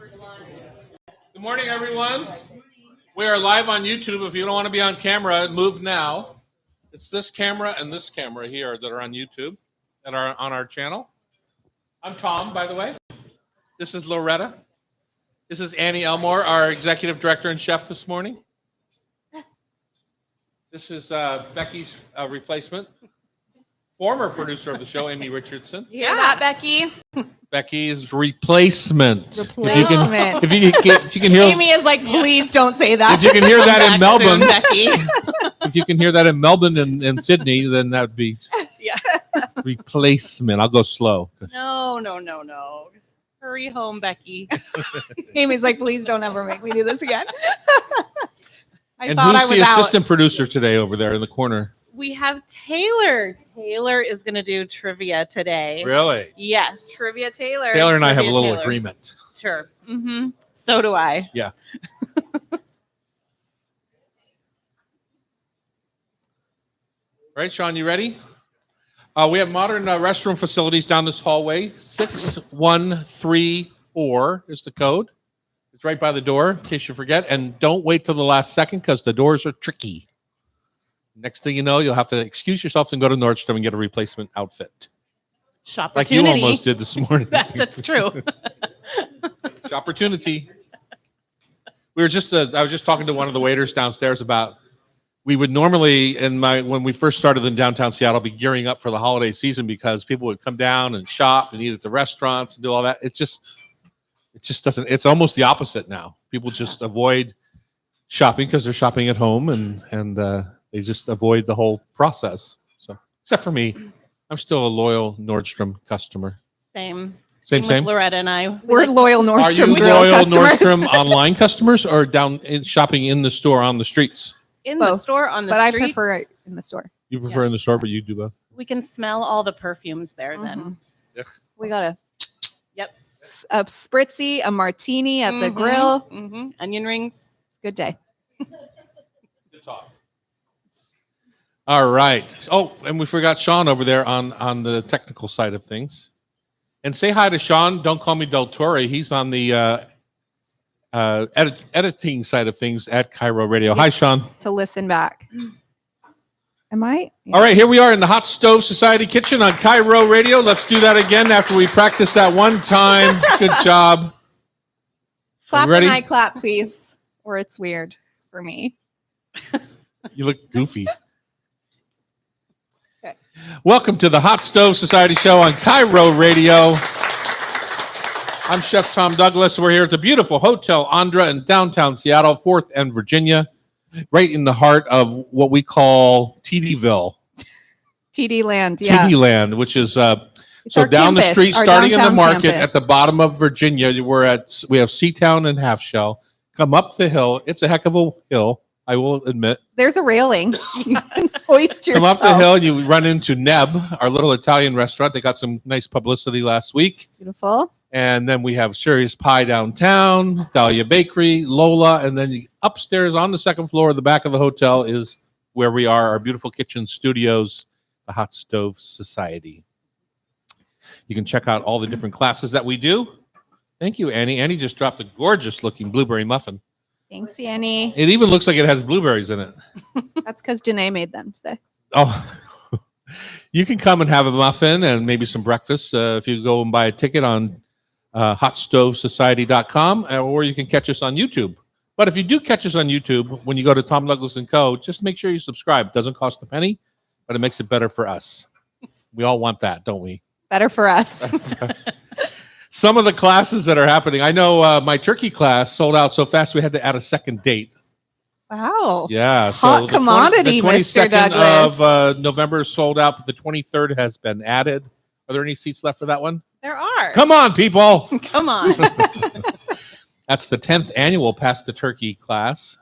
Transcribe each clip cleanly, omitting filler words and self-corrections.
Good morning, everyone. We are live on YouTube. If you don't want to be on camera, move now. It's this camera and this camera here that are on YouTube, that are on our channel. I'm Tom, by the way. This is Loretta. This is Annie Elmore, our executive director and chef this morning. This is Becky's replacement, former producer of the show, Amy Richardson. You hear that, Becky? Becky's replacement. Replacement. If you can hear, Amy is like, please don't say that. if you can hear that in Melbourne, Becky. if you can hear that in Melbourne and Sydney, then that would be replacement. I'll go slow. No. Hurry home, Becky. Amy's like, please don't ever make me do this again. And who's the assistant producer today over there in the corner? We have Taylor. Taylor is going to do trivia today. Really? Yes. Trivia Taylor. Taylor and I have a little Taylor. agreement. Sure. Mm-hmm. So do I. Yeah. Right, Sean, you ready? We have modern restroom facilities down this hallway. 6134 is the code. It's right by the door, in case you forget. And don't wait till the last second because the doors are tricky. Next thing you know, you'll have to excuse yourself and go to Nordstrom and get a replacement outfit. Shoppertunity. Like you almost did this morning. That's true. Opportunity. I was just talking to one of the waiters downstairs about we would normally when we first started in downtown Seattle be gearing up for the holiday season because people would come down and shop and eat at the restaurants and do all that. It just doesn't. It's almost the opposite now. People just avoid shopping because they're shopping at home and they just avoid the whole process. So except for me, I'm still a loyal Nordstrom customer. Same. Same. With Loretta and I. We're loyal Nordstrom. Are you Grill loyal customers. Nordstrom online customers or down shopping in the store on the streets? In Both. the store, on the But street. I prefer it in the store. You prefer in the store, but you do both. We can smell all the perfumes there then. We got a Yep. spritzy, a martini at the grill. Mm-hmm. Onion rings. It's a good day. Good talk. All right. Oh, and we forgot Sean over there on the technical side of things. And say hi to Sean. Don't call me Del Torre. He's on the editing side of things at Cairo Radio. Hi, Sean. To listen back. Am I? Yeah. All right, here we are in the Hot Stove Society kitchen on Cairo Radio. Let's do that again after we practice that one time. Good job. Clap ready? and I clap, please. Or it's weird for me. You look goofy. Okay. Welcome to the Hot Stove Society show on Cairo Radio. I'm Chef Tom Douglas. We're here at the beautiful Hotel Andra in downtown Seattle, 4th and Virginia, right in the heart of what we call TDville. TD Land, yeah. TD Land, which is so our down campus, the street, our starting in the downtown market campus. at the bottom of Virginia. We have Seatown and Half Shell. Come up the hill. It's a heck of a hill, I will admit. There's a railing. You can hoist Come up the yourself. hill and you run into Neb, our little Italian restaurant. They got some nice publicity last week. Beautiful. And then we have Serious Pie downtown, Dahlia Bakery, Lola, and then upstairs on the second floor of the back of the hotel is where we are, our beautiful kitchen studios, the Hot Stove Society. You can check out all the different classes that we do. Thank you, Annie. Annie just dropped a gorgeous-looking blueberry muffin. Thanks, Annie. It even looks like it has blueberries in it. That's because Danae made them today. Oh, you can come and have a muffin and maybe some breakfast if you go and buy a ticket on hotstovesociety.com, or you can catch us on YouTube. But if you do catch us on YouTube, when you go to Tom Douglas & Co., just make sure you subscribe. It doesn't cost a penny, but it makes it better for us. We all want that, don't we? Better for us. Some of the classes that are happening, I know my turkey class sold out so fast we had to add a second date. Wow. Yeah. Hot commodity, the Mr. 22nd Douglas. of November sold out, but the 23rd has been added. Are there any seats left for that one? There are. Come on, people. Come on. That's the 10th annual Pass the Turkey class.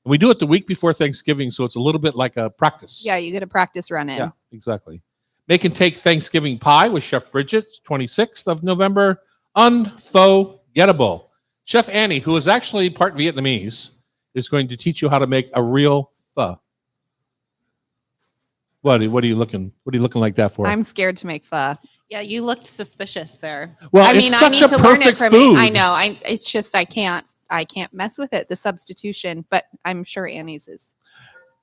And we do it the week before Thanksgiving, so it's a little bit like a practice. Yeah, you get a practice run in. Yeah, exactly. Make and take Thanksgiving pie with Chef Bridget, 26th of November. Unforgettable. Chef Annie, who is actually part Vietnamese, is going to teach you how to make a real pho. What are you looking like that for? I'm scared to make pho. Yeah, you looked suspicious there. Well, I it's mean, I such need a to learn it perfect from food. I know. It's just I can't mess with it. The substitution, but I'm sure Annie's is.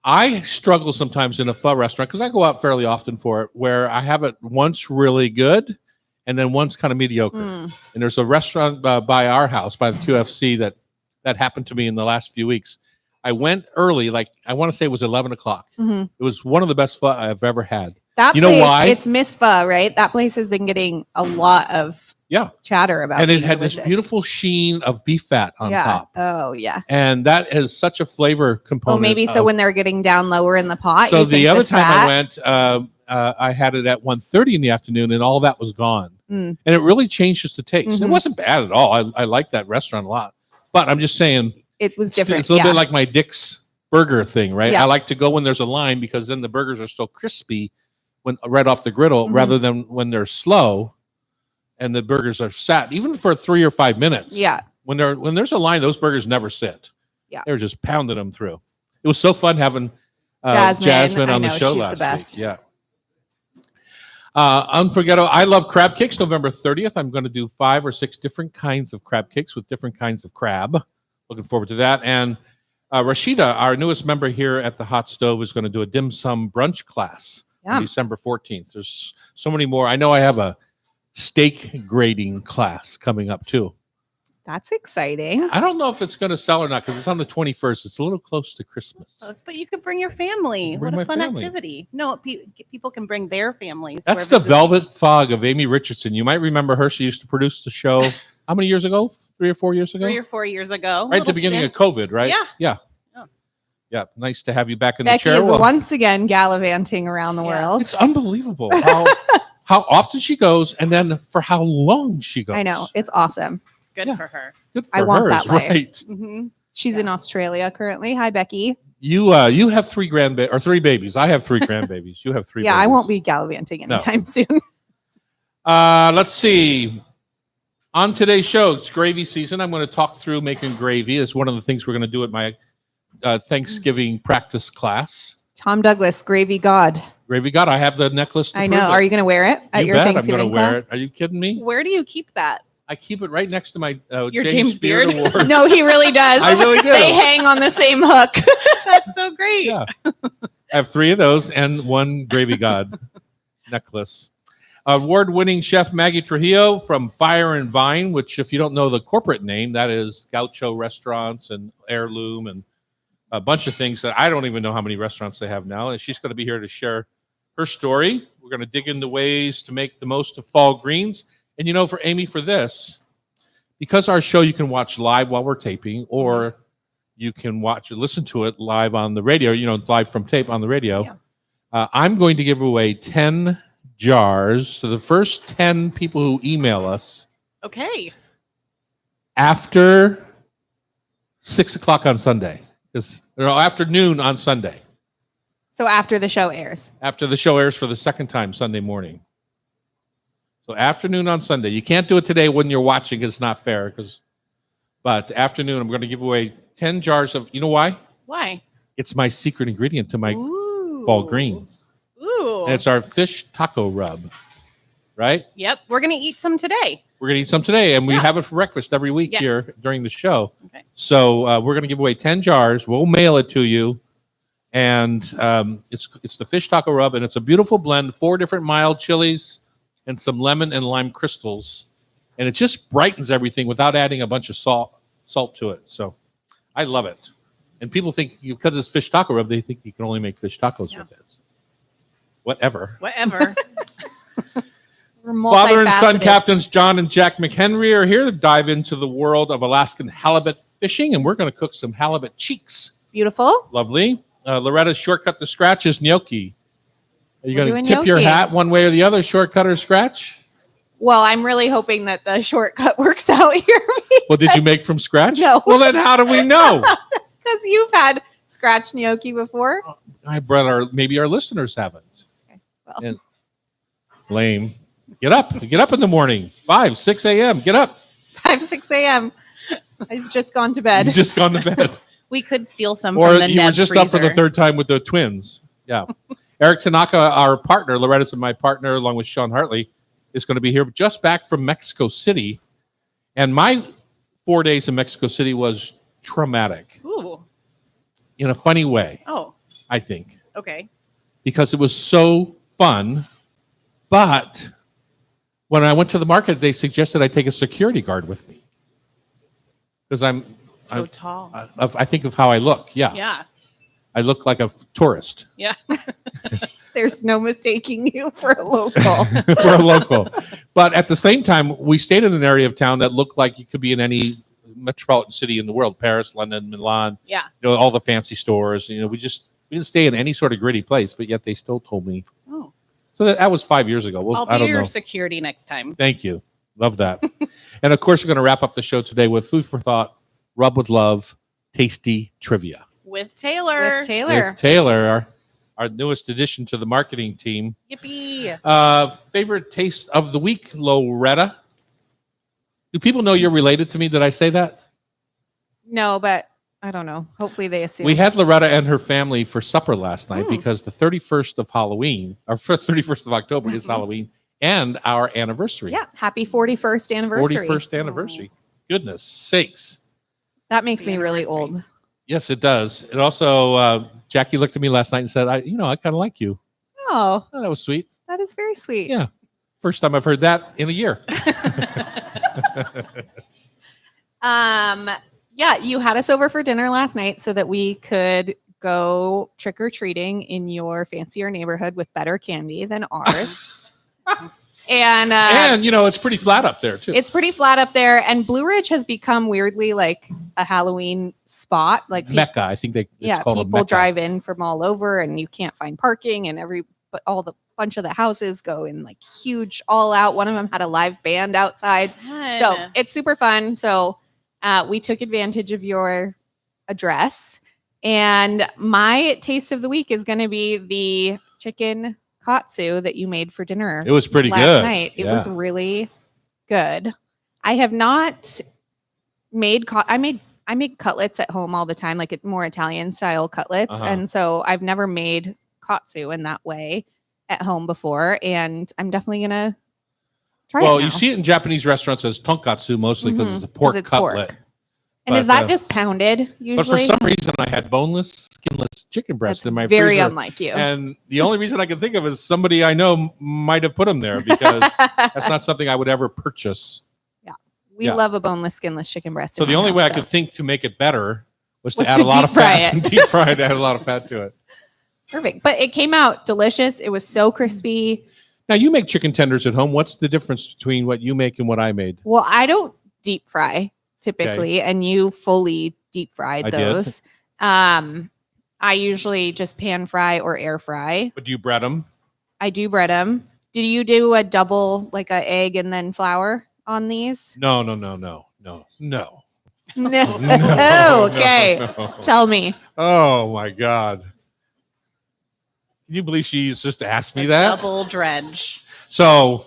I struggle sometimes in a pho restaurant because I go out fairly often for it, where I have it once really good and then once kind of mediocre. Mm. And there's a restaurant by our house, by the QFC, that happened to me in the last few weeks. I went early, like I want to say it was 11 o'clock. Mhm. It was one of the best pho I've ever had. That You know place, why? it's Miss Pho, right? That place has been getting a lot of Yeah. chatter about And it being had this delicious. beautiful sheen of beef fat on yeah. top. Oh, yeah. And that is such a flavor component. Oh, maybe so of- when they're getting down lower in the pot. So you the think other time I fat- went, I had it at 1:30 in the afternoon, and all that was gone. Mm. And it really changes the taste. It Mhm. wasn't bad at all. I like that restaurant a lot. But I'm just saying, It was it's different. a little yeah. bit like my Dick's burger thing, right? Yeah. I like to go when there's a line because then the burgers are still crispy when right off the griddle, Mhm. rather than when they're slow and the burgers are sat, even for 3 or 5 minutes. Yeah. When there's a line, those burgers never sit. Yeah. They're just pounding them through. It was so fun having Jasmine, on I the know, show she's the last best. week. Yeah. Unforgettable. I love crab cakes. November 30th. I'm going to do 5 or 6 different kinds of crab cakes with different kinds of crab. Looking forward to that. And Rashida, our newest member here at the Hot Stove, is going to do a dim sum brunch class on Yeah. December 14th. There's so many more. I know I have a steak grading class coming up too. That's exciting. I don't know if it's going to sell or not because it's on the 21st. It's a little close to Christmas. But you could bring your family. Bring What my a fun family. activity. No, people can bring their families. That's whoever's the visiting. Velvet Fog of Amy Richardson. You might remember her. She used to produce the show. How many years ago? 3 or 4 years ago? 3 or 4 years ago. Right at the beginning of COVID, right? Yeah. Yeah. Yeah. Yeah. Nice to have you back in the Becky chair. is Well, once again gallivanting around the Yeah. world. it's unbelievable how often she goes and then for how long she goes. I know. It's awesome. Good Yeah. for her. Good for I want her, that is life. right. Mm-hmm. She's in Australia currently. Hi, Becky. You have 3 3 babies. I have 3 grandbabies. You have 3 Yeah, babies. I won't be gallivanting No. anytime soon. Let's see. On today's show, it's gravy season. I'm going to talk through making gravy. It's one of the things we're going to do at my Thanksgiving practice class. Tom Douglas, gravy god. Gravy God, I have the necklace. To I prove know. it. Are you going to wear it at You your bet I'm Thanksgiving going to wear class? it. Are you kidding me? Where do you keep that? I keep it right next to my Your James Beard? Award. No, he really does. I really do. They hang on the same hook. That's so great. Yeah. I have 3 of those and 1 Gravy God necklace. Award-winning chef Maggie Trujillo from Fire and Vine, which, if you don't know the corporate name, that is Gaucho Restaurants and Heirloom and a bunch of things that I don't even know how many restaurants they have now. And she's going to be here to share her story. We're going to dig into ways to make the most of fall greens. And, for Amy, for this, because our show you can watch live while we're taping, or you can listen to it live on the radio, live from tape on the radio. Yeah. I'm going to give away 10 jars. So the first 10 people who email us Okay. after 6 o'clock on Sunday, afternoon on Sunday, So after the show airs. after the show airs for the second time Sunday morning. So afternoon on Sunday. You can't do it today when you're watching. It's not fair. But afternoon, I'm going to give away 10 jars of, you know why? Why? It's my secret ingredient to my Ooh. fall greens. Ooh. And it's our fish taco rub, right? Yep. We're going to eat some today. We're going to eat some today, and we Yeah. have it for breakfast every week Yes. here during the show. Okay. So we're going to give away 10 jars. We'll mail it to you. And it's the fish taco rub, and it's a beautiful blend, 4 different mild chilies and some lemon and lime crystals. And it just brightens everything without adding a bunch of salt to it. So I love it. And people think because it's fish taco rub, they think you can only make fish tacos Yeah. with it. Whatever. Whatever. We're Father and son multifaceted. captains John and Jack McHenry are here to dive into the world of Alaskan halibut fishing, and we're going to cook some halibut cheeks. Beautiful. Lovely. Loretta's shortcut to scratch is gnocchi. Are you We're going to doing tip your gnocchi. hat one way or the other, shortcut or scratch? Well, I'm really hoping that the shortcut works out here What did you make from scratch? No. Well, then how do we know? because you've had scratch gnocchi before. Maybe our listeners haven't. Okay, well. And lame. Get up in the morning. 5, 6 a.m. Get up. 5, 6 a.m. I've just gone to You bed. just gone to bed. We could steal some Or from the you were Ned just up for the freezer. 3rd time with the twins. Yeah. Eric Tanaka, our partner, Loretta's my partner, along with Sean Hartley. is going to be here, just back from Mexico City. And my 4 days in Mexico City was traumatic Ooh. in a funny way, Oh, I think, okay. because it was so fun. But when I went to the market, they suggested I take a security guard with me because So I'm tall. I think of how I look. Yeah. Yeah. I look like a tourist Yeah. There's no mistaking you for a local. for a local. But at the same time, we stayed in an area of town that looked like you could be in any metropolitan city in the world, Paris, London, Milan, Yeah. all the fancy stores. We didn't stay in any sort of gritty place, but yet they still told me. Oh. So that was 5 years ago. Well, I'll I be don't your know. security next time. Thank you. Love that. And of course, we're going to wrap up the show today with food for thought, rub with love, tasty trivia. With Taylor. With Taylor. With Taylor, our newest addition to the marketing team. Yippee. Favorite taste of the week, Loretta? Do people know you're related to me? Did I say that? No, but I don't know. Hopefully they assume. We had Loretta and her family for supper last night because the 31st of Halloween, or 31st of October is Halloween, and our anniversary. Yeah. Happy 41st anniversary. 41st anniversary. Goodness sakes. That makes Happy me really anniversary. old. Yes, it does. It also, Jackie looked at me last night and said, I kind of like you. Oh, Oh, that was sweet. that is very sweet. Yeah. First time I've heard that in a year. Yeah, you had us over for dinner last night so that we could go trick or treating in your fancier neighborhood with better candy than ours. and it's pretty flat up there, too. it's pretty flat up there. And Blue Ridge has become weirdly like a Halloween spot. Like Mecca. I think it's called a people Mecca. drive in from all over, and you can't find parking, and but all the bunch of the houses go in like huge all out. One of them had a live band outside. So it's super fun. So we took advantage of your address, and my taste of the week is going to be the chicken katsu that you made for dinner. It was pretty last good. night. It was really good. I have not made I make cutlets at home all the time, like more Italian style cutlets, and so I've never made katsu in that way at home before, and I'm definitely gonna try it. Well, now. you see it in Japanese restaurants as tonkatsu mostly because it's a pork it's cutlet. pork. And But, is that just pounded usually? But for some reason, I had boneless, skinless chicken breasts That's in my very freezer. unlike you. And the only reason I can think of is somebody I know might have put them there because that's not something I would ever purchase. We love a boneless, skinless chicken breast. So in the my only house, way I so. could think to make it better was to Was add to a lot of deep fry fat. it. Deep fried, add a lot of fat to it. It's perfect. But it came out delicious. It was so crispy. Now, you make chicken tenders at home. What's the difference between what you make and what I made? Well, I don't deep fry typically, and you fully deep fried I did. those. I usually just pan fry or air fry. But do you bread them? I do bread them. Do you do a double, like a egg and then flour on these? No. No. No, Okay. no. Tell me. Oh, my God. Can you believe she's just asked me that? Double dredge. So,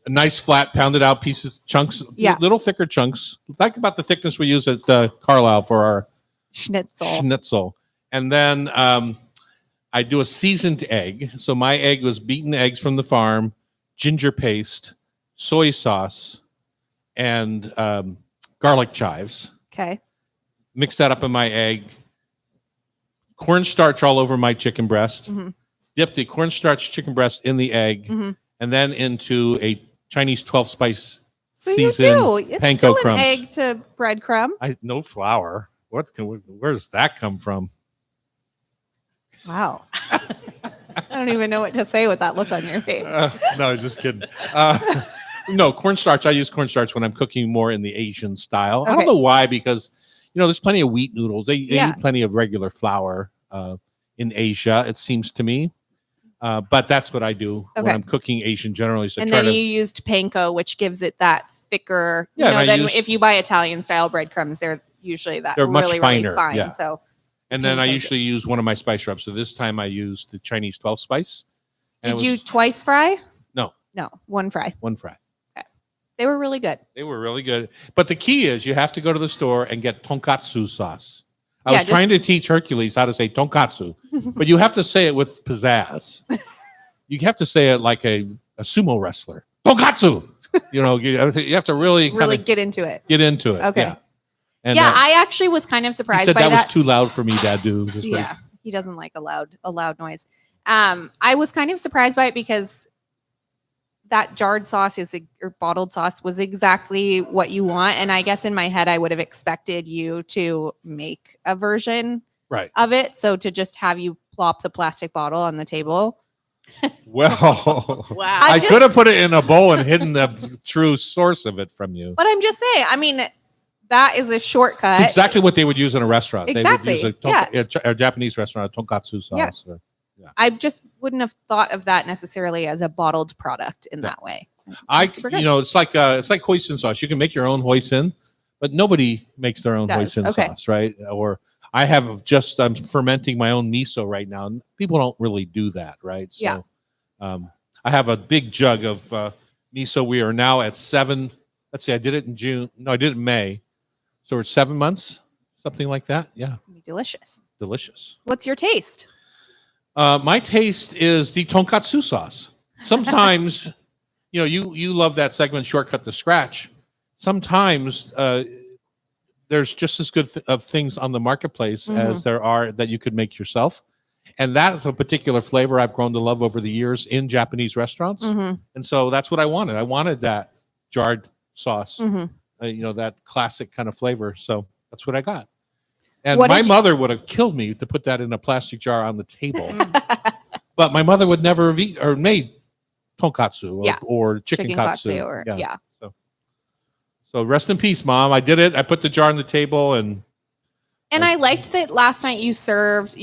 a nice flat pounded out pieces, chunks, Yeah. little thicker chunks, like about the thickness we use at Carlisle for our schnitzel. And then I do a seasoned egg. So my egg was beaten eggs from the farm, ginger paste, soy sauce, and garlic chives. Okay. Mix that up in my egg. Cornstarch all over my chicken breast. Mm-hmm. Dip the cornstarch chicken breast in the egg, and then into a Chinese 12-spice So you seasoned do. It's panko still an crumbs. egg to breadcrumb. No flour. Where does that come from? Wow. I don't even know what to say with that look on your face. No, just kidding. No, cornstarch. I use cornstarch when I'm cooking more in the Asian style. I don't Okay. know why, because there's plenty of wheat noodles. They Yeah. eat plenty of regular flour in Asia, it seems to me. But that's what I do when Okay. I'm cooking Asian generally. So And try then to you used panko, which gives it that thicker. Yeah, and I Then used- if you buy Italian style breadcrumbs, they're usually that They're much really, finer, really fine. yeah. So and then I panko. usually use one of my spice rubs. So this time I used the Chinese 12 spice. And did it you was twice fry? No. No, one fry. one fry? They were really good. They were really good. But the key is you have to go to the store and get tonkatsu sauce. I Yeah, was trying to teach Hercules how to say tonkatsu, but you have to say it with pizzazz. You have to say it like a a sumo wrestler. Tonkatsu. You know, you have to really Really kinda get into it. get into it. Okay. Yeah. And Yeah, I actually was kind of he surprised said by that that. was too loud for me, Dad. Do this week. Yeah, he doesn't like a loud noise. I was kind of surprised by it because that jarred sauce or bottled sauce was exactly what you want. And I guess in my head, I would have expected you to make a version Right. of it. So to just have you plop the plastic bottle on the table. Well, Wow. I just- could have put it in a bowl and hidden the true source of it from you. But I'm just saying, I mean, that is a shortcut. It's exactly what they would use in a restaurant. Exactly, They would use a Japanese restaurant, a tonkatsu sauce. Yeah. Or- I just wouldn't have thought of that necessarily as a bottled product in Yeah. that way. Super good. you know, it's like hoisin sauce. You can make your own hoisin, but nobody makes their own Does. hoisin Okay. sauce, right? Or I have I'm fermenting my own miso right now. And people don't really do that, right? So, Yeah. I have a big jug of miso. We are now at 7. Let's see, I did it in June. No, I did it in May. So we're 7 months, something like that. Yeah, It's gonna be delicious. delicious. What's your taste? My taste is the tonkatsu sauce. Sometimes, you know, you love that segment, Shortcut to Scratch. Sometimes there's just as good of things on the marketplace as there are that you could make yourself. And that is a particular flavor I've grown to love over the years in Japanese restaurants. Mm-hmm. And so that's what I wanted. I wanted that jarred sauce, Mm-hmm. you know, that classic kind of flavor. So that's what I got. And What my did you- mother would have killed me to put that in a plastic jar on the table. But my mother would never have eaten or made tonkatsu or, Yeah. or chicken katsu. or yeah. So rest in peace, Mom. I did it. I put the jar on the table and And I liked that last night you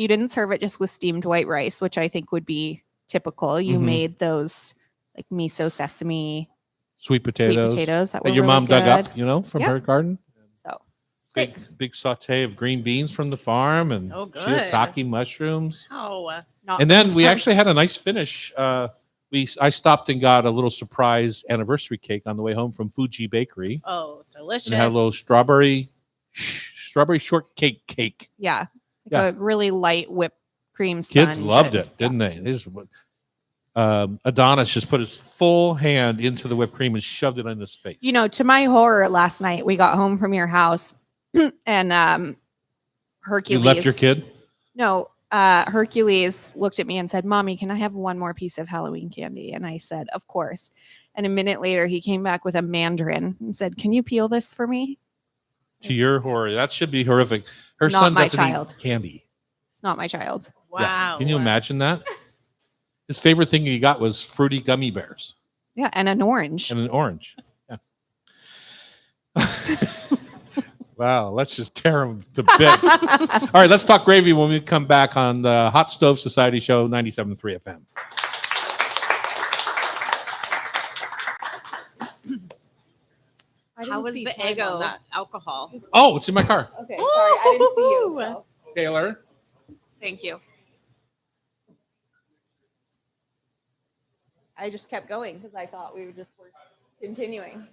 didn't serve it just with steamed white rice, which I think would be typical. You Mhm. made those like miso sesame sweet potatoes, that that were your really mom dug good. up, you know, from Yeah. her garden. So Big saute of green beans from the farm and So good. shiitake mushrooms. Oh, not And from then the we farm. actually had a nice finish. I stopped and got a little surprise anniversary cake on the way home from Fuji Bakery. oh, delicious. And it had a little strawberry shortcake cake. Yeah. It's Yeah. like a really light whipped cream Kids sponge loved and- it, didn't they? This is what Adonis just put his full hand into the whipped cream and shoved it in his face. You know, to my horror, last night we got home from your house and you Hercules left your kid. No, Hercules looked at me and said, "Mommy, can I have one more piece of Halloween candy?" And I said, "Of course." And a minute later, he came back with a mandarin and said, "Can you peel this for me?" To your horror, that should be horrific. Her Not son my doesn't child. eat candy. It's not my child. Wow. Yeah. Can you imagine that? His favorite thing he got was fruity gummy bears Yeah, and an orange. and an orange. Yeah. Wow, let's just tear him to bits. All right, let's talk gravy when we come back on the Hot Stove Society Show 97.3 FM. I didn't How was see the time egg on on that. alcohol? Oh, it's in my car. Okay, sorry, I didn't see you. Woo! So. Taylor. Thank you. I just kept going because I thought we were continuing.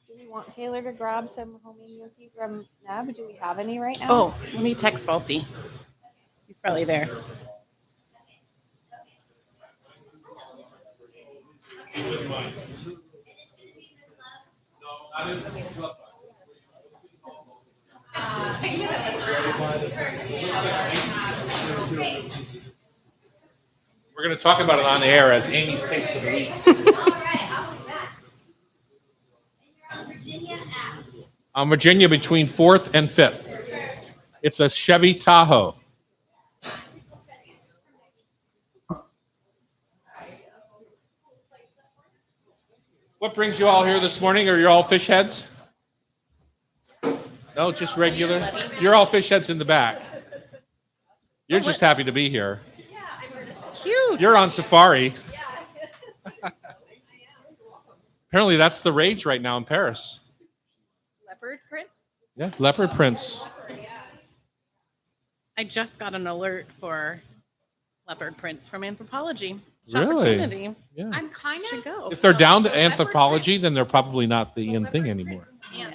Do we want Taylor to grab some homemade gnocchi from Neb? Do we have any right now? Oh, let me text Balti. He's probably there. We're going to talk about it on the air as Amy's Taste of the Week. On Virginia between 4th and 5th. It's a Chevy Tahoe. What brings you all here this morning? Are you all fish heads? No, just regular. You're all fish heads in the back. You're just happy to be here. Cute. You're on safari. Apparently, that's the rage right now in Paris. Leopard print? Yeah, leopard prints. I just got an alert for leopard prints from anthropology. Really? Opportunity. Yeah. I'm kind of go. If they're down to anthropology, then they're probably not the in thing anymore. Yeah.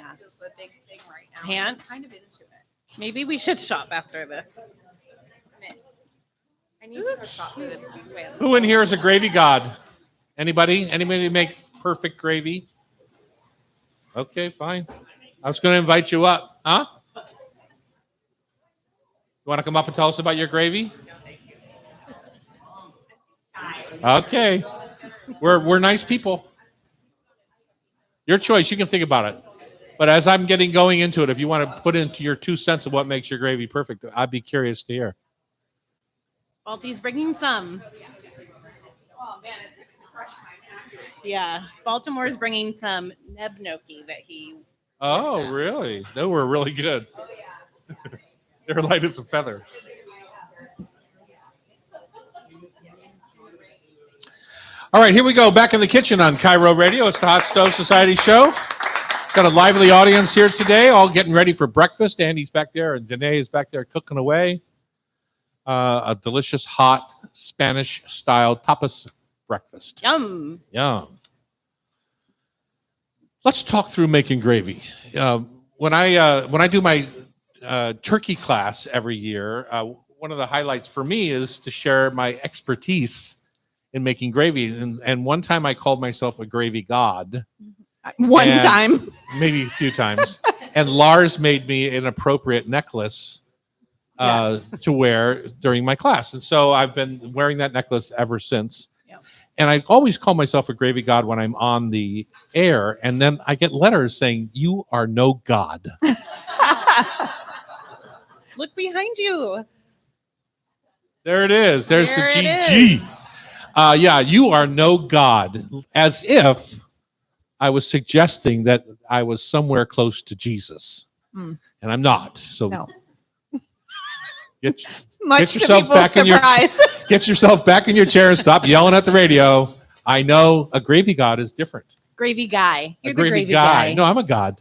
pant. Kind of into it. Maybe we should shop after this. I need to go shop for the pants. Who in here is a gravy god? Anybody? Anybody make perfect gravy? Okay, fine. I was going to invite you up. Huh? You want to come up and tell us about your gravy? Okay. We're nice people. Your choice. You can think about it. But as I'm going into it, if you want to put into your 2 cents of what makes your gravy perfect, I'd be curious to hear. Balti's bringing some. Oh man, it's fresh my pack. Yeah. Baltimore's bringing some neb gnocchi that he. Oh, really? They were really good. Oh yeah. They're light as a feather. All right, here we go. Back in the kitchen on Cairo Radio. It's the Hot Stove Society show. Got a lively audience here today, all getting ready for breakfast. Andy's back there, and Danae is back there cooking away. A delicious, hot, Spanish-style tapas breakfast. Yum. Yum. Let's talk through making gravy. When I do my turkey class every year, one of the highlights for me is to share my expertise in making gravy. And one time I called myself a gravy god. One time. Maybe a few times. And Lars made me an appropriate necklace to wear during my class. And so I've been wearing that necklace ever since. Yep. And I always call myself a gravy god when I'm on the air. And then I get letters saying, "You are no god." Look behind you. There it is. There's There the it GG. is. Yeah, you are no god. As if I was suggesting that I was somewhere close to Jesus. Mm. And I'm not. So No. get Much to yourself people's back in your- surprise. Get yourself back in your chair and stop yelling at the radio. I know a gravy god is different. Gravy guy. You're A the gravy guy. No, I'm a god.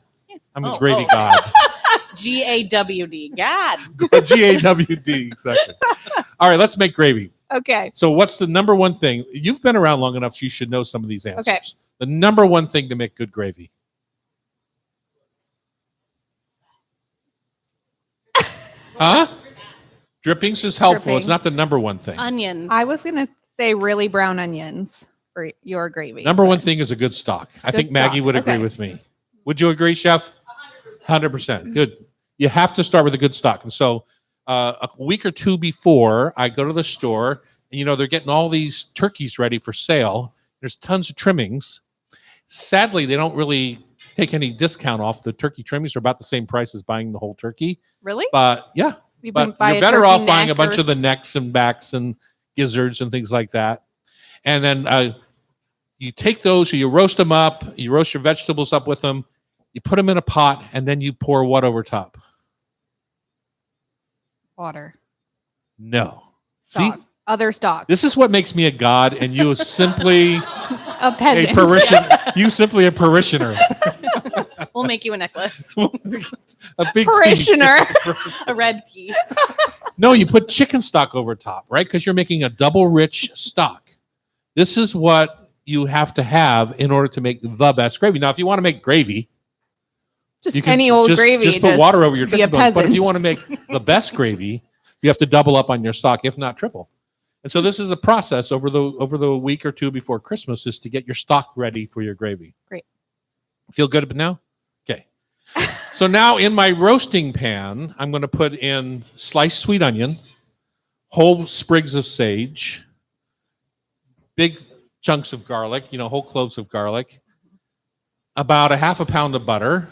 I'm a Oh, gravy oh. god. GAWD. God. GAWD, exactly. All right, let's make gravy. Okay. So what's the number one thing? You've been around long enough, you should know some of these answers. Okay. The number one thing to make good gravy. Huh? Drippings is helpful. It's Drippings. not the number one thing. Onions. I was gonna say really brown onions for your gravy. Number one but- thing is a good stock. I Good think Maggie stock. would agree Okay. with me. Would you agree, Chef? 100%. Good. You have to start with a good stock. And so a week or two before, I go to the store, and they're getting all these turkeys ready for sale. There's tons of trimmings. Sadly, they don't really take any discount off. The turkey trimmings are about the same price as buying the whole turkey. Really? But yeah, You but buy you're a better turkey off buying a neck bunch or- of the necks and backs and gizzards and things like that. And then you take those, or you roast them up, you roast your vegetables up with them, you put them in a pot, and then you pour what over top? water. No. Stock. See, Other stock. this is what makes me a god, and you simply A a peasant. parishioner. You simply a parishioner. We'll make you a necklace. A big Parishioner. A red pea. No, you put chicken stock over top, right? Because you're making a double rich stock. This is what you have to have in order to make the best gravy. Now, if you want to make gravy, Just you can any old gravy. Just put water over your be a turkey bones. But if peasant. you want to make the best gravy, you have to double up on your stock, if not triple. And so this is a process over the week or two before Christmas, is to get your stock ready for your gravy. Great. Feel good now? Okay. So now in my roasting pan, I'm going to put in sliced sweet onion, whole sprigs of sage, big chunks of garlic, whole cloves of garlic, about a half a pound of butter,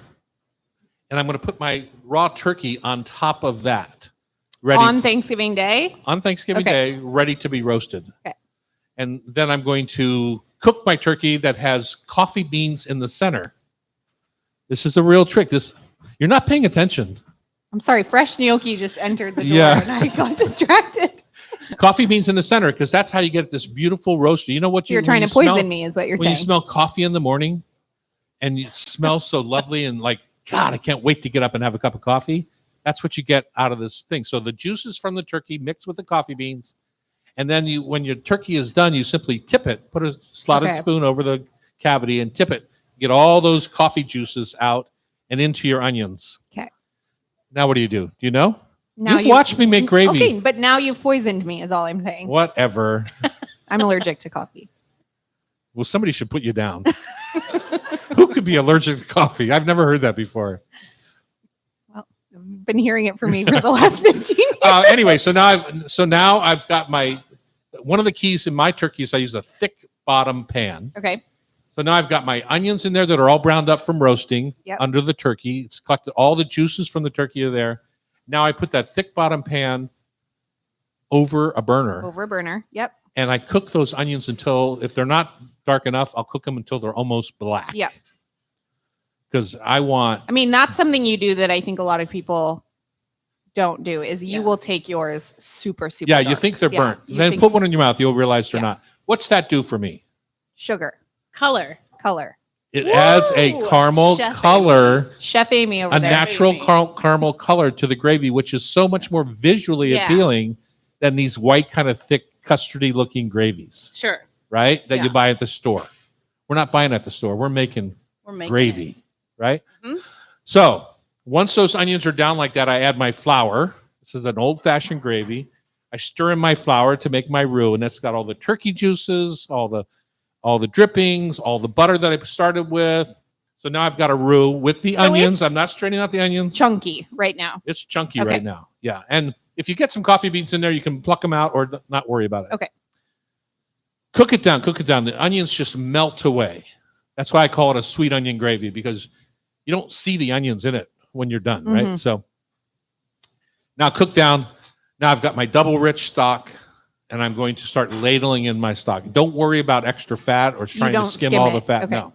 and I'm going to put my raw turkey on top of that. Ready On Thanksgiving Day. on Thanksgiving Okay. Day, ready to be roasted. Okay. And then I'm going to cook my turkey that has coffee beans in the center. This is a real trick. You're not paying attention. I'm sorry, fresh gnocchi just entered the door Yeah. and I got distracted. Coffee beans in the center, because that's how you get this beautiful roast. You know what You're when trying you to poison smell- me, is what you're when you saying. smell coffee in the morning and it smells so lovely and like, God, I can't wait to get up and have a cup of coffee. That's what you get out of this thing. So the juices from the turkey mix with the coffee beans. And then when your turkey is done, you simply tip it, put a slotted Okay. spoon over the cavity and tip it. Get all those coffee juices out and into your onions. Okay. Now what do? Do you know? Now You've watched me make gravy. Okay, but now you've poisoned me is all I'm saying. Whatever. I'm allergic to coffee. Well, somebody should put you down. Who could be allergic to coffee? I've never heard that before. Well, I've been hearing it from me for the last 15 years. Anyway, so now I've got one of the keys in my turkey is I use a thick bottom pan. Okay. So now I've got my onions in there that are all browned up from roasting under the turkey. It's collected all the juices from the turkey are there. Now I put that thick bottom pan over a burner. Over a burner. Yep. And I cook those onions until, if they're not dark enough, I'll cook them until they're almost black. Yep. Because that's something you do that I think a lot of people don't do is you will take yours super, super Yeah, dark. you think they're burnt. You Then think- put one in your mouth. You'll realize they're not. What's that do for me? Sugar. Color. It adds a caramel Chef color, Chef Amy over a there. natural Amy. caramel color to the gravy, which is so much more visually appealing than these white kind of thick custardy looking gravies, Sure. right? That you Yeah. buy at the store. We're not buying at the store. We're making gravy, right? Mhm. So once those onions are down like that, I add my flour. This is an old-fashioned gravy. I stir in my flour to make my roux, and that's got all the turkey juices, all the drippings, all the butter that I started with. So now I've got a roux with the onions. I'm not straining out the onions. Chunky right now. It's chunky Okay. right now. Yeah. And if you get some coffee beans in there, you can pluck them out or not worry about it. Okay. Cook it down. The onions just melt away. That's why I call it a sweet onion gravy, because you don't see the onions in it when you're done, right? Mhm. So now cook down. Now I've got my double rich stock, and I'm going to start ladling in my stock. Don't worry about extra fat or trying to don't skim skim all the it. fat. Okay. No.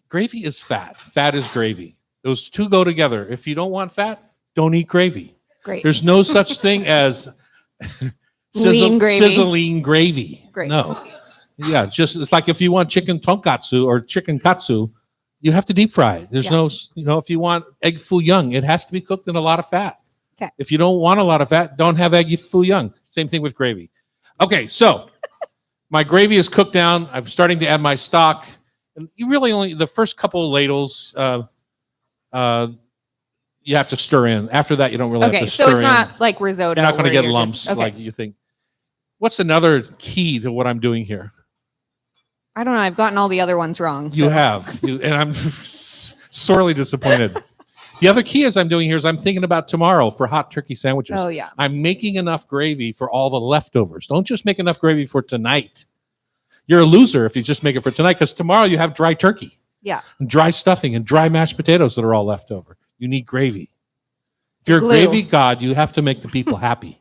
Gravy is fat. Fat is gravy. Those two go together. If you don't want fat, don't eat gravy. Great. There's no such thing as Lean gravy. sizzling gravy. Great. No. Yeah, it's like if you want chicken tonkatsu or chicken katsu, you have to deep fry it. There's no, if you want egg foo young, it has to be cooked in a lot of fat. Okay. If you don't want a lot of fat, don't have egg foo young. Same thing with gravy. Okay, so my gravy is cooked down. I'm starting to add my stock. And you really only, the first couple of ladles, you have to stir in. After that, you don't really have to stir in. So it's not like risotto. You're not going to where get you're lumps just- okay. like you think. What's another key to what I'm doing here? I don't know. I've gotten all the other ones wrong. You so- have, and I'm sorely disappointed. The other key is I'm doing here is I'm thinking about tomorrow for hot turkey sandwiches. Oh, yeah. I'm making enough gravy for all the leftovers. Don't just make enough gravy for tonight. You're a loser if you just make it for tonight, because tomorrow you have dry turkey. Yeah. And dry stuffing and dry mashed potatoes that are all left over. You need gravy. If you're a Glue. gravy god, you have to make the people happy.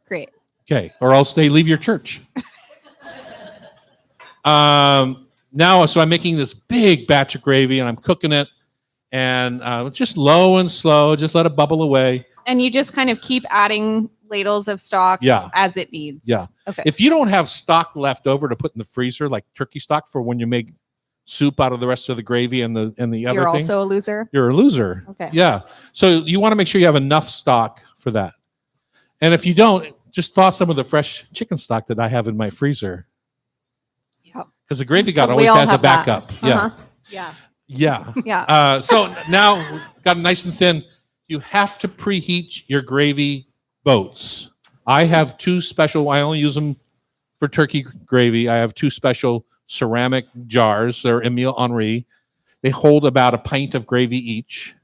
Great. Okay, or else they leave your church. Now, so I'm making this big batch of gravy and I'm cooking it, and just low and slow, just let it bubble away. And you just kind of keep adding ladles of stock as it needs. Yeah. Okay. If you don't have stock left over to put in the freezer, like turkey stock for when you make soup out of the rest of the gravy and the other You're thing, also a loser. you're a loser. Okay. Yeah. So you want to make sure you have enough stock for that. And if you don't, just thaw some of the fresh chicken stock that I have in my freezer. Yeah. Because the gravy god 'Cause we always all has a have that. backup. Uh-huh. Yeah. Yeah. Yeah. So now got it nice and thin. You have to preheat your gravy boats. I have two special, I only use them for turkey gravy. I have two special ceramic jars. They're Emile Henry. They hold about a pint of gravy each,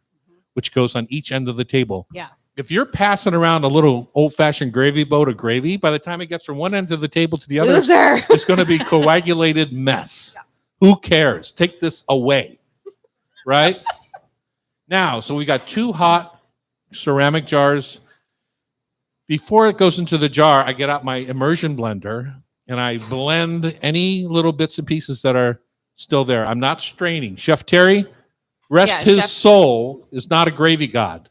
which goes on each end of the table. Yeah. If you're passing around a little old-fashioned gravy boat of gravy, by the time it gets from one end of the table to the other, Loser. it's going to be coagulated mess. Who cares? Take this away. Right? Now, so we got two hot ceramic jars. Before it goes into the jar, I get out my immersion blender and I blend any little bits and pieces that are still there. I'm not straining. Chef Terry, rest his Chef- soul, is not a gravy god.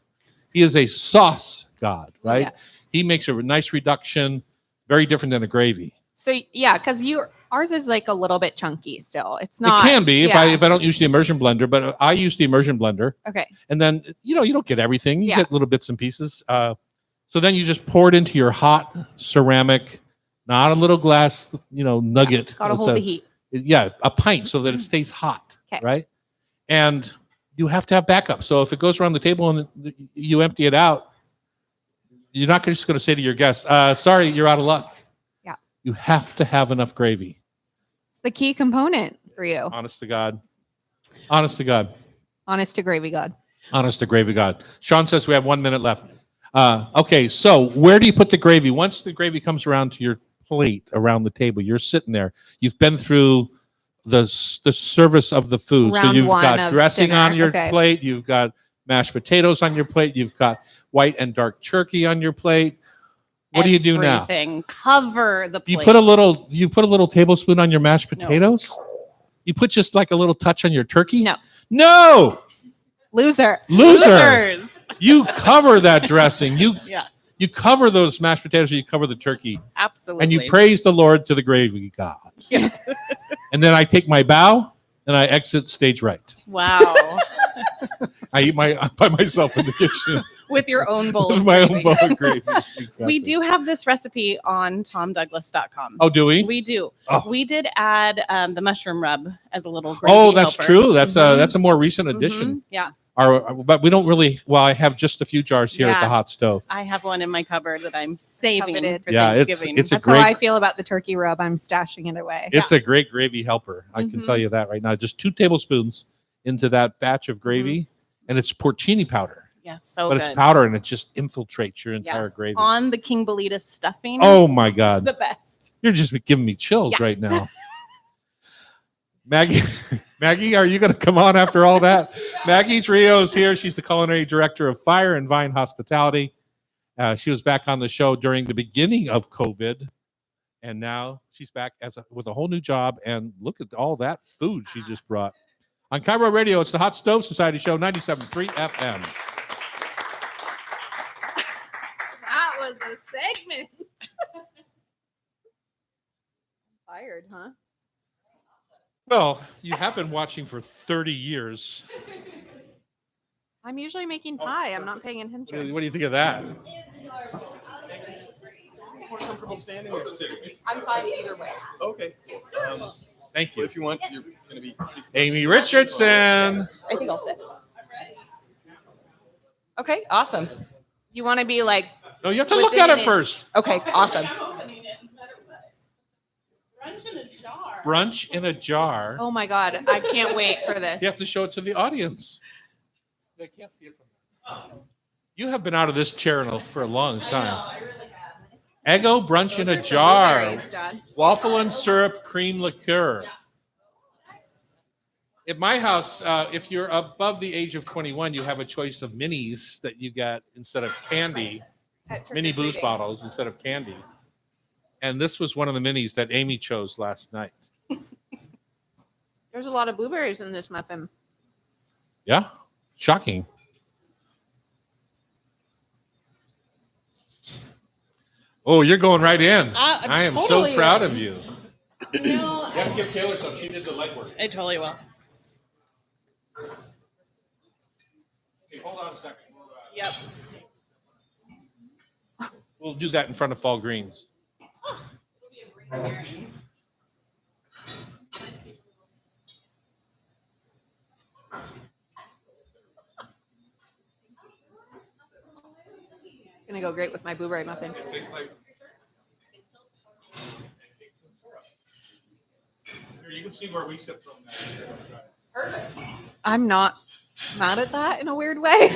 He is a sauce god, right? Yes. He makes a nice reduction, very different than a gravy. So yeah, because ours is like a little bit chunky still. It's not. It can be yeah. if I don't use the immersion blender, but I use the immersion blender. Okay. And then, you don't get everything. You Yeah. get little bits and pieces. So then you just pour it into your hot ceramic, not a little glass, nugget. Gotta hold the heat. Yeah, a pint so that it stays hot, 'Kay. right? And you have to have backup. So if it goes around the table and you empty it out, you're not just going to say to your guests, sorry, you're out of luck. Yeah. You have to have enough gravy. It's the key component for you. Honest to God. Honest to God. Honest to gravy God. Honest to gravy God. Sean says we have 1 minute left. Okay, so where do you put the gravy? Once the gravy comes around to your plate, around the table, you're sitting there. You've been through the service of the food. So Round you've one got of dressing dinner. on your Okay. plate. You've got mashed potatoes on your plate. You've got white and dark turkey on your plate. What do you do now? Everything. Cover the plate. You put a little tablespoon on your mashed potatoes? No. You put just like a little touch on your turkey? No. No. Loser. Losers. You cover that dressing. Yeah. You cover those mashed potatoes, you cover the turkey. Absolutely. And you praise the Lord to the gravy God. Yes. And then I take my bow and I exit stage right. Wow. I eat by myself in the kitchen. With your own bowl With of my gravy. own bowl of gravy. Exactly. We do have this recipe on tomdouglas.com. Oh, do we? We do. Oh. We did add the mushroom rub as a little gravy Oh, that's helper. true. That's Mhm. that's a more recent addition. Mhm. Yeah. But we don't really. Well, I have just a few jars here at the Yeah. hot stove. I have one in my cupboard that I'm saving Coveted. for Yeah, Thanksgiving. it's a That's great. how I feel about the turkey rub. I'm stashing it away. It's a great gravy helper. I can Mhm. tell you that right now. Just 2 tablespoons into that batch of gravy, and it's porcini powder. Yes, so But good. it's powder, and it just infiltrates your entire gravy. On the King Bolita stuffing. Oh my It's God! the best. You're just giving me chills Yeah. right now. Maggie, Maggie, are you going to come on after all that? Maggie Trio is here. She's the culinary director of Fire and Vine Hospitality. She was back on the show during the beginning of COVID, and now she's back with a whole new job. And look at all that food she just brought. On Cairo Radio, it's the Hot Stove Society Show, 97.3 FM. That was a segment. Fired, huh? Well, you have been watching for 30 years. I'm usually making pie. I'm not paying attention. What do you think of that? More comfortable standing or sitting? I'm fine either way. Okay. Thank you. If you want, you're going to be Amy Richardson. I think I'll sit. Okay, awesome. You want to be like, No, you have to look at it Within it. first. Okay, awesome. Brunch in a jar. oh my God, I can't wait for this. You have to show it to the audience. They can't see it from there. You have been out of this chair for a long time. Eggo brunch in a Those are some jar. blueberries, Dad. Waffle and syrup cream liqueur. At my house, if you're above the age of 21, you have a choice of minis that you get instead of candy, At trick mini or booze treating. bottles instead of candy. And this was one of the minis that Amy chose last night. There's a lot of blueberries in this muffin. Yeah, shocking. Oh, you're going right in. I am totally so proud in. of you. No, You have to give Taylor some. She did the legwork. I totally will. Hey, hold on a second. Yep. We'll do that in front of Fall Greens. It's going to go great with my blueberry muffin. It tastes like. Here, you can see where we sit from that. I'm not mad at that in a weird way.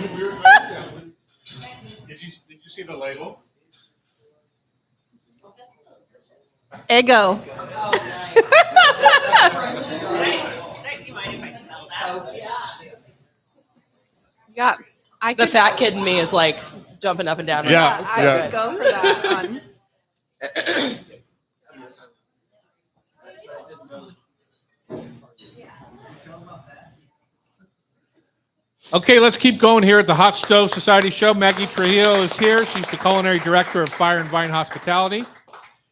Did you see the label? Eggo. Yeah, I The could, fat kid in me is like jumping up and down. right Yeah, now. This is I so yeah. could good. go for that one. Okay, let's keep going here at the Hot Stove Society Show. Maggie Trujillo is here. She's the culinary director of Fire and Vine Hospitality.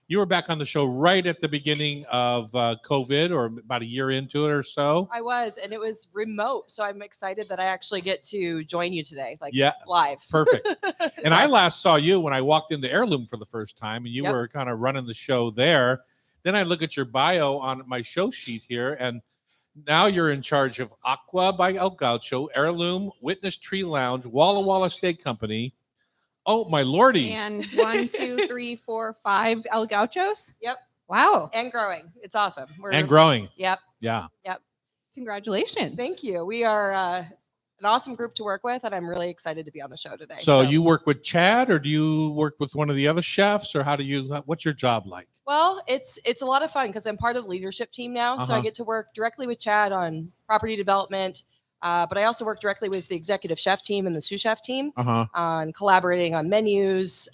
You were back on the show right at the beginning of COVID, or about a year into it or so. I was, and it was remote, so I'm excited that I actually get to join you today, like Yeah. live. Perfect. It's And I awesome. last saw you when I walked into Heirloom for the first time, and you Yep. were kind of running the show there. Then I look at your bio on my show sheet here, and Now you're in charge of Aqua by El Gaucho, Heirloom, Witness Tree Lounge, Walla Walla Steak Company. Oh, my lordy. And 1, 2, 3, 4, 5 El Gauchos. Yep. Wow. And growing. It's awesome. And growing. Yep. Yeah. Congratulations. Thank you. We are an awesome group to work with, and I'm really excited to be on the show today. So you work with Chad, or do you work with one of the other chefs, or what's your job like? Well, it's a lot of fun because I'm part of the leadership team now. So I get to work directly with Chad on property development, but I also work directly with the executive chef team and the sous chef team on collaborating on menus,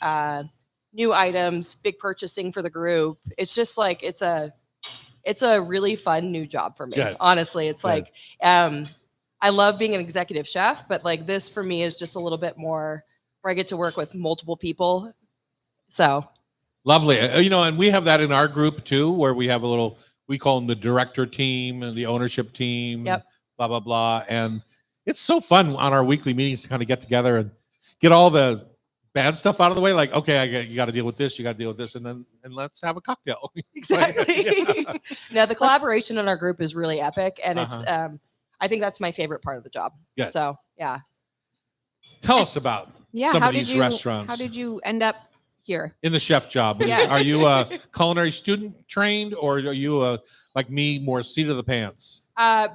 new items, big purchasing for the group. It's just like it's a really fun new job for me. Good. Honestly, it's Good. like I love being an executive chef, but like this for me is just a little bit more where I get to work with multiple people. So Lovely. And we have that in our group too, where we have we call them the director team and the ownership team. Yep. Blah, blah, blah. And it's so fun on our weekly meetings to kind of get together and get all the bad stuff out of the way. Like, okay, you got to deal with this, you got to deal with this, and let's have a cocktail. exactly. No, the collaboration in our group is really epic. And it's, I think that's my favorite part of the job. Good. So yeah. Tell us about some of these restaurants. How did you end up here? In the chef job? Yes. Are you a culinary student trained, or are you like me, more seat of the pants?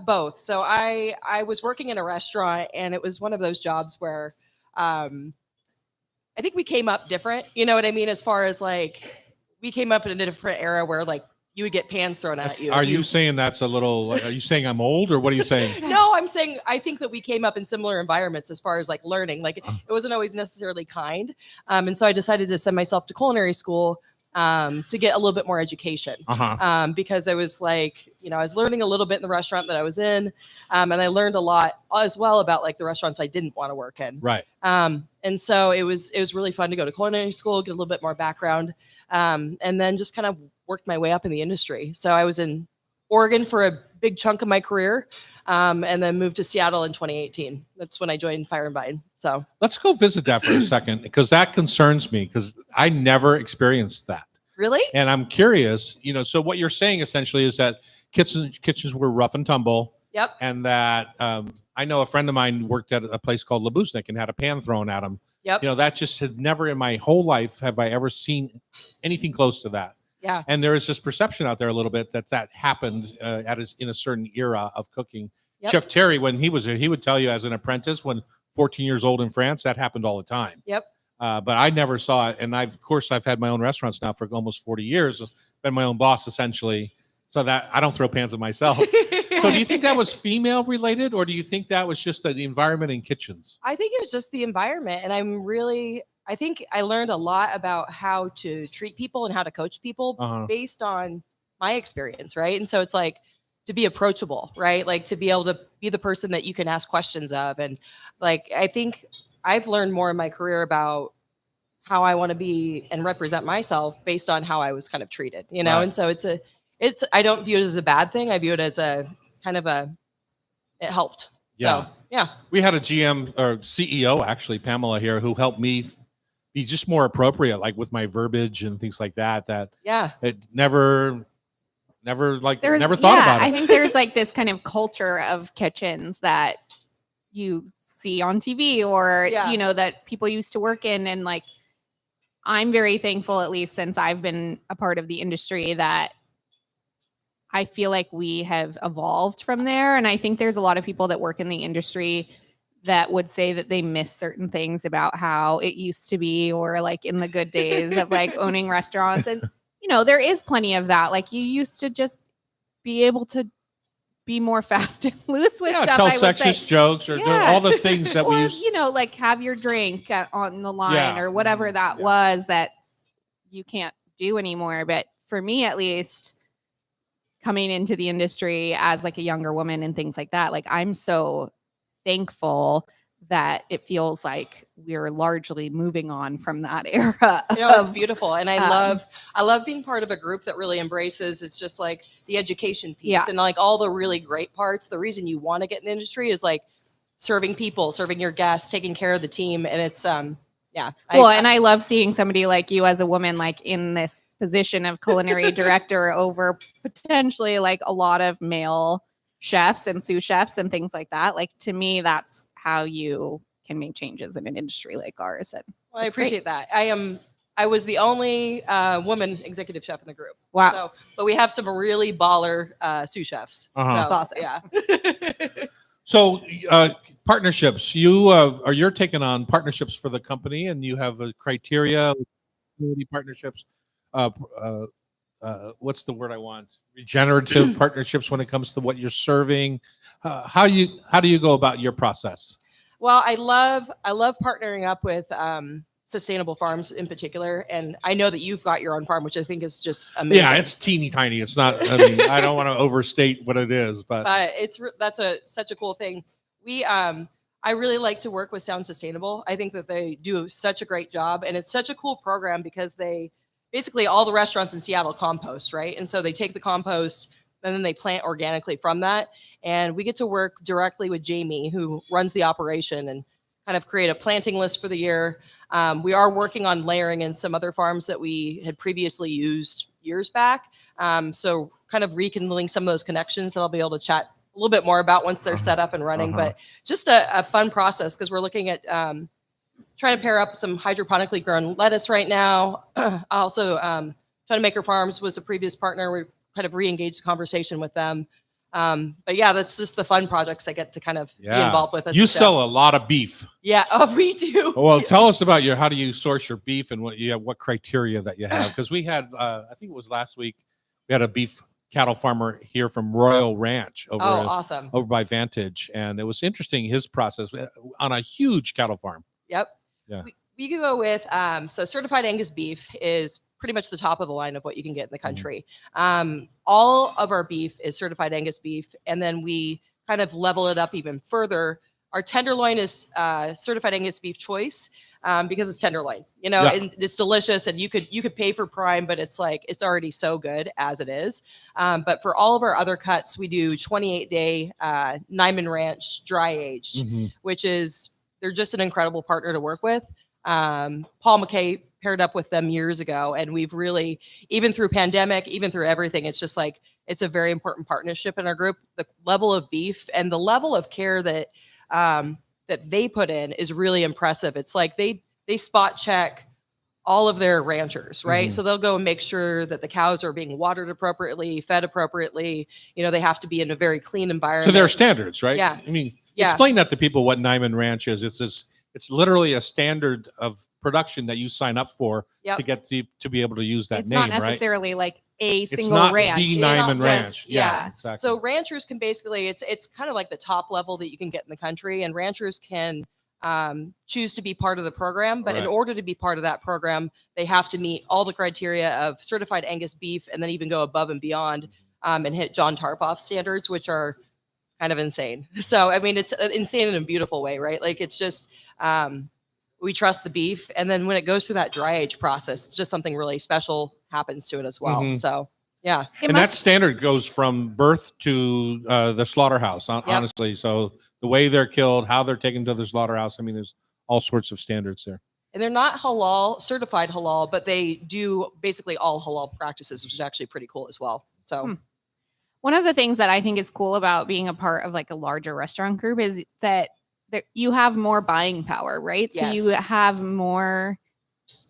Both. So I was working in a restaurant, and it was one of those jobs where I think we came up different. You know what I mean? As far as like we came up in a different era where like you would get pans thrown at you. Are you saying that's a little? Are you saying I'm old, or what are you saying? No, I'm saying I think that we came up in similar environments as far as like learning. Like it wasn't always necessarily kind, and so I decided to send myself to culinary school to get a little bit more education. Because I was like, I was learning a little bit in the restaurant that I was in, and I learned a lot as well about like the restaurants I didn't want to work in. Right. And so it was really fun to go to culinary school, get a little bit more background, and then just kind of worked my way up in the industry. So I was in Oregon for a big chunk of my career, and then moved to Seattle in 2018. That's when I joined Fire and Vine. So let's go visit that for a second, because that concerns me, because I never experienced that. really, And I'm curious, so what you're saying essentially is that kitchens were rough and tumble, yep, and that I know a friend of mine worked at a place called Labusnik and had a pan thrown at him. yep, That just had never in my whole life have I ever seen anything close to that. yeah, And there is this perception out there a little bit that happened in a certain era of cooking. Yep. Chef Terry, when he was there, he would tell you as an apprentice, when 14 years old in France, that happened all the time. yep. But I never saw it. And I've had my own restaurants now for almost 40 years, been my own boss essentially. So that I don't throw pans at myself. So do you think that was female related, or do you think that was just the environment in kitchens? I think it was just the environment. And I think I learned a lot about how to treat people and how to coach people based on my experience. Right. And so it's like to be approachable, right? Like to be able to be the person that you can ask questions of. And like, I think I've learned more in my career about how I want to be and represent myself based on how I was kind of treated, Right. And so I don't view it as a bad thing. I view it as a kind of it helped. Yeah. So yeah. We had a GM or CEO, actually, Pamela here, who helped me be just more appropriate, like with my verbiage and things like that, Yeah. it never thought about I it. think there's like this kind of culture of kitchens that you see on TV or, Yeah. that people used to work in. And like, I'm very thankful, at least since I've been a part of the industry, that I feel like we have evolved from there. And I think there's a lot of people that work in the industry that would say that they miss certain things about how it used to be, or like in the good days of like owning restaurants. And, there is plenty of that. Like you used to just be able to be more fast and loose with stuff. Tell I would say. sexist jokes or Yeah. all the things that we Or, used. like have your drink on the line Yeah. or whatever that was that you can't do anymore. But for me, at least, coming into the industry as like a younger woman and things like that, like I'm so thankful that it feels like we're largely moving on from that era. It's beautiful. And I um, love being part of a group that really embraces, it's just like the education piece Yeah. and like all the really great parts. The reason you want to get in the industry is like serving people, serving your guests, taking care of the team. And it's, yeah. and I love seeing somebody like you as a woman, like in this position of culinary director over potentially like a lot of male chefs and sous chefs and things like that. Like to me, that's how you can make changes in an industry like ours. And Well, I it's great. appreciate that. I was the only woman executive chef in the group. Wow. So, but we have some really baller sous chefs. Uh-huh. So, That's awesome. Yeah. So partnerships, you're taking on partnerships for the company, and you have a criteria, community partnerships. What's the word I want? Regenerative partnerships when it comes to what you're serving. How do you go about your process? Well, I love partnering up with sustainable farms in particular, and I know that you've got your own farm, which I think is just amazing. Yeah, it's teeny tiny. It's not. I mean, I don't want to overstate what it is, but that's such a cool thing. I really like to work with Sound Sustainable. I think that they do such a great job, and it's such a cool program because they basically all the restaurants in Seattle compost, right? And so they take the compost and then they plant organically from that. And we get to work directly with Jamie, who runs the operation, and kind of create a planting list for the year. We are working on layering in some other farms that we had previously used years back. So kind of rekindling some of those connections that I'll be able to chat a little bit more about once they're set up and running. But just a fun process, because we're looking at trying to pair up some hydroponically grown lettuce right now. Also, Tuna Maker Farms was a previous partner. We kind of re-engaged the conversation with them. But yeah, that's just the fun projects I get to kind of be involved with. As You a chef. sell a lot of beef. Yeah, we do. Well, tell us about how do you source your beef, and what criteria that you have? Because we had, I think it was last week, we had a beef cattle farmer here from Royal Ranch Awesome. over by Vantage, and it was interesting his process on a huge cattle farm. Yep. Yeah. We could go with so certified Angus beef is pretty much the top of the line of what you can get in the country. All of our beef is certified Angus beef, and then we kind of level it up even further. Our tenderloin is certified Angus beef choice because it's tenderloin, and it's delicious, and you could pay for prime, but it's already so good as it is. But for all of our other cuts, we do 28-day Nyman Ranch dry aged, which is, they're just an incredible partner to work with. Paul McKay paired up with them years ago, and we've really, even through pandemic, even through everything, it's just it's a very important partnership in our group. The level of beef and the level of care that that they put in is really impressive. It's like they spot check all of their ranchers, right? So they'll go and make sure that the cows are being watered appropriately, fed appropriately. They have to be in a very clean environment. So there are standards, right? Yeah. I mean, explain that to people what Nyman Ranch is. It's literally a standard of production that you sign up for to get to be able to use that it's name, not necessarily like a single it's not ranch. the It's Nyman just- Ranch. yeah. Exactly. So ranchers can basically, it's kind of like the top level that you can get in the country, and ranchers can choose to be part of the program. But in order to be part of that program, they have to meet all the criteria of certified Angus beef, and then even go above and beyond and hit John Tarpoff standards, which are kind of insane. So, I mean, it's insane in a beautiful way, right? Like, it's just, we trust the beef. And then when it goes through that dry age process, it's just something really special happens to it as well. So, yeah. And that standard goes from birth to the slaughterhouse, honestly. So the way they're killed, how they're taken to the slaughterhouse, I mean, there's all sorts of standards there. And they're not halal, certified halal, but they do basically all halal practices, which is actually pretty cool as well. So one of the things that I think is cool about being a part of like a larger restaurant group is that you have more buying power, right? So you have more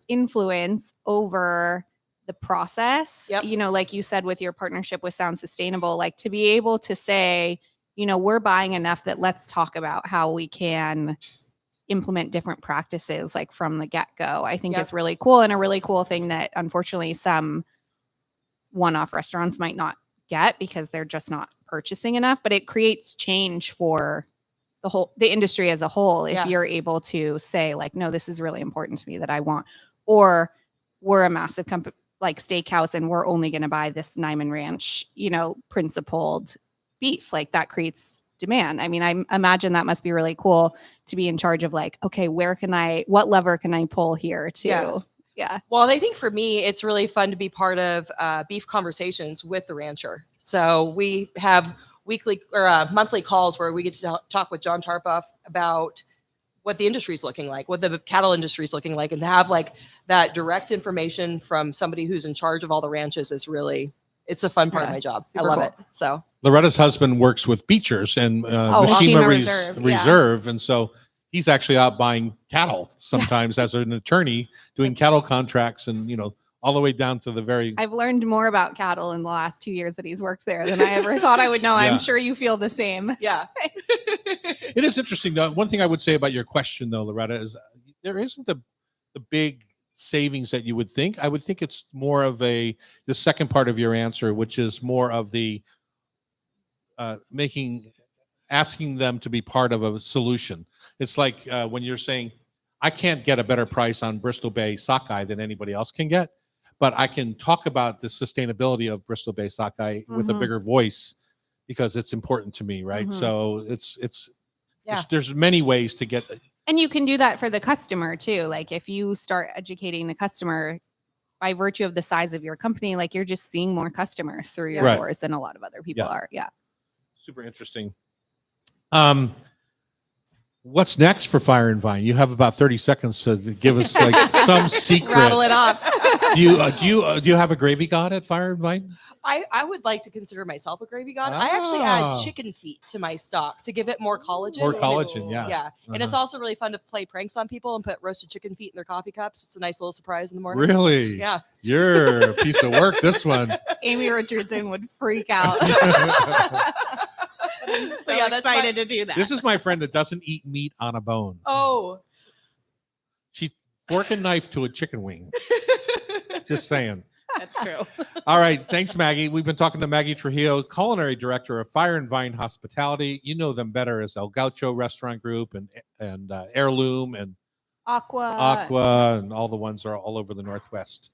influence over the process. Like you said, with your partnership with Sound Sustainable, like to be able to say, we're buying enough that let's talk about how we can implement different practices like from the get-go. I think is really cool, and a really cool thing that unfortunately some one-off restaurants might not get because they're just not purchasing enough, but it creates change for the industry as a whole if you're able to say like, no, this is really important to me that I want, or we're a massive company like steakhouse and we're only going to buy this Nyman Ranch, principled beef. Like that creates demand. I mean, I imagine that must be really cool to be in charge of like, okay, what lever can I pull here to Yeah. Well, and I think for me, it's really fun to be part of beef conversations with the rancher. So we have weekly or monthly calls where we get to talk with John Tarpoff about what the industry is looking like, what the cattle industry is looking like, and to have like that direct information from somebody who's in charge of all the ranches is really, it's a fun part of my job. I love it. So Loretta's husband works with beachers and Mishima Mishima Reserve, yeah. Reserve, and so he's actually out buying cattle sometimes as an attorney, doing cattle contracts, and all the way down to the very. I've learned more about cattle in the last 2 years that he's worked there than I ever thought I would know. Yeah. I'm sure you feel the same. Yeah. It is interesting, though. One thing I would say about your question, though, Loretta, is there isn't the big savings that you would think. I would think it's more of the second part of your answer, which is more of the asking them to be part of a solution. It's like when you're saying, I can't get a better price on Bristol Bay sockeye than anybody else can get, but I can talk about the sustainability of Bristol Bay sockeye with a bigger voice because it's important to me, right? So there's many ways to get. And you can do that for the customer too. Like if you start educating the customer by virtue of the size of your company, like you're just seeing more customers through your doors than a lot of other people are. Yeah. Super interesting. What's next for Fire and Vine? You have about 30 seconds to give us like some secret. Rattle it off. Do you have a gravy god at Fire and Vine? I would like to consider myself a gravy god. I actually add chicken feet to my stock to give it more collagen. More collagen, yeah. Yeah. And it's also really fun to play pranks on people and put roasted chicken feet in their coffee cups. It's a nice little surprise in the morning. Really? Yeah. You're a piece of work, this one. Amy Richardson would freak out. So yeah, that's excited to do that. This is my friend that doesn't eat meat on a bone. Oh. She fork and knife to a chicken wing. Just saying. That's true. All right. Thanks, Maggie. We've been talking to Maggie Trujillo, Culinary Director of Fire and Vine Hospitality. You know them better as El Gaucho Restaurant Group and Heirloom and Aqua and all the ones that are all over the Northwest.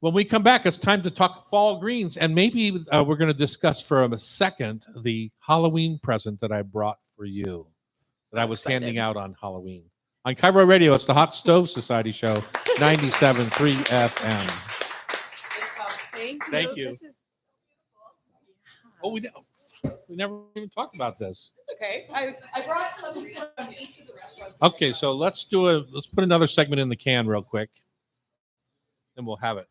When we come back, it's time to talk fall greens. And maybe we're going to discuss for a second the Halloween present that I brought for you that I was handing out on Halloween. On Cairo Radio, it's the Hot Stove Society Show, 97.3 FM. Thank you. This is Oh, we never even talked about this. It's okay. I brought some from each of the restaurants. Okay, so let's put another segment in the can real quick. Then we'll have it.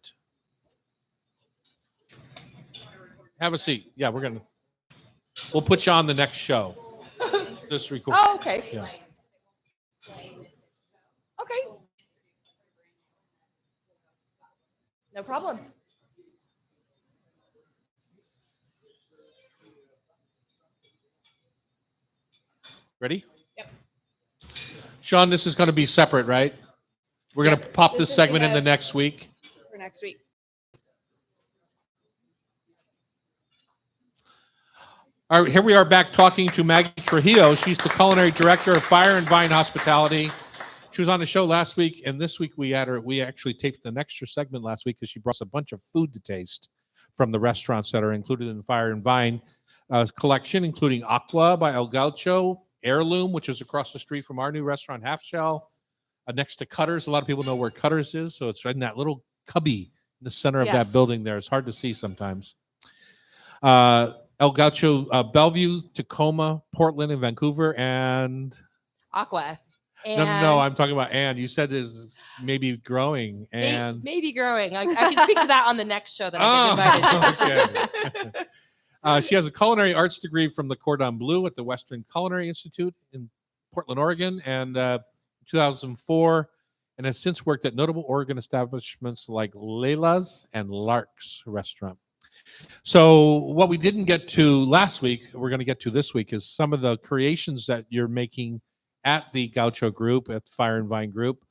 Have a seat. Yeah, we'll put you on the next show. This record. Oh, okay. Yeah. Okay. No problem. Ready? Yep. Sean, this is going to be separate, right? We're going to pop this segment in the next week. for next week. All right, here we are back talking to Maggie Trujillo. She's the Culinary Director of Fire and Vine Hospitality. She was on the show last week, and this week we actually taped an extra segment last week because she brought us a bunch of food to taste from the restaurants that are included in the Fire and Vine collection, including Aqua by El Gaucho, Heirloom, which is across the street from our new restaurant, Half Shell, next to Cutters. A lot of people know where Cutters is, so it's in that little cubby in the center of that building there. It's hard to see sometimes. El Gaucho, Bellevue, Tacoma, Portland, and Vancouver, and Aqua. No, I'm talking about Anne. You said is maybe growing and maybe growing. I can speak to that on the next show that I get invited to. Okay. She has a culinary arts degree from the Cordon Bleu at the Western Culinary Institute in Portland, Oregon, and 2004, and has since worked at notable Oregon establishments like Leila's and Lark's Restaurant. So what we didn't get to last week, we're going to get to this week, is some of the creations that you're making at the Gaucho Group, at Fire and Vine Group.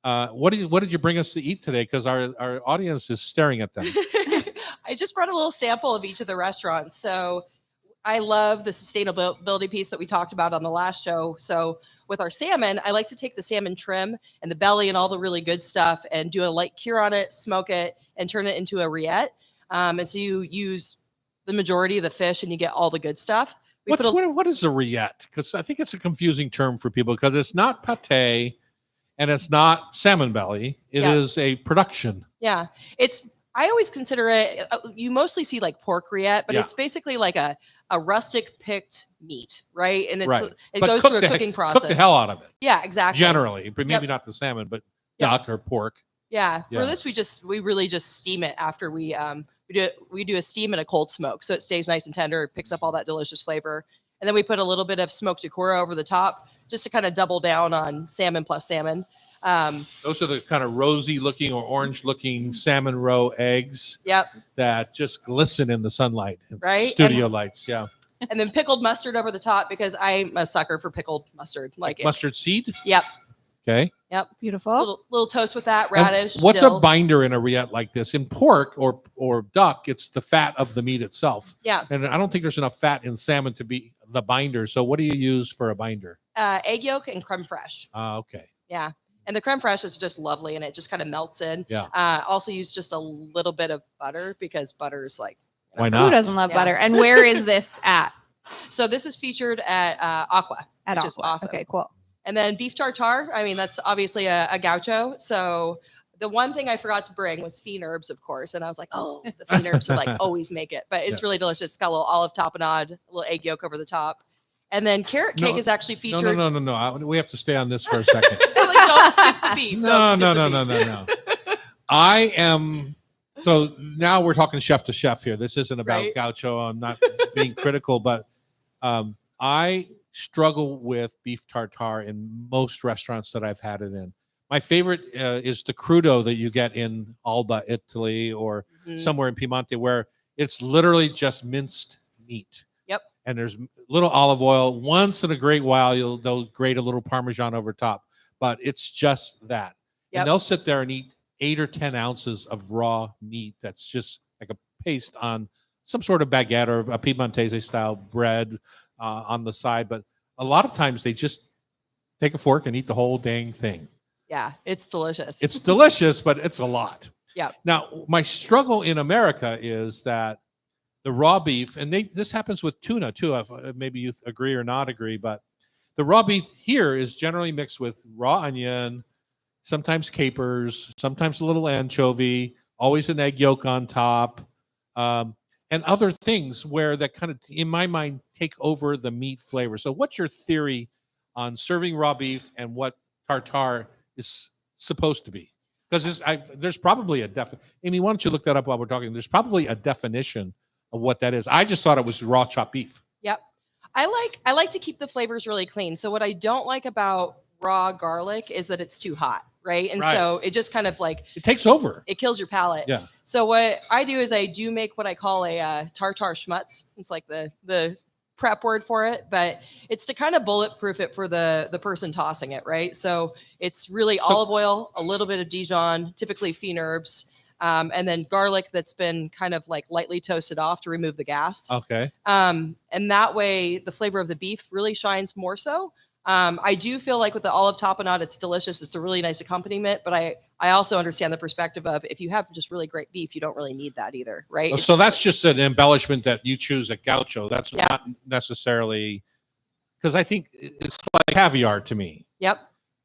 What did you bring us to eat today? Because our audience is staring at them. I just brought a little sample of each of the restaurants. So I love the sustainability piece that we talked about on the last show. So with our salmon, I like to take the salmon trim and the belly and all the really good stuff and do a light cure on it, smoke it, and turn it into a rillette. And so you use the majority of the fish and you get all the good stuff. What is a rillette? Because I think it's a confusing term for people because it's not pate and it's not salmon belly. It is a production. Yeah. I always consider it, you mostly see like pork rillette, but it's basically like a rustic picked meat, right? And it goes through a cooking process. Cook the hell out of it. Yeah, exactly. Generally, but maybe not the salmon, but duck or pork. Yeah. For this, we really just steam it after we we do a steam and a cold smoke, so it stays nice and tender. It picks up all that delicious flavor, and then we put a little bit of smoked Akura over the top, just to kind of double down on salmon plus salmon. Those are the kind of rosy looking or orange looking salmon roe eggs. Yep. That just glisten in the sunlight. Right? Studio lights. Yeah. And then pickled mustard over the top, because I'm a sucker for pickled mustard. Like mustard seed. Yep. Okay. Yep. Beautiful. Little toast with that, radish. And what's dill. a binder in a rillette like this? In pork or duck, it's the fat of the meat itself. Yeah. And I don't think there's enough fat in salmon to be the binder. So what do you use for a binder? Egg yolk and creme fraiche. Okay. Yeah. And the creme fraiche is just lovely, and it just kind of melts in. Yeah. Also use just a little bit of butter, because butter is like, Why Who not? doesn't love Yeah. butter? And where is this at? so this is featured at Aqua, At which is Aqua. awesome. Okay, cool. And then beef tartare. I mean, that's obviously a gaucho. So the one thing I forgot to bring was fiend herbs, of course. And I was like, oh, the fiend herbs would like always make it. But it's really delicious. It's got a little olive tapenade, a little egg yolk over the top. And then carrot cake is actually featured. No. We have to stay on this for a second. Like, don't skip the beef. No. I am. So now we're talking chef to chef here. This isn't about Right. gaucho. I'm not being critical, but I struggle with beef tartare in most restaurants that I've had it in. My favorite is the crudo that you get in Alba, Italy, or Mhm. somewhere in Piemonte, where it's literally just minced meat. Yep. And there's little olive oil. Once in a great while, they'll grate a little Parmesan over top, but it's just that. Yep. And they'll sit there and eat 8 or 10 ounces of raw meat that's just like a paste on some sort of baguette or a Piemontese style bread on the side. But a lot of times they just take a fork and eat the whole dang thing. Yeah, it's delicious. It's delicious, but it's a lot. Yeah. Now, my struggle in America is that the raw beef, and this happens with tuna too, maybe you agree or not agree, but the raw beef here is generally mixed with raw onion, sometimes capers, sometimes a little anchovy, always an egg yolk on top, and other things where that kind of, in my mind, take over the meat flavor. So what's your theory on serving raw beef and what tartare is supposed to be? Because there's probably a Amy, why don't you look that up while we're talking? There's probably a definition of what that is. I just thought it was raw chopped beef. Yep. I like to keep the flavors really clean. So what I don't like about raw garlic is that it's too hot, right? And so it just kind of like It takes over. it kills your palate. Yeah. So what I do is I do make what I call a tartar schmutz. It's like the prep word for it, but it's to kind of bulletproof it for the person tossing it, right? So it's really olive oil, a little bit of Dijon, typically fiend herbs, and then garlic that's been kind of like lightly toasted off to remove the gas. Okay. And that way the flavor of the beef really shines more so. I do feel like with the olive tapenade, it's delicious. It's a really nice accompaniment, but I also understand the perspective of if you have just really great beef, you don't really need that either, right? It's So that's just an embellishment that you choose at Gaucho. That's not necessarily, because I think it's like caviar to me. Yep.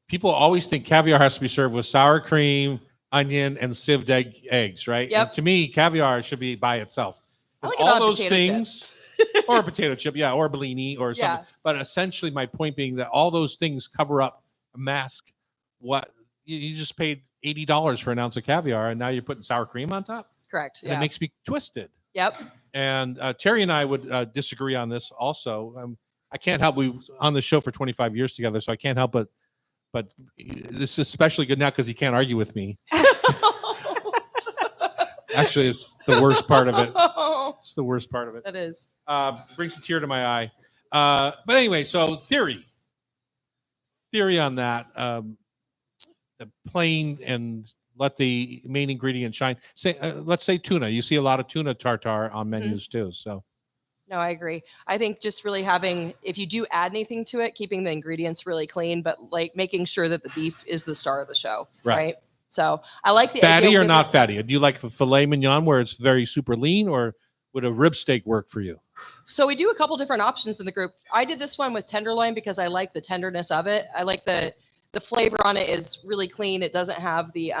People always think caviar has to be served with sour cream, onion, and sieved eggs, right? Yep. And to me, caviar should be by itself. I like it All on those potato things, or a potato chip, yeah, or a bellini or something. Yeah. But essentially, my point being that all those things cover up, mask what you just paid $80 for an ounce of caviar, and now you're putting sour cream on top. Correct. And Yeah. it makes me twisted. Yep. And Terry and I would disagree on this also. I can't help. We on the show for 25 years together, so I can't help but this is especially good now because he can't argue with me. Actually, it's the worst part of it. It's the worst part of it. That is. Brings a tear to my eye. But anyway, so theory on that. The plain and let the main ingredient shine. Say, let's say tuna. You see a lot of tuna tartare on menus too. So. No, I agree. I think just really having, if you do add anything to it, keeping the ingredients really clean, but like making sure that the beef is the star of the show. Right. So I like the fatty or not fatty. Do you like the filet mignon where it's very super lean, or would a rib steak work for you? So we do a couple different options in the group. I did this one with tenderloin because I like the tenderness of it. I like the flavor on it is really clean. It doesn't have the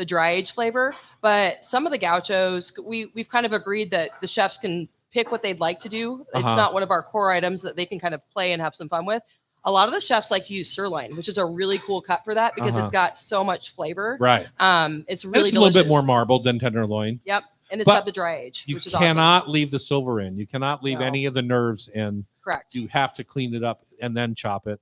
dry age flavor, but some of the gauchos, we've kind of agreed that the chefs can pick what they'd like to do. It's not one of our core items that they can kind of play and have some fun with. A lot of the chefs like to use sirloin, which is a really cool cut for that because it's got so much flavor. Right. It's really it's a little bit more marbled than tenderloin. Yep. and it's But got the dry age, You which is awesome. cannot leave the silver in. You cannot leave No. any of the nerves in. Correct. You have to clean it up and then chop it,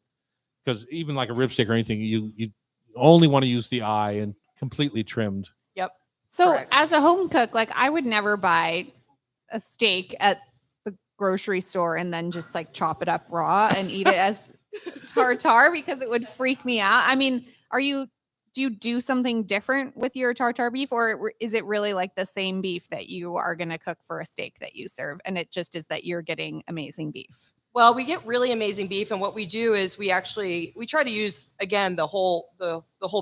because even like a ribstick or anything, you only want to use the eye and completely trimmed. Yep. So Correct. as a home cook, like I would never buy a steak at the grocery store and then just like chop it up raw and eat it as tartar, because it would freak me out. I mean, do you do something different with your tartar beef, or is it really like the same beef that you are going to cook for a steak that you serve, and it just is that you're getting amazing beef? Well, we get really amazing beef, and what we do is we try to use, again, the whole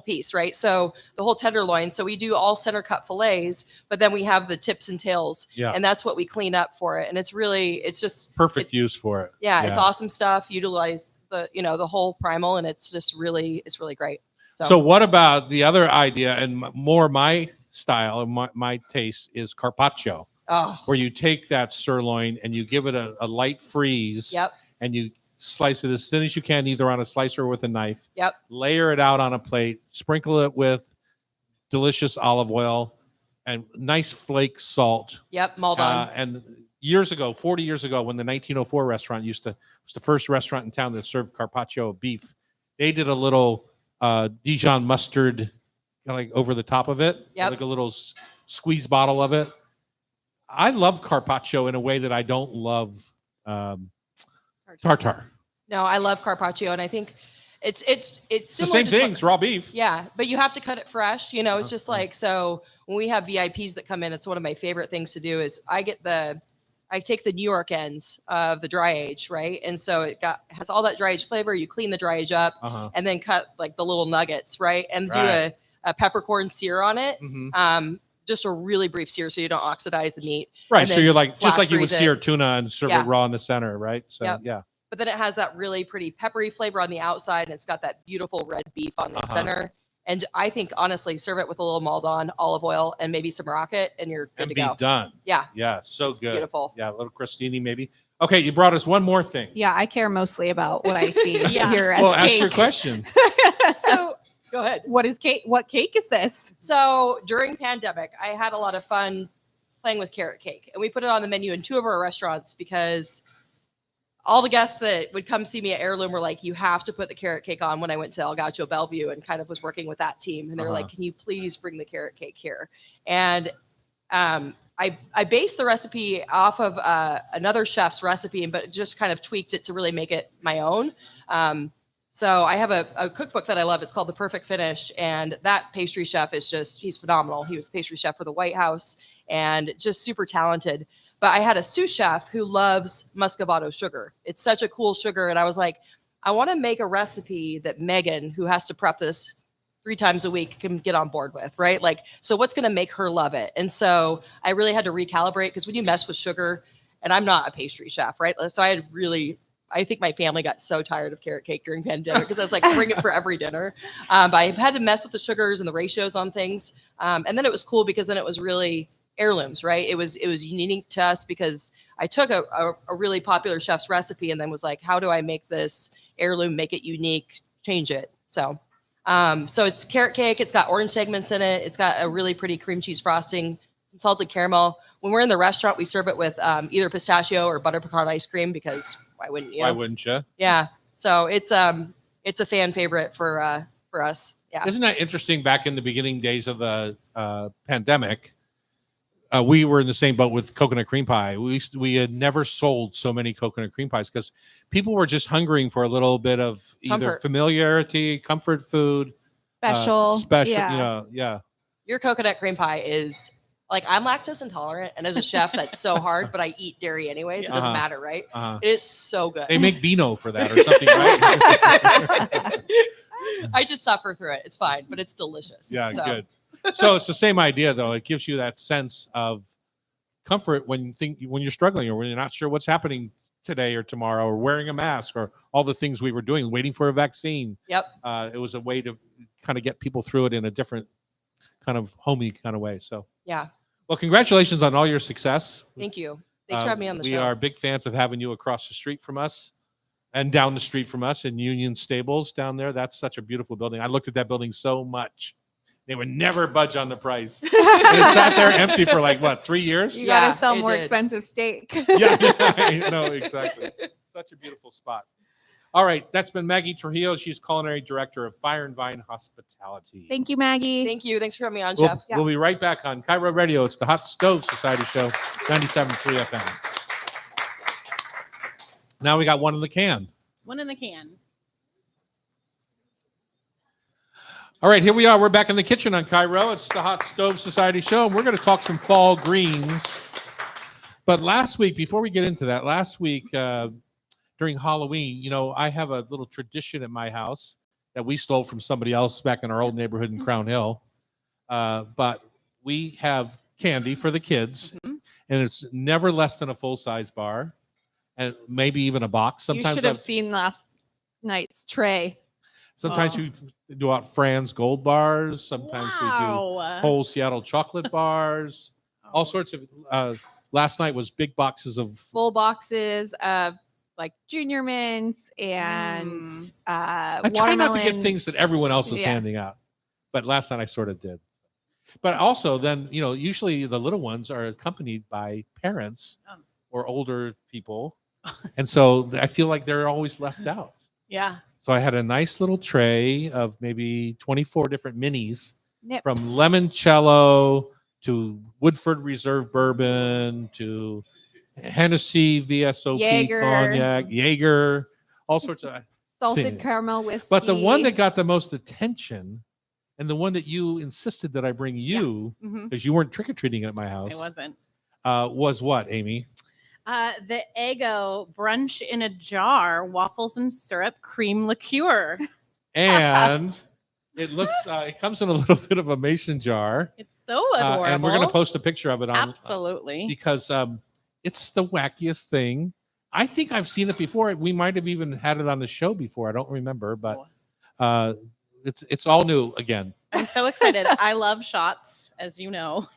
piece, right? So the whole tenderloin. So we do all center cut fillets, but then we have the tips and tails, and that's what we clean up for it. And it's just Perfect use for it. Yeah, it's awesome stuff. Utilize the whole primal, and it's really great. So what about the other idea, and more my style and my taste is Carpaccio, where you take that sirloin and you give it a light freeze. Yep. And you slice it as thin as you can, either on a slicer or with a knife. Yep. Layer it out on a plate, sprinkle it with delicious olive oil and nice flake salt. Yep, all done. And 40 years ago, when the 1904 restaurant was the first restaurant in town that served Carpaccio beef, they did a little Dijon mustard like over the top of it, like a little squeeze bottle of it. I love Carpaccio in a way that I don't love tartar. No, I love Carpaccio, and I think it's the similar same to thing. It's raw beef. Yeah, but you have to cut it fresh. It's just like, so when we have VIPs that come in, it's one of my favorite things to do is I take the New York ends of the dry age, right? And so it has all that dry age flavor. You clean the dry age up and then cut like the little nuggets, right? And do a peppercorn sear on it. Just a really brief sear so you don't oxidize the meat. Right. So you're like, just like you would freeze sear it. tuna and serve it raw in the center, right? So yeah. But then it has that really pretty peppery flavor on the outside, and it's got that beautiful red beef on the center. And I think, honestly, serve it with a little Maldon, olive oil, and maybe some rocket, and you're good to go. Be done. Yeah. Yeah. So It's good. beautiful. Yeah. A little crostini maybe. Okay. You brought us one more thing. Yeah, I care mostly about what I see here as Well, cake. ask your question. So go ahead. What is cake? What cake is this? So during pandemic, I had a lot of fun playing with carrot cake, and we put it on the menu in 2 of our restaurants because all the guests that would come see me at Heirloom were like, you have to put the carrot cake on when I went to El Gacho Bellevue and kind of was working with that team. And they were like, can you please bring the carrot cake here? And I based the recipe off of another chef's recipe, but just kind of tweaked it to really make it my own. So I have a cookbook that I love. It's called The Perfect Finish. And that pastry chef he's phenomenal. He was the pastry chef for the White House and just super talented. But I had a sous chef who loves muscovado sugar. It's such a cool sugar. And I was like, I want to make a recipe that Megan, who has to prep this 3 times a week, can get on board with, right? Like, so what's going to make her love it? And so I really had to recalibrate, because when you mess with sugar, and I'm not a pastry chef, right? So I think my family got so tired of carrot cake during pandemic because I was like, bring it for every dinner. But I had to mess with the sugars and the ratios on things. And then it was cool because then it was really heirlooms, right? It was unique to us because I took a really popular chef's recipe and then was like, how do I make this heirloom, make it unique, change it? So it's carrot cake. It's got orange segments in it. It's got a really pretty cream cheese frosting, some salted caramel. When we're in the restaurant, we serve it with either pistachio or butter pecan ice cream, because why wouldn't you? Why wouldn't you? Yeah. So it's a fan favorite for us. Yeah. Isn't that interesting? Back in the beginning days of the pandemic, we were in the same boat with coconut cream pie. We had never sold so many coconut cream pies because people were just hungering for a little bit of either Comfort. familiarity, comfort food, Special. Yeah. Yeah. Your coconut cream pie is like, I'm lactose intolerant, and as a chef, that's so hard. But I eat dairy anyways. It doesn't matter, right? It is so good. They make Beano for that or something, right? I just suffer through it. It's fine, but it's delicious. Yeah, So, good. So it's the same idea, though. It gives you that sense of comfort when you're struggling or when you're not sure what's happening today or tomorrow, or wearing a mask, or all the things we were doing, waiting for a vaccine. Yep. It was a way to kind of get people through it in a different kind of homey kind of way. So Yeah. well, congratulations on all your success. Thank you. Thanks for having me on the we show. We are big fans of having you across the street from us and down the street from us in Union Stables down there. That's such a beautiful building. I looked at that building so much They would never budge on the price. And it sat there empty for like, what, 3 years? You got Yeah, to sell it more did. expensive steak. Yeah, I know, exactly. Such a beautiful spot. All right, that's been Maggie Trujillo. She's culinary director of Fire and Vine Hospitality. Thank you, Maggie. Thank you. Thanks for having me on, We'll, Jeff. we'll be right back on Cairo Radio. It's the Hot Stove Society Show, 97.3 FM. Now we got one in the can. One in the can. All right, here we are. We're back in the kitchen on Cairo. It's the Hot Stove Society Show, and we're going to talk some fall greens. But last week, before we get into that, during Halloween, you know, I have a little tradition at my house that we stole from somebody else back in our old neighborhood in Crown Hill. But we have candy for the kids, and it's never less than a full-size bar, and maybe even a box. You should have seen last night's tray. Sometimes we do out Fran's Gold bars. Sometimes we do whole Seattle chocolate bars. All sorts of. Last night was big boxes of Full boxes of like junior mints and I try not to get watermelon. things that everyone else is Yeah. handing out, but last night I sort of did. But also, then you know, usually the little ones are accompanied by parents or older people, and so I feel like they're always left out. Yeah. So I had a nice little tray of maybe 24 different minis, Nips. from limoncello to Woodford Reserve bourbon to Hennessy VSOP Jaeger. cognac, Jaeger, all sorts of. salted Sing. caramel whiskey. But the one that got the most attention, and the one that you insisted that I bring you Mhm. because you weren't trick or treating at my house, I wasn't. was what, Amy? The Eggo brunch in a jar, waffles and syrup cream liqueur. And it looks, it comes in a little bit of a mason jar. It's so adorable. And we're going to post a picture of it on Absolutely. because it's the wackiest thing. I think I've seen it before. We might have even had it on the show before. I don't remember, but it's all new again. I'm so excited. I love shots, as you know.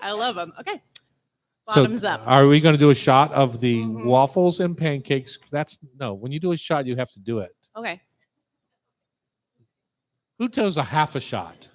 I love them. Okay. Bottoms up. Are we going to do a shot of the Mhm. waffles and pancakes? When you do a shot, you have to do it. Okay. Who does a half a shot?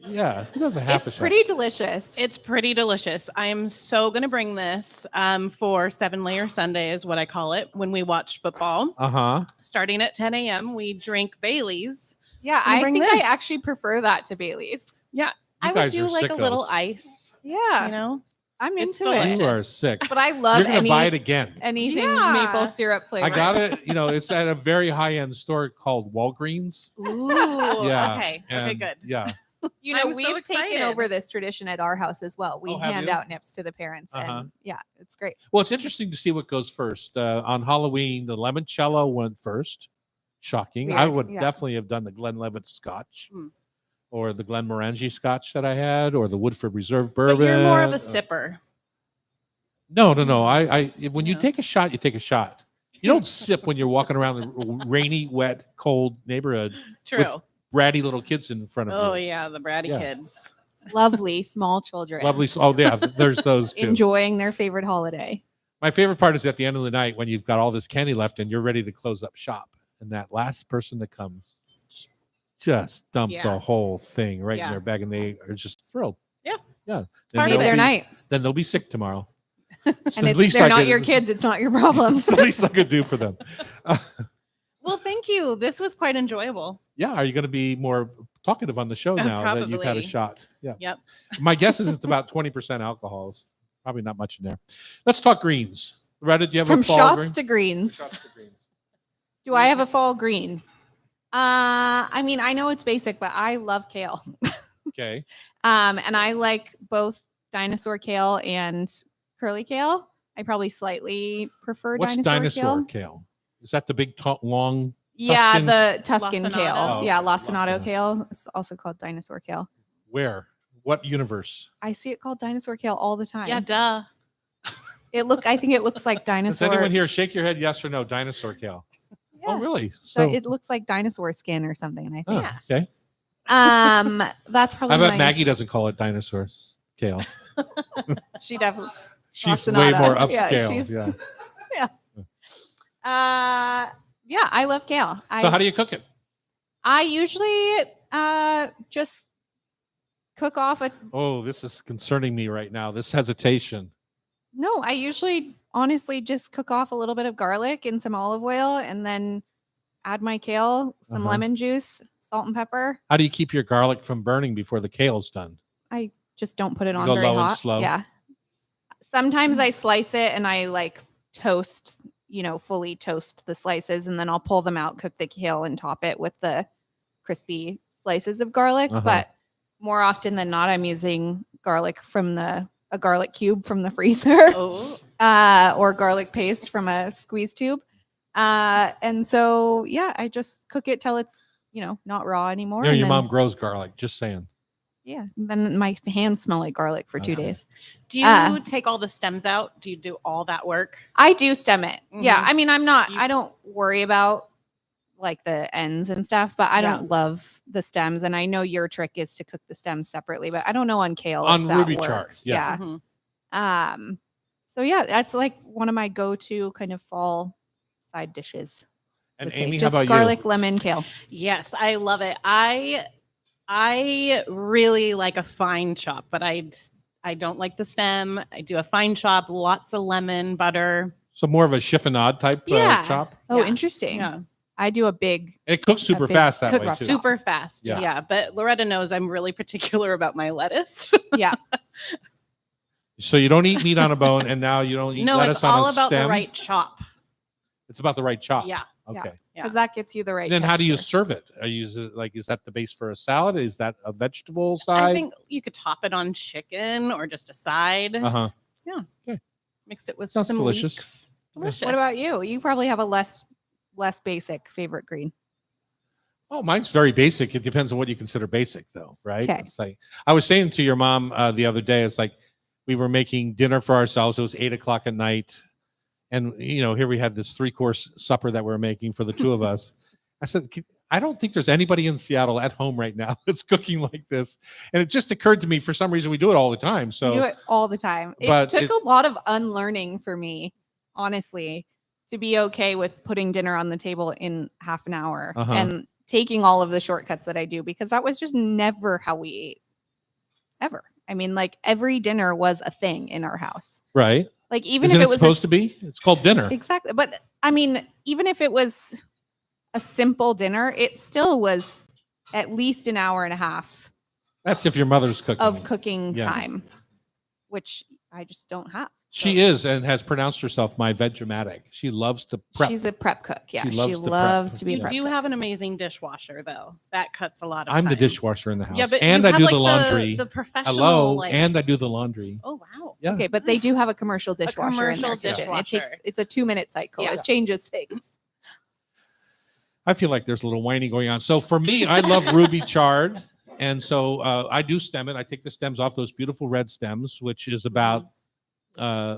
Yeah, who does a half a It's shot? pretty delicious. It's pretty delicious. I am so going to bring this for 7-layer Sunday is what I call it when we watch football. Uh-huh. Starting at 10 a.m., we drink Baileys. Yeah, You I bring think this. I actually prefer that to Bailey's. Yeah. You I would guys do are like a little sickos. ice, Yeah, you know? I'm It's into it. delicious. You are sick. But I love You're going to buy it any again. anything Yeah. maple syrup flavor. I got it. You know, it's at a very high-end store called Walgreens. Ooh. Yeah. Okay. Okay, and- good. Yeah. You know, I'm so we've taken excited. over this tradition at our house as well. We Oh, have hand you? out nips to the parents, and yeah, it's great. Well, it's interesting to see what goes first. On Halloween, the limoncello went first. Shocking. I Weird, would yeah. definitely have done the Glenlivet Scotch, Mm. or the Glenmorangie Scotch that I had, or the Woodford Reserve bourbon. But you're more of a sipper. No. When you Yeah. take a shot, you take a shot. You don't sip when you're walking around the rainy, wet, cold neighborhood True. with bratty little kids in front of Oh, you. yeah. The bratty Yeah. kids. Lovely small children Lovely. Oh, yeah. There's those too. enjoying their favorite holiday. My favorite part is at the end of the night when you've got all this candy left and you're ready to close up shop, and that last person that comes just dumps Yeah. the whole thing right in Yeah. their bag, and they are just thrilled. Yeah. Yeah. part Then of Made they'll their be- night, Then they'll be sick tomorrow. and At least they're I not could- your kids. It's not your problem. It's the least I could do for them. Well, thank you. This was quite enjoyable. Yeah. Are you going to be more talkative on the show now that you've had a Probably. shot? Yeah. Yep. My guess is it's about 20% alcohol. It's probably not much in there. Let's talk greens. Loretta, do you have From a fall shots green? to greens. Shots to greens. Do I have a fall green? I mean, I know it's basic, but I love kale. Okay. And I like both dinosaur kale and curly kale. I probably slightly prefer What's dinosaur dinosaur kale. kale? Is that the big, long? Yeah, Tuscan? the Tuscan Lacinato. kale. Oh, Yeah, okay. lacinato Lacinato. kale. It's also called dinosaur kale. Where? What universe? I see it called dinosaur kale all the time. Yeah, duh. I think it looks like Does dinosaur. anyone here shake your head yes or no? Dinosaur kale. Oh, Yes. really? So it looks like dinosaur skin or something. And I oh, think, okay. that's I probably bet my, Maggie doesn't call it dinosaur kale. she definitely. She's way Lacinato. more Yeah, upscale. she's- Yeah. Yeah, I love kale. So how do you cook it? I usually Just cook off a. Oh, this is concerning me right now. This hesitation. No, I usually honestly just cook off a little bit of garlic and some olive oil, and then add my kale, some Uh-huh. lemon juice, salt and pepper. How do you keep your garlic from burning before the kale's done? I just don't put it You on go very low and hot. slow? Yeah. Sometimes I slice it and I like toast, fully toast the slices, and then I'll pull them out, cook the kale, and top it with the crispy slices of garlic. Uh-huh. But more often than not, I'm using garlic from a garlic cube from the freezer, Oh, or garlic paste from a squeeze tube. And so, yeah, I just cook it till it's, not raw anymore. and Your then- mom grows garlic, just saying. Yeah. Then my hands smell like garlic for 2 Okay. days. do you take all the stems out? Do you do all that work? I do stem it. Yeah. Mhm. I mean, I don't worry about like the ends and stuff, but I Yeah. don't love the stems. And I know your trick is to cook the stems separately, but I don't know on kale. On if that ruby chard, works. yeah. Mhm. So yeah, that's like one of my go-to kind of fall side dishes. And would say. Amy, how Just about garlic, lemon, kale. Yes, I love it. I really like a fine chop, but I don't like the stem. I do a fine chop, lots of lemon, butter. you? So more of a chiffonade type Yeah. chop? Oh, Yeah. interesting. Yeah, I do a big. It cooks super big fast that cook way rough too. chop. super fast. Yeah. Yeah. But Loretta knows I'm really particular about my lettuce. Yeah. So you don't eat meat on a bone, and now you don't eat No, lettuce it's on all a about stem? the right chop. It's about the right chop. Yeah. Okay. Yeah. Because that gets you the right. Then how do you texture. serve it? Are you is that the base for a salad? Is that a vegetable I side? think you could top it on chicken or just a side. Uh-huh. Mix it with Sounds some delicious. leeks. Delicious. What about you? You probably have a less basic favorite green. Oh, mine's very basic. It depends on what you consider basic, though, right? Okay. It's like I was saying to your mom the other day. It's like we were making dinner for ourselves. It was 8:00 at night, and here we had this 3-course supper that we're making for the two of us. I said, I don't think there's anybody in Seattle at home right now that's cooking like this. And it just occurred to me, for some reason, we do it all the time. So Do it all the time. It But took it- a lot of unlearning for me, honestly, to be okay with putting dinner on the table in half an hour Uh-huh. and taking all of the shortcuts that I do, because that was just never how we ate. Ever. I mean, like every dinner was a thing in our house. right? Like even Isn't if it it was supposed to be? It's called dinner. exactly, but I mean, even if it was a simple dinner, it still was at least an hour and a half That's if your mother's cooking. of cooking Yeah. time, which I just don't have. She is and has pronounced herself my Vegematic. She loves to prep. She's a prep cook. Yeah, She she loves loves, to prep. to be a You prep do cook. have an amazing dishwasher, though. That cuts a lot of I'm the time. dishwasher in the house. Yeah, but and you I have, do like, the laundry. The professional. Hello, like, and I do the laundry. oh wow. Yeah. Okay, but they do have a commercial dishwasher in their commercial kitchen. dishwasher. It's a 2-minute cycle. Yeah. It changes things. I feel like there's a little whining going on. So for me, I love ruby chard. And so I do stem it. I take the stems off, those beautiful red stems, which is about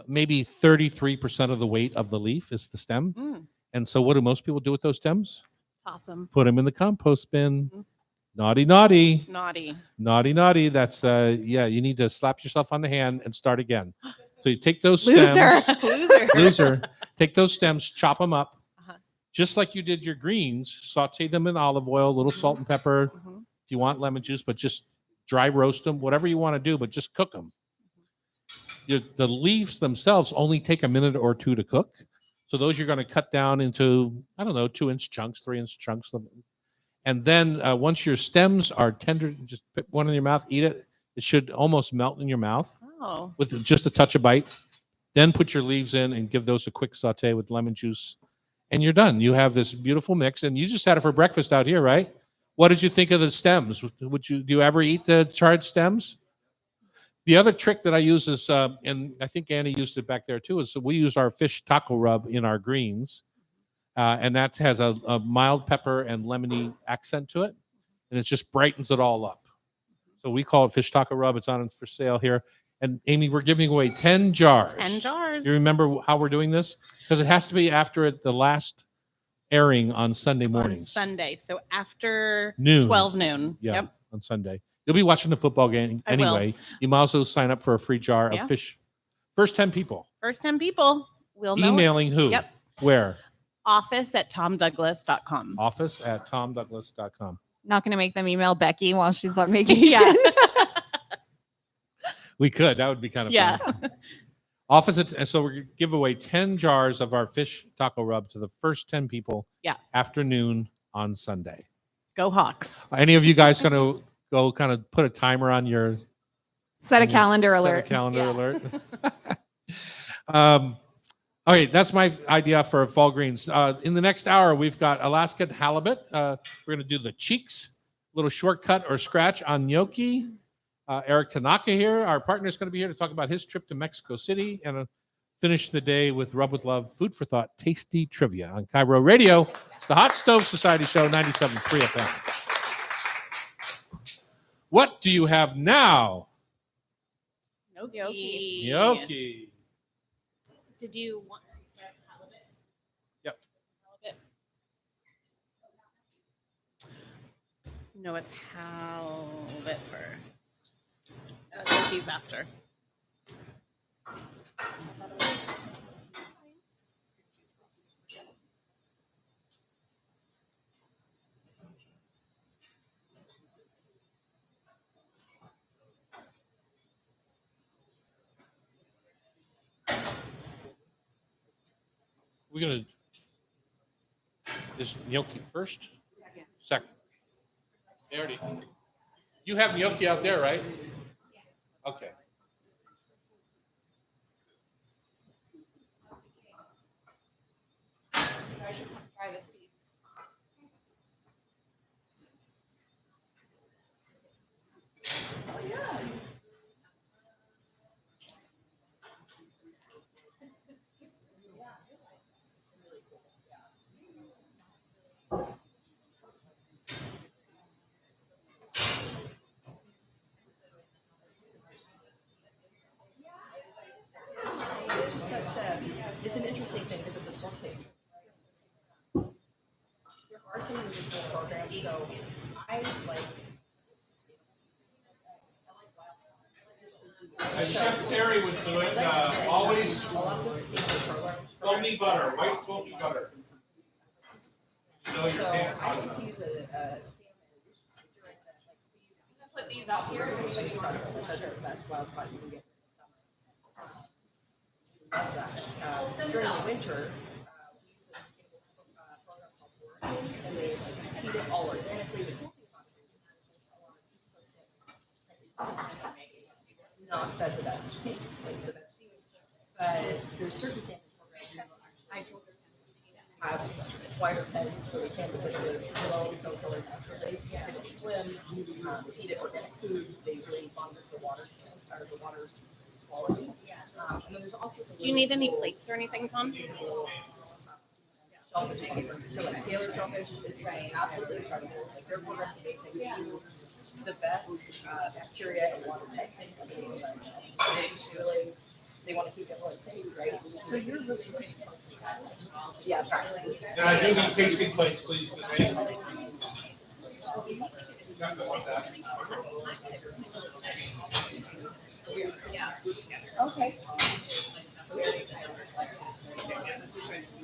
maybe 33% of the weight of the leaf is the stem. Mm, And so what do most people do with those stems? awesome. Put them in the compost bin. Mhm. Naughty, naughty, Naughty. naughty, naughty. That's, you need to slap yourself on the hand and start again. So you take those stems. Loser. Loser. Loser. Take those stems, chop them up, Uh-huh. just like you did your greens. Saute them in olive oil, a little salt and pepper. Mhm. If you want lemon juice, but just dry roast them, whatever you want to do, but just cook them. The leaves themselves only take a minute or two to cook. So those you're going to cut down into, 2-inch chunks, 3-inch chunks. And then once your stems are tender, just pick one in your mouth, eat it. It should almost melt in your mouth Oh. with just a touch of bite. Then put your leaves in and give those a quick saute with lemon juice. And you're done. You have this beautiful mix. And you just had it for breakfast out here, right? What did you think of the stems? Do you ever eat the charred stems? The other trick that I use is, and I think Annie used it back there too, is we use our fish taco rub in our greens. And that has a mild pepper and lemony accent to it. And it just brightens it all up. So we call it fish taco rub. It's on for sale here. And Amy, we're giving away 10 jars. 10 jars. You remember how we're doing this? Because it has to be after the last airing on Sunday on mornings. Sunday. So after Noon. 12 noon. Yeah, Yep. on Sunday. You'll be watching the football game I will. anyway. You might also sign up for a free jar Yeah. of fish. First 10 people. First 10 people will know. Emailing who? Yep. Where? Office@tomdouglas.com. Office@tomdouglas.com. Not going to make them email Becky while she's on vacation. Yeah. We could. That would be kind of Yeah. fun. And so we're going to give away 10 jars of our fish taco rub to the first 10 people. Yeah. Afternoon on Sunday. Go Hawks. Any of you guys going to go kind of put a timer on your Set a calendar alert. alert. Okay, that's my idea for fall greens. In the next hour, we've got Alaskan halibut. We're going to do the cheeks, little shortcut or scratch on gnocchi. Eric Tanaka here, our partner, is going to be here to talk about his trip to Mexico City and finish the day with Rub with Love, Food for Thought, Tasty Trivia on Cairo Radio. It's the Hot Stove Society Show, 97.3 FM. What do you have now? Gnocchi. Gnocchi. Did you want to start halibut? Yep. Halibut. No, it's halibut first. Gnocchi's after. We're going to. Is gnocchi first? Second. Already. You have gnocchi out there, right? Okay. I should try this piece. It's just such a, it's an interesting thing because it's a sourcing. There are some individual programs, so I like. As Chef Terry would do it, always foamy butter, white foamy butter. You know your So pants I hot like enough. to use a salmon. Put these out here because they're the best wild caught you can get. Love that. During the winter, we use a sustainable program called Work, and they like feed it all organically. The cool thing about it is a lot of East Coast salmon not fed the best feed, like the best feed. But there's certain salmon programs that I have wider heads for the salmon that are below, so color naturally. It's able to swim, feed it organic food. They really bond with the water, or the water quality. And then there's also some. Do you need any plates or anything, Tom? Shellfish. So like Taylor shellfish is absolutely incredible. Like their program's amazing. They do the best bacteria and water testing. They just really, they want to keep everyone safe, right? So you're really, yeah, practice. And I do need tasting plates, please. Okay.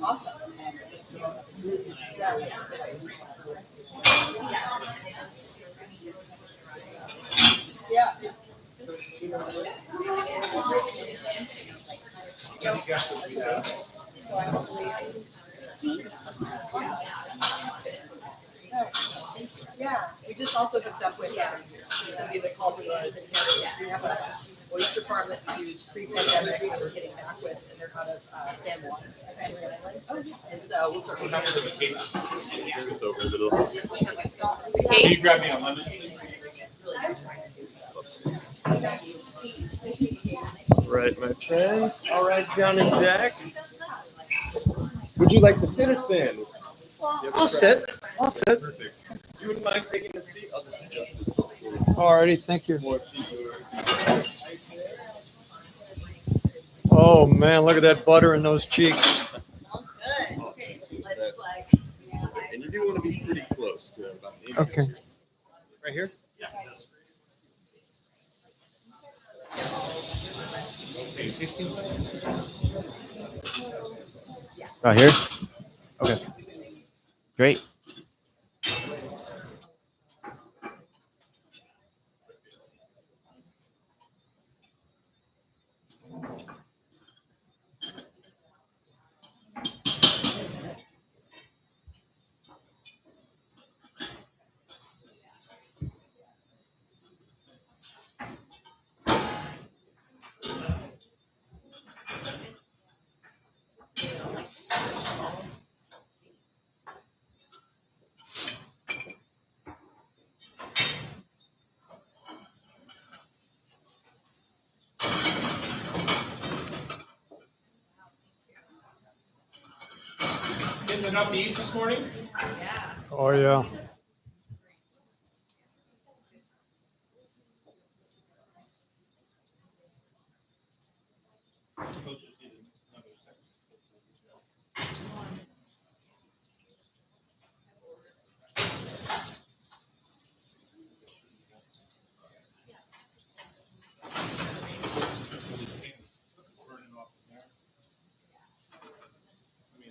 Awesome. Yeah. Yeah, we just also hooked up with somebody that calls it was, and we have a oyster farm that we used pre-pandemic that we're getting back with, and they're out of San Juan. And so we'll sort of. Can you grab me a lemon? Right, my friends. All right, John and Jack. Would you like to sit or stand? I'll sit. I'll sit. Perfect. You wouldn't mind taking a seat? I'll just adjust this. Alrighty, thank you. More seat. Oh man, look at that butter in those cheeks. And you do want to be pretty close to about the Okay. Right here? Yeah. Okay, tasting plates. Right here? Okay. Great. getting enough to eat this morning? Oh, yeah.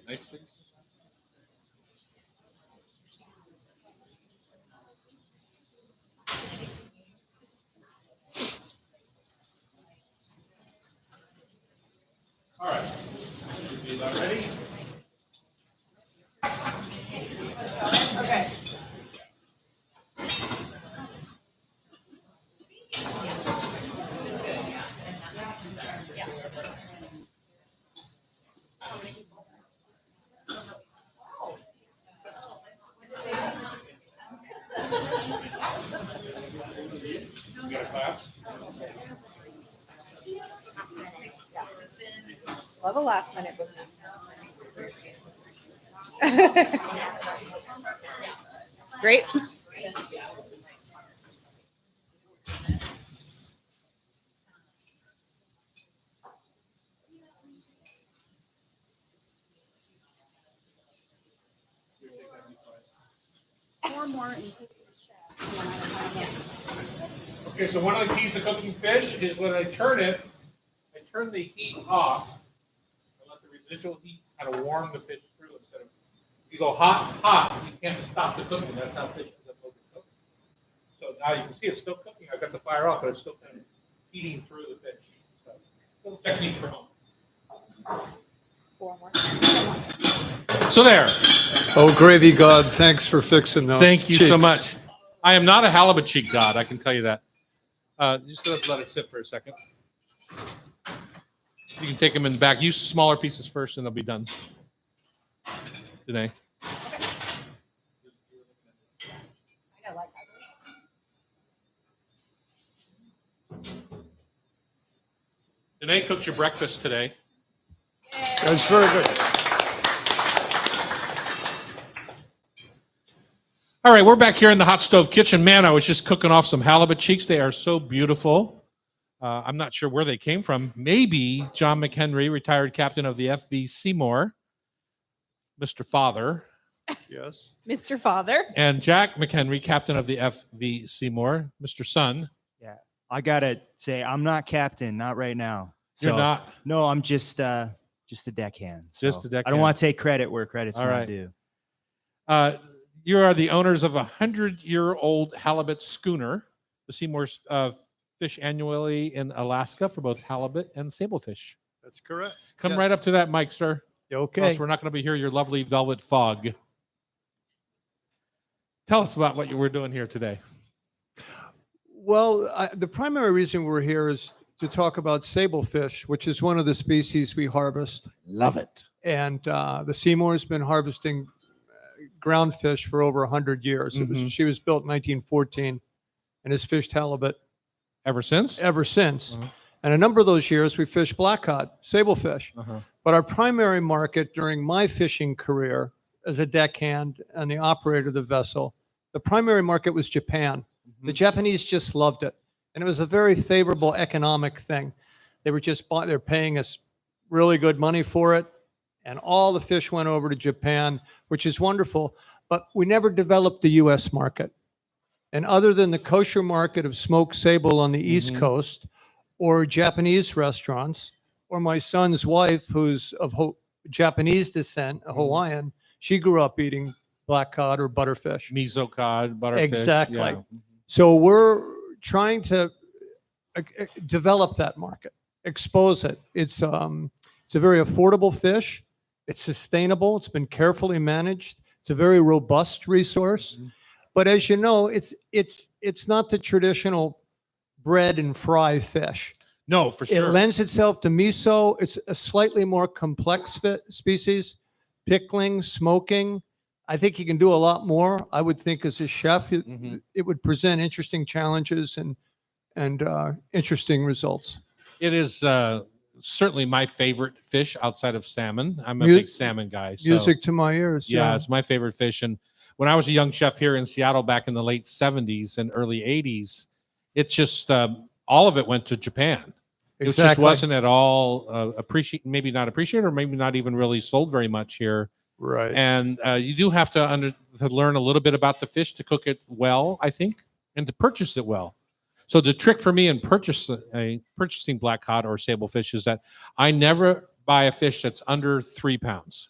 Nice things. All right. Is that ready? Okay. You got a class? Love a last minute book. Great. Okay, so one of the keys to cooking fish is when I turn it, I turn the heat off. I let the residual heat kind of warm the fish through instead of, you go hot, hot, you can't stop the cooking. That's how fish ends up overcooking. So now you can see it's still cooking. I've got the fire off, but it's still kind of heating through the fish. So, little technique for home. 4 more. So there. Oh, gravy god, thanks for fixing those. Thank you so cheeks. much. I am not a halibut cheek god, I can tell you that. Just have to let it sit for a second. You can take them in the back. Use smaller pieces first and they'll be done. Today. Danae cooked your breakfast today. That's very good. All right, we're back here in the hot stove kitchen. Man, I was just cooking off some halibut cheeks. They are so beautiful. I'm not sure where they came from. Maybe John McHenry, retired captain of the FV Seymour, Mr. Father. Yes. Mr. Father. And Jack McHenry, captain of the FV Seymour, Mr. Son. Yeah, I gotta say, I'm not captain, not right now. You're So, not. No, I'm just a deckhand. So Just a I deckhand. don't want to take credit where credit's All not right. due. You are the owners of a 100-year-old halibut schooner. The Seymours fish annually in Alaska for both halibut and sablefish. That's correct. Come Yes. right up to that mic, sir. Or Okay. else we're not going to be here. Your lovely velvet fog. Tell us about what you were doing here today. Well, the primary reason we're here is to talk about sablefish, which is one of the species we harvest. Love it. And the Seymour's been harvesting ground fish for over 100 years. She was built in 1914 and has fished halibut Ever since? ever since. Uh-huh. And a number of those years we fished blackcod, sablefish. Uh-huh. But our primary market during my fishing career as a deckhand and the operator of the vessel, the primary market was Japan. The Japanese just loved it. And it was a very favorable economic thing. They were just they're paying us really good money for it. And all the fish went over to Japan, which is wonderful. But we never developed the U.S. market. And other than the kosher market of smoked sable on the East Coast, or Japanese restaurants, or my son's wife, who's of Japanese descent, a Hawaiian, she grew up eating black cod or butterfish. Miso cod, butterfish. Exactly. Yeah. So we're trying to develop that market, expose it. It's a very affordable fish. It's sustainable. It's been carefully managed. It's a very robust resource. But as you know, it's not the traditional bread and fry fish. No, for sure. It lends itself to miso. It's a slightly more complex species. Pickling, smoking. I think you can do a lot more. I would think as a chef, it would present interesting challenges and interesting results. It is certainly my favorite fish outside of salmon. I'm a Mu- big salmon guy. So, Music to my ears. yeah, it's my favorite fish. And when I was a young chef here in Seattle back in the late 70s and early 80s, it's just all of it went to Japan. It just Exactly. wasn't at all maybe not appreciated, or maybe not even really sold very much here. Right. And you do have to learn a little bit about the fish to cook it well, I think, and to purchase it well. So the trick for me in purchasing black cod or sable fish is that I never buy a fish that's under 3 pounds,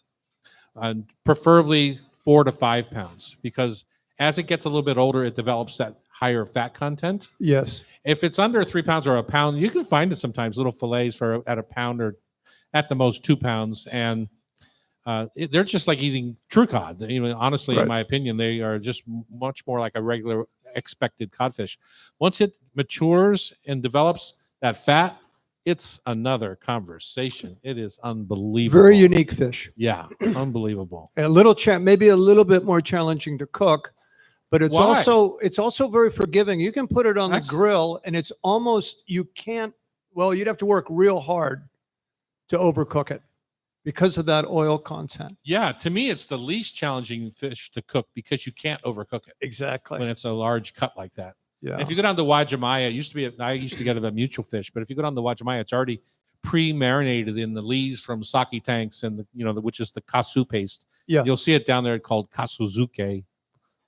and preferably 4 to 5 pounds, because as it gets a little bit older, it develops that higher fat content. Yes. If it's under 3 pounds or a pound, you can find it sometimes, little fillets at a pound or at the most 2 pounds. And they're just like eating true cod. Honestly, Right. in my opinion, they are just much more like a regular expected codfish. Once it matures and develops that fat, it's another conversation. It is unbelievable. Very unique fish. Yeah, unbelievable. Maybe a little bit more challenging to cook, but it's Why? also very forgiving. You can put it on That's- the grill, and it's almost you'd have to work real hard to overcook it because of that oil content. Yeah, to me, it's the least challenging fish to cook because you can't overcook it Exactly. when it's a large cut like that. Yeah. And if you go down to Wajimaya, I used to get it at Mutual Fish, but if you go down to Wajimaya, it's already pre-marinated in the lees from sake tanks and which is the Katsu paste. Yeah. You'll see it down there called Katsuzuke.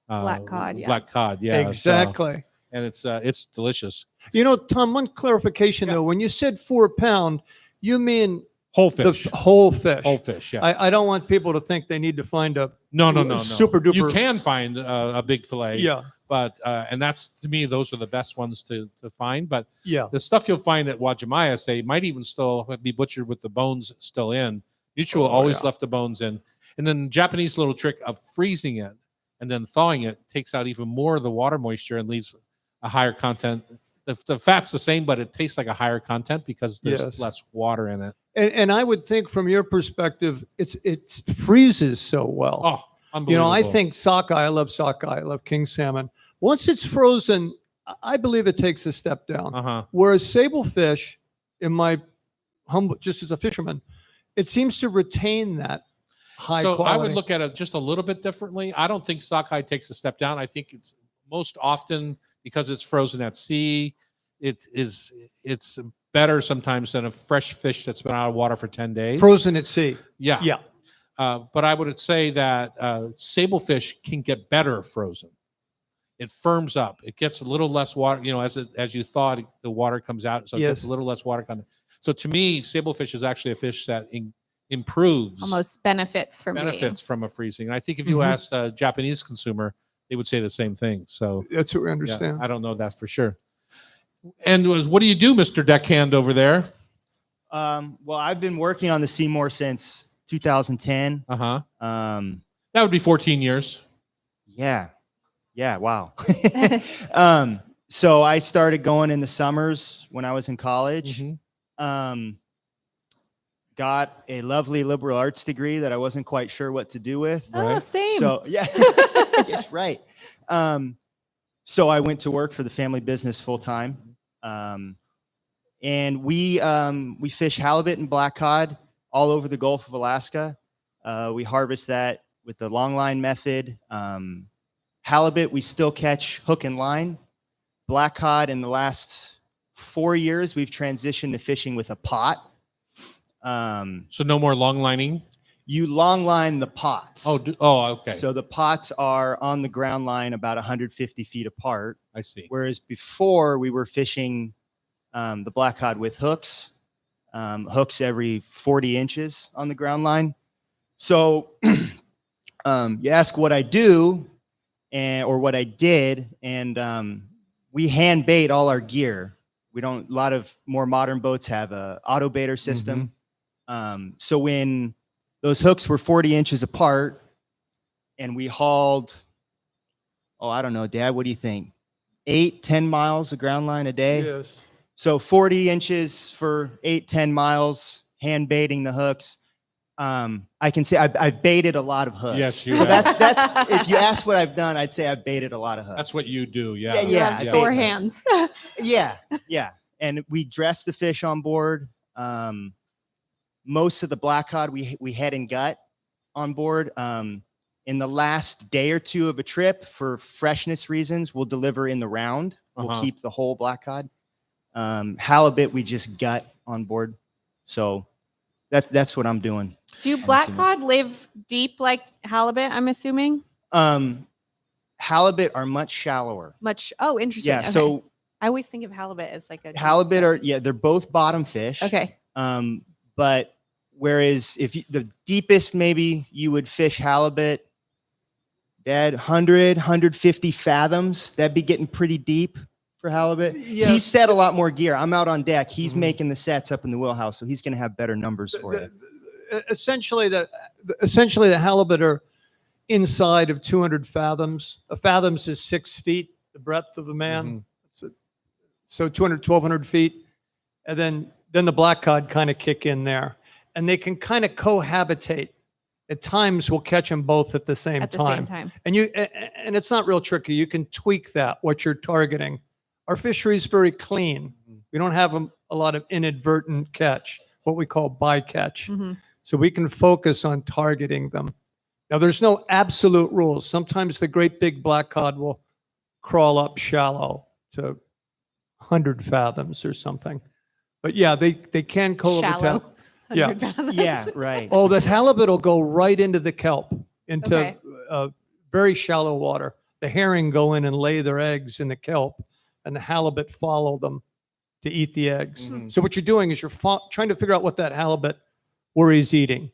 Black cod, yeah. Black cod, yeah. Exactly. And it's delicious. Tom, one clarification though. When you said 4 pound, you mean Whole fish. the whole fish. Whole fish, yeah. I don't want people to think they need to find a No. super duper. You can find a big fillet. Yeah. But and that's, to me, those are the best ones to find. But Yeah. the stuff you'll find at Wajimaya, might even still be butchered with the bones still in. Mutual always left the bones in. And then the Japanese little trick of freezing it and then thawing it takes out even more of the water moisture and leaves a higher content. The fat's the same, but it tastes like a higher content because there's less water in it. And I would think from your perspective, it freezes so well. Oh, unbelievable. I think sockeye. I love sockeye. I love king salmon. Once it's frozen, I believe it takes a step down. Whereas sable fish, in my humble, just as a fisherman, it seems to retain that high quality. I would look at it just a little bit differently. I don't think sockeye takes a step down. I think it's most often, because it's frozen at sea, it's better sometimes than a fresh fish that's been out of water for 10 days. Frozen at sea. Yeah. Yeah. But I would say that sable fish can get better frozen. It firms up. It gets a little less water, as you thought, the water comes out, so it gets a little less water content. So to me, sable fish is actually a fish that improves, Almost benefits from a freezing. And I think if you asked a Japanese consumer, they would say the same thing. So that's what we understand. Yeah, I don't know that for sure. And what do you do, Mr. Deckhand over there? Well, I've been working on the Seymour since 2010. That would be 14 years. Yeah. Wow. So I started going in the summers when I was in college. Got a lovely liberal arts degree that I wasn't quite sure what to do with. Oh, same. So yeah, yes, right. So I went to work for the family business full time, and we fish halibut and black cod all over the Gulf of Alaska. We harvest that with the long line method. Halibut we still catch hook and line. Black cod in the last 4 years we've transitioned to fishing with a pot. So no more long lining. You long line the pots. Oh, okay. So the pots are on the ground line about 150 feet apart. I see. Whereas before we were fishing the black cod with hooks, hooks every 40 inches on the ground line. So you ask what I do or what I did, and we hand bait all our gear. We don't. A lot of more modern boats have a auto baiter system. So when those hooks were 40 inches apart and we hauled, I don't know, Dad, what do you think? 8-10 miles of ground line a day. Yes. So 40 inches for 8-10 miles, hand baiting the hooks. I can say I've baited a lot of hooks. Yes, you so have. that's if you ask what I've done, I'd say I've baited a lot of hooks. That's what you do. Yeah. You have sore hands. Yeah. And we dress the fish on board. Most of the black cod we head and gut on board. In the last day or two of a trip, for freshness reasons, we'll deliver in the round. We'll keep the whole black cod. Halibut we just gut on board. So that's what I'm doing. Do black cod live deep like halibut, I'm assuming? Halibut are much shallower. Oh, interesting. Yeah, Okay. so I always think of halibut as like a halibut are they're both bottom fish. Okay. But whereas the deepest maybe you would fish halibut, Dad, 100, 150 fathoms, that'd be getting pretty deep for halibut. Yeah. He set a lot more gear. I'm out on deck. He's making the sets up in the wheelhouse, so he's going to have better numbers for you. Essentially, the halibut are inside of 200 fathoms. A fathoms is 6 feet, the breadth of a man. So 200, 1,200 feet. And then the black cod kind of kick in there. And they can kind of cohabitate. At times, we'll catch them both at the same time. And it's not real tricky. You can tweak that, what you're targeting. Our fishery is very clean. We don't have a lot of inadvertent catch, what we call bycatch. So we can focus on targeting them. Now, there's no absolute rules. Sometimes the great big black cod will crawl up shallow to 100 fathoms or something. But yeah, they can cohabitate. Shallow. Yeah. Yeah, right. Oh, the halibut will go right into the kelp, into very shallow water. The herring go in and lay their eggs in the kelp, and the halibut follow them to eat the eggs. So what you're doing is you're trying to figure out what that halibut, where he's eating.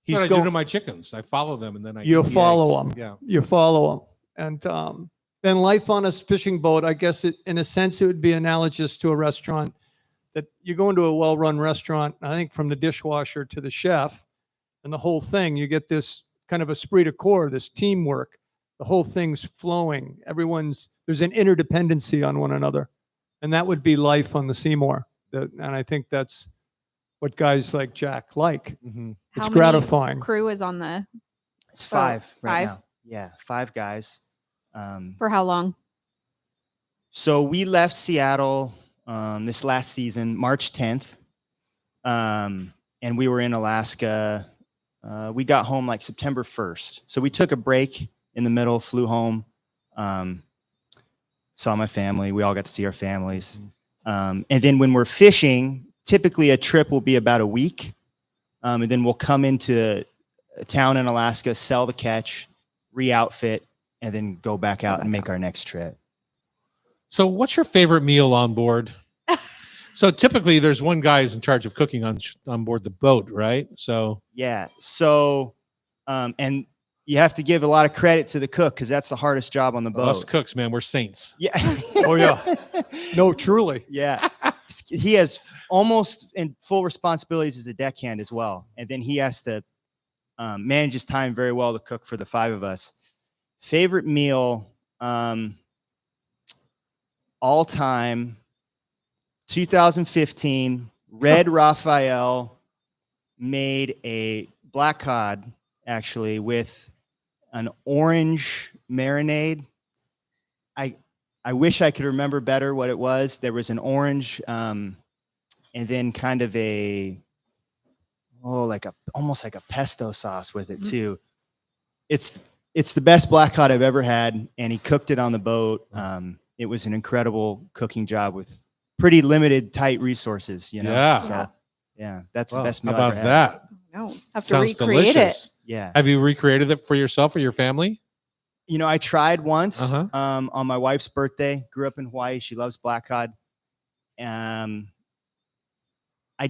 That's what I do to my chickens. I follow them and then I You eat the follow eggs. them. Yeah. You follow them. And then life on a fishing boat, I guess in a sense, it would be analogous to a restaurant. That you go into a well-run restaurant, I think from the dishwasher to the chef and the whole thing, you get this kind of esprit de corps, this teamwork. The whole thing's flowing. There's an interdependency on one another. And that would be life on the Seymour. And I think that's what guys like Jack like. It's gratifying. Crew is on the It's 5 right 5? now. Yeah, 5 guys. For how long? So we left Seattle this last season, March 10th. And we were in Alaska. We got home like September 1st. So we took a break in the middle, flew home, saw my family. We all got to see our families. And then when we're fishing, typically a trip will be about a week. And then we'll come into a town in Alaska, sell the catch, re-outfit, and then go back out and make our next trip. So what's your favorite meal on board? So typically there's one guy who's in charge of cooking on board the boat, right? So yeah. So, and you have to give a lot of credit to the cook because that's the hardest job on the boat. Us cooks, man, we're saints. Yeah. Oh yeah. No, truly. Yeah. He has almost in full responsibilities as a deckhand as well. And then he has to manage his time very well to cook for the 5 of us. Favorite meal, all time, 2015, Red Raphael made a black cod actually with an orange marinade. I wish I could remember better what it was. There was an orange and then kind of almost like a pesto sauce with it too. It's the best black cod I've ever had, and he cooked it on the boat. It was an incredible cooking job with pretty limited, tight resources, you know? Yeah. So, yeah, that's the best How meal I about ever had. that? No, have to Sounds recreate delicious. it. Yeah. Have you recreated it for yourself or your family? You know, I tried once Uh-huh. on my wife's birthday. Grew up in Hawaii. She loves black cod. I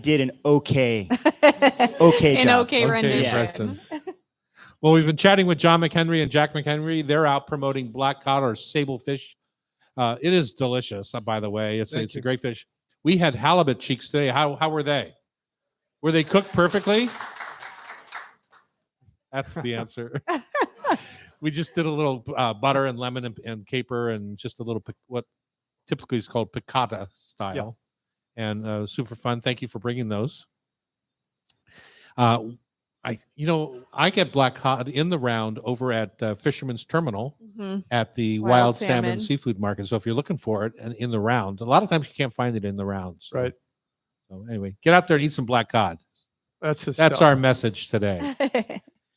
did an okay An job. okay rendition. Preston. Well, we've been chatting with John McHenry and Jack McHenry. They're out promoting black cod or sable fish. It is delicious, by the way. It's a great fish. We had halibut cheeks today. How were they? Were they cooked perfectly? That's the answer. We just did a little butter and lemon and caper and just a little what typically is called piccata style, and super fun. Thank you for bringing those. I get black cod in the round over at Fisherman's Terminal at the Wild Salmon Seafood Market. So if you're looking for it and in the round, a lot of times you can't find it in the rounds. Right. So anyway, get out there and eat some black cod. That's the That's stuff. our message today.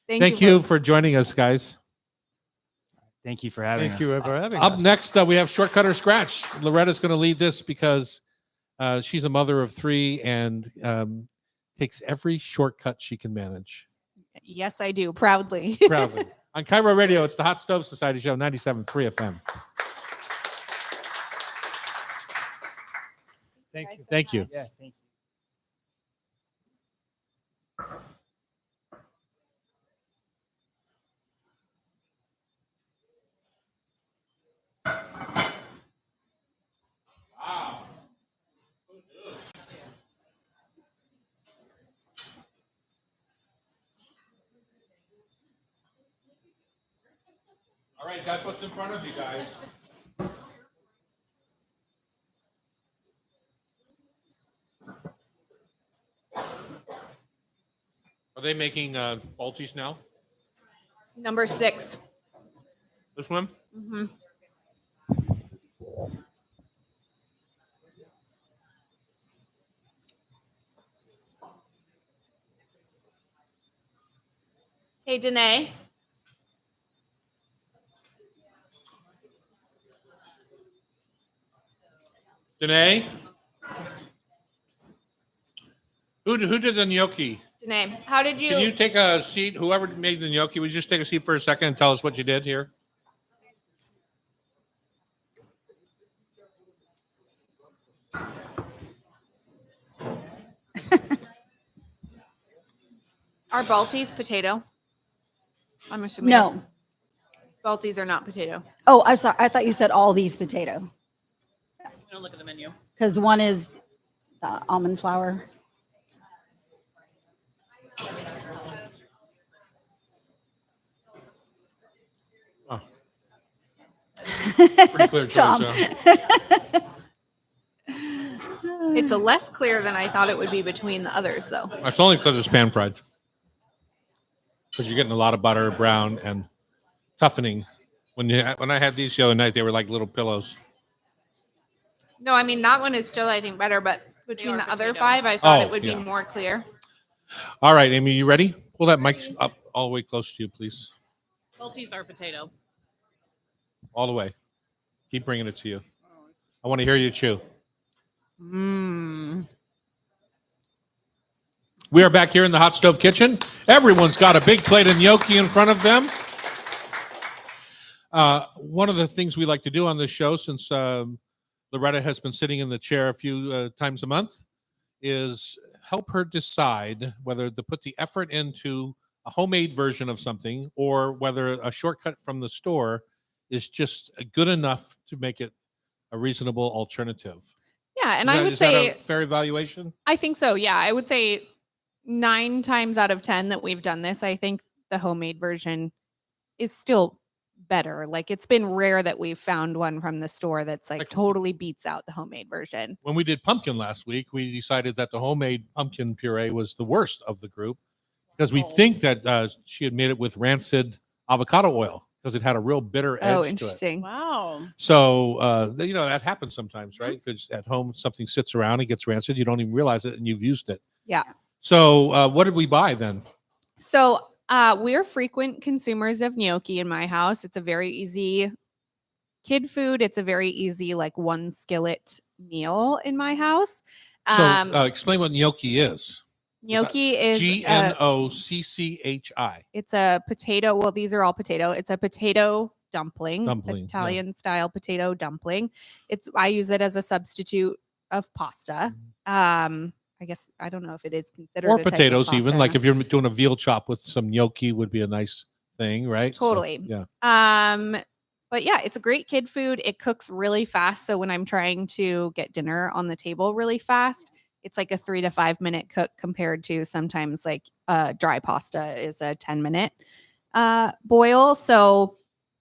Thank you for joining us, guys. Thank you for having Thank us. you for having Up us. next, we have Shortcut or Scratch. Loretta's going to lead this because she's a mother of 3 and takes every shortcut she can manage. Yes, I do. Proudly. Proudly. On Cairo Radio, it's the Hot Stove Society Show, 97.3 FM. Thank you. Thank you. Yeah, thank you. All right, that's what's in front of you guys. Are they making Balties now? Number 6. This one? Mm-hmm. Hey, Danae. Danae? Who did the gnocchi? Danae, how did you? Can you take a seat? Whoever made the gnocchi, would you just take a seat for a second and tell us what you did here? Are Balties potato? I'm assuming. No. Balties are not potato. Oh, I'm sorry. I thought you said all these potato Don't look at the menu. because one is the almond flour. Oh. Pretty clear choice, Tom. huh? It's a less clear than I thought it would be between the others, though. That's only because it's pan fried. Because you're getting a lot of butter, brown, and toughening. When I had these the other night, they were like little pillows. No, I mean that one is still, I think, better, but between are the other potato. 5, I thought Oh, it would yeah. be more clear. All right, Amy, you ready? Pull that mic up all the way close to you, please. Balties are potato. All the way. Keep bringing it to you. I want to hear you chew. Mmm. We are back here in the hot stove kitchen. Everyone's got a big plate of gnocchi in front of them. One of the things we like to do on this show, since Loretta has been sitting in the chair a few times a month, is help her decide whether to put the effort into a homemade version of something or whether a shortcut from the store is just good enough to make it a reasonable alternative. Yeah, and Is I that- would is that say, a fair evaluation? I think so. Yeah, I would say 9 times out of 10 that we've done this, I think the homemade version is still better. Like it's been rare that we've found one from the store that's like totally beats out the homemade version. When we did pumpkin last week, we decided that the homemade pumpkin puree was the worst of the group because we think that she had made it with rancid avocado oil because it had a real bitter edge Oh, to it. interesting. Wow. So, you know, that happens sometimes, right? Because at home, something sits around, it gets rancid. You don't even realize it and you've used it. Yeah. So what did we buy then? So we're frequent consumers of gnocchi in my house. It's a very easy kid food. It's a very easy, like one skillet meal in my house. So explain what gnocchi is. Gnocchi is Gnocchi. it's a potato. Well, these are all potato. It's a potato dumpling, Dumpling, yeah. Italian style potato dumpling. I use it as a substitute of pasta. I guess I don't know if it is considered Or a type of potatoes, even pasta. like if you're doing a veal chop with some gnocchi would be a nice thing, right? So, Totally. yeah. But yeah, it's a great kid food. It cooks really fast. So when I'm trying to get dinner on the table really fast, it's like a 3 to 5 minute cook compared to sometimes like dry pasta is a 10-minute boil. So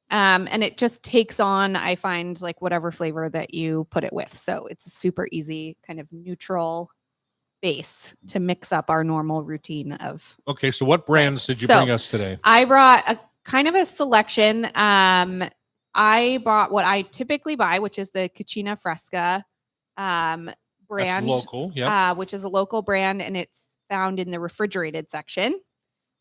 and it just takes on, I find, like whatever flavor that you put it with. So it's a super easy kind of neutral base to mix up our normal routine of. Okay, so what brands did you So, bring us today? I brought a kind of a selection. I bought what I typically buy, which is the Cucina Fresca brand, local, yeah. which is a local brand, and it's found in the refrigerated section.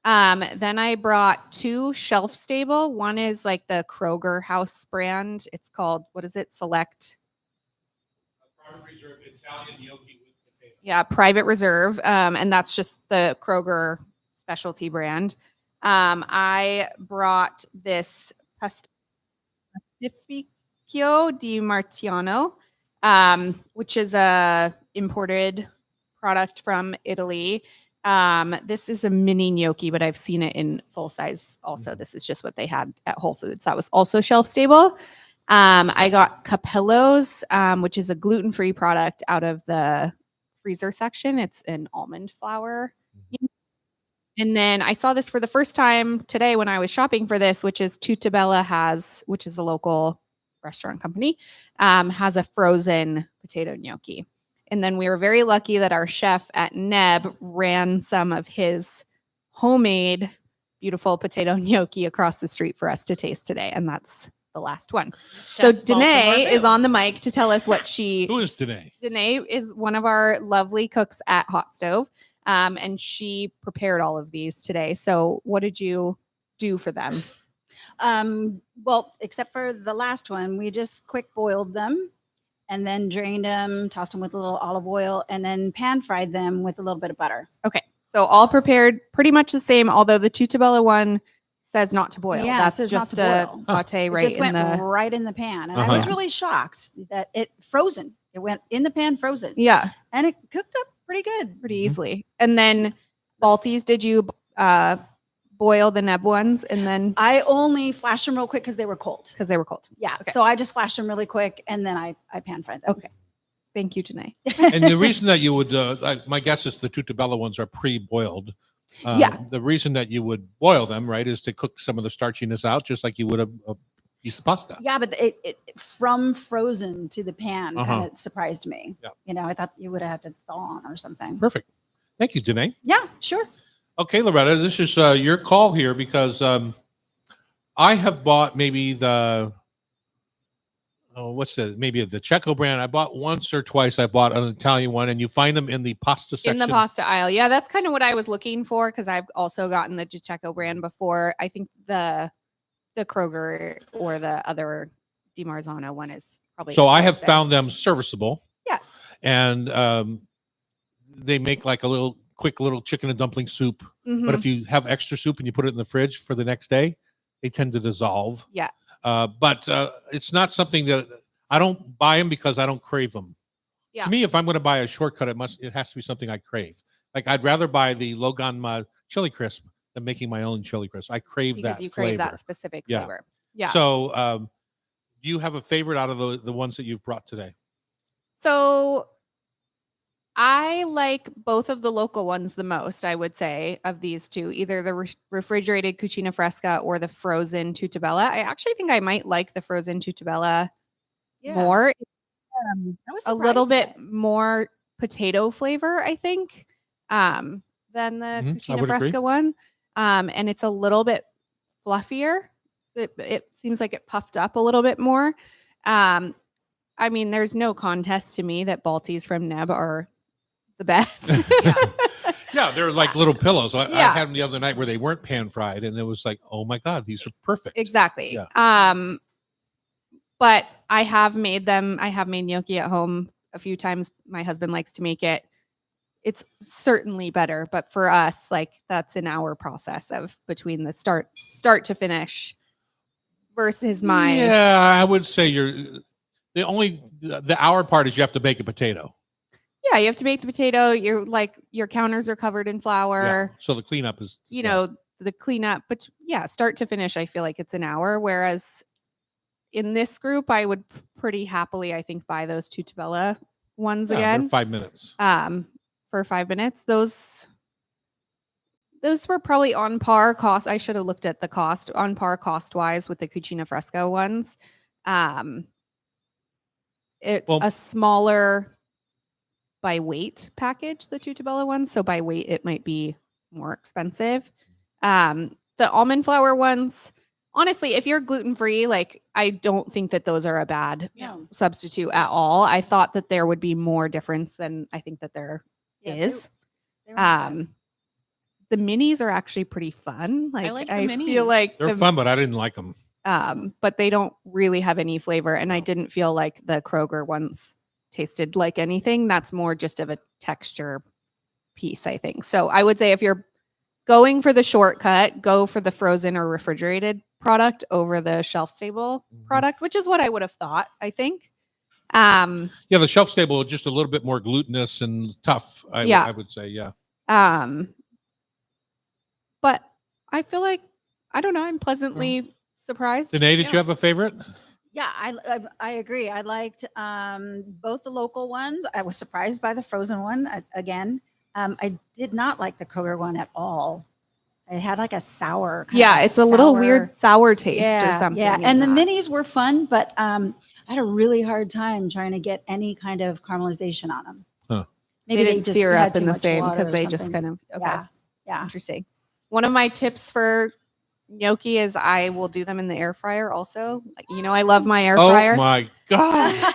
Then I brought 2 shelf stable. One is like the Kroger house brand. It's called, what is it? Select. Private Reserve Italian gnocchi with potato. Yeah, Private Reserve. And that's just the Kroger specialty brand. I brought this Pastificio di Martiano, which is a imported product from Italy. This is a mini gnocchi, but I've seen it in full size also. This is just what they had at Whole Foods. That was also shelf stable. I got Capello's, which is a gluten-free product out of the freezer section. It's an almond flour. And then I saw this for the first time today when I was shopping for this, which is Tutabella has, which is a local restaurant company, has a frozen potato gnocchi. And then we were very lucky that our chef at Neb ran some of his homemade beautiful potato gnocchi across the street for us to taste today. And that's the last one. So Chef Baltimore Danae is Bill. on the mic to tell us what she... Who is Danae? Danae is one of our lovely cooks at Hot Stove. And she prepared all of these today. So what did you do for them? Well, except for the last one, we just quick boiled them and then drained them, tossed them with a little olive oil, and then pan fried them with a little bit of butter. Okay. So all prepared pretty much the same, although the Tutabella one says not to boil. Yeah, it That's says not just to a boil. saute It right just in went the... right in the pan. And I was Uh-huh. really shocked that it frozen. It went in the pan frozen. Yeah, And it cooked up pretty good. pretty easily. And then Balties, did you boil the Neb ones and then... I only flashed them real quick because they were cold. Because they were cold. Yeah. Okay. So I just flashed them really quick and then I pan fried them. Okay. Thank you, Danae. And the reason that you would, my guess is the Tutabella ones are pre-boiled. Yeah. The reason that you would boil them, right, is to cook some of the starchiness out, just like you would a piece of pasta. Yeah, but it from frozen to the pan Uh-huh. kind of surprised me. Yeah. You know, I thought you would have had to thaw on or something. Perfect. Thank you, Danae. Yeah, sure. Okay, Loretta, this is your call here because I have bought maybe maybe the Checo brand. I bought once or twice. I bought an Italian one, and you find them in the pasta section. In the pasta aisle. Yeah, that's kind of what I was looking for because I've also gotten the Gicheco brand before. I think the Kroger or the other Di Marzano one is probably... So the I have closest. found them serviceable, Yes. and they make like a quick little chicken and dumpling soup. Mhm. But if you have extra soup and you put it in the fridge for the next day, they tend to dissolve. Yeah. But it's not something that I don't buy them because I don't crave them. Yeah. To me, if I'm going to buy a shortcut, it has to be something I crave. Like I'd rather buy the Logan chili crisp than making my own chili crisp. I crave Because that you flavor. crave that specific Yeah. flavor. Yeah. So do you have a favorite out of the ones that you've brought today? So I like both of the local ones the most, I would say, of these two, either the refrigerated Cucina Fresca or the frozen Tutabella. I actually think I might like the frozen Tutabella Yeah. more. I was A little surprised bit more potato flavor, I think, than the I Cucina would agree. Fresca one. And it's a little bit fluffier. It seems like it puffed up a little bit more. I mean, there's no contest to me that Balties from Neb are the best. Yeah, they're like little pillows. I Yeah. had them the other night where they weren't pan fried, and it was like, oh my god, these are perfect. Exactly. Yeah. But I have made them. I have made gnocchi at home a few times. My husband likes to make it. It's certainly better, but for us, like that's an hour process of between the start to finish versus my... Yeah, I would say the hour part is you have to bake a potato. Yeah, you have to make the potato. Your counters are covered in flour. Yeah. So the cleanup is You know, the cleanup, but yeah, start to finish, I feel like it's an hour. Whereas in this group, I would pretty happily, I think, buy those Tutabella ones they're again. 5 minutes. For 5 minutes. Those were probably on par cost. I should have looked at the cost, on par cost wise with the Cucina Fresca ones. It's a smaller by weight package, the Tutabella ones. So by weight, it might be more expensive. The almond flour ones, honestly, if you're gluten free, like I don't think that those are a bad No. substitute at all. I thought that there would be more difference than I think that there Yeah, is. They were not bad. The minis are actually pretty fun. Like like the I minis. feel like They're fun, but I didn't like them. but they don't really have any flavor. And I didn't feel like the Kroger ones tasted like anything. That's more just of a texture piece, I think. So I would say if you're going for the shortcut, go for the frozen or refrigerated product over the shelf stable product, which is what I would have thought, I think. Yeah, the shelf stable just a little bit more glutinous and tough. I would say, yeah. But I feel like I don't know. I'm pleasantly surprised. Danae, did you have a favorite? Yeah, I agree. I liked both the local ones. I was surprised by the frozen one again. I did not like the Kroger one at all. It had like a sour. It's a little weird sour taste or something. Yeah, in and the that. minis were fun, but I had a really hard time trying to get any kind of caramelization on them. Huh. They didn't just sear had up too in the much same water because or they just something. kind of Yeah. Interesting. One of my tips for gnocchi is I will do them in the air fryer also. Like, I love my air fryer. Oh my God.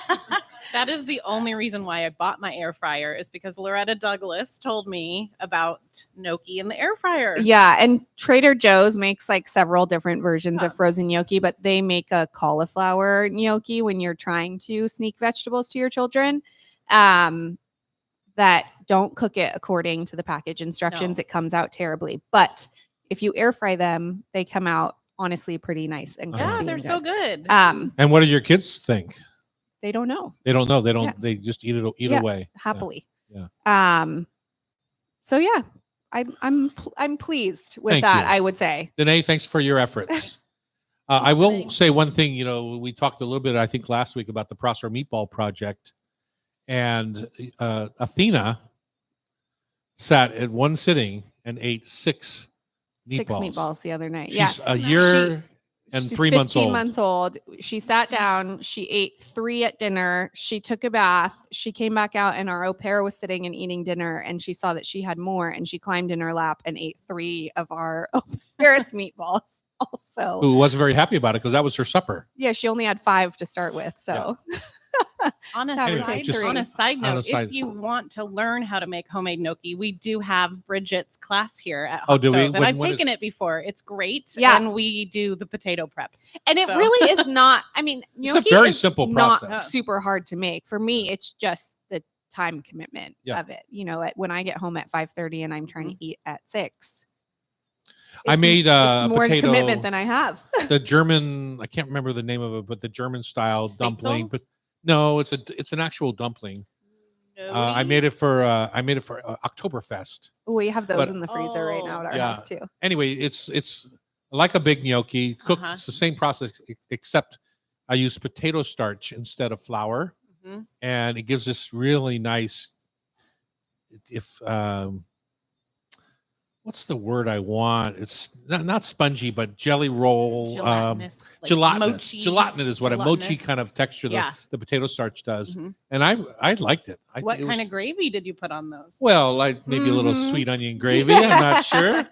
That is the only reason why I bought my air fryer is because Loretta Douglas told me about gnocchi in the air fryer. Yeah, and Trader Joe's makes like several different versions of frozen gnocchi, but they make a cauliflower gnocchi when you're trying to sneak vegetables to your children. That don't cook it according to the package instructions. No. It comes out terribly. But if you air fry them, they come out honestly pretty nice and crispy. Yeah, and they're so good. And what do your kids think? They don't know. They don't know. They don't. Yeah. They just eat it. Eat Yeah, away happily. Yeah. So yeah, I'm pleased with Thank that. you. I would say. Danae, thanks for your efforts. I will say one thing. We talked a little bit, I think, last week about the Prosser Meatball Project, and Athena sat at one sitting and ate six meatballs. 6 meatballs the other night. She's a year and She's 3 months 15 old. months old. She sat down. She ate 3 at dinner. She took a bath. She came back out, and our au pair was sitting and eating dinner. And she saw that she had more, and she climbed in her lap and ate 3 of our au pair's meatballs. Also, Who wasn't very happy about it because that was her supper. yeah, she only had 5 to start with. So, On a, Anyway, side, just- on a side on note, a side- if you want to learn how to make homemade gnocchi, we do have Bridget's class here at Oh, Hot do we? Stove, and I've When taken is- it before. It's great. Yeah. And we do the potato prep. and it So- really is not. I mean, It's a gnocchi very is simple not process. super hard to make. For me, it's just the time commitment Yeah. of it. When I get home at 5:30 and I'm trying to eat at 6. I it's- made it's more potato, commitment than I have. the German. I can't remember the name of it, but the German style dumpling. Schnitzel? But no, it's an actual dumpling. I made it for Oktoberfest. We have those But- in the freezer right now at our Yeah. house too. Anyway, it's like a big gnocchi. Cooked. Uh-huh. It's the same process except I use potato starch instead of flour, Mhm. and it gives this really nice. What's the word I want? It's not spongy, but jelly roll. Gelatinous. like Gelatinous. mochi. Gelatinous is what a mochi gelatinous. kind of texture Yeah. the potato starch does, Mhm. and I liked it. I What think it kind was- of gravy did you put on those? Well, like maybe a little Mhm. sweet onion gravy. I'm not sure,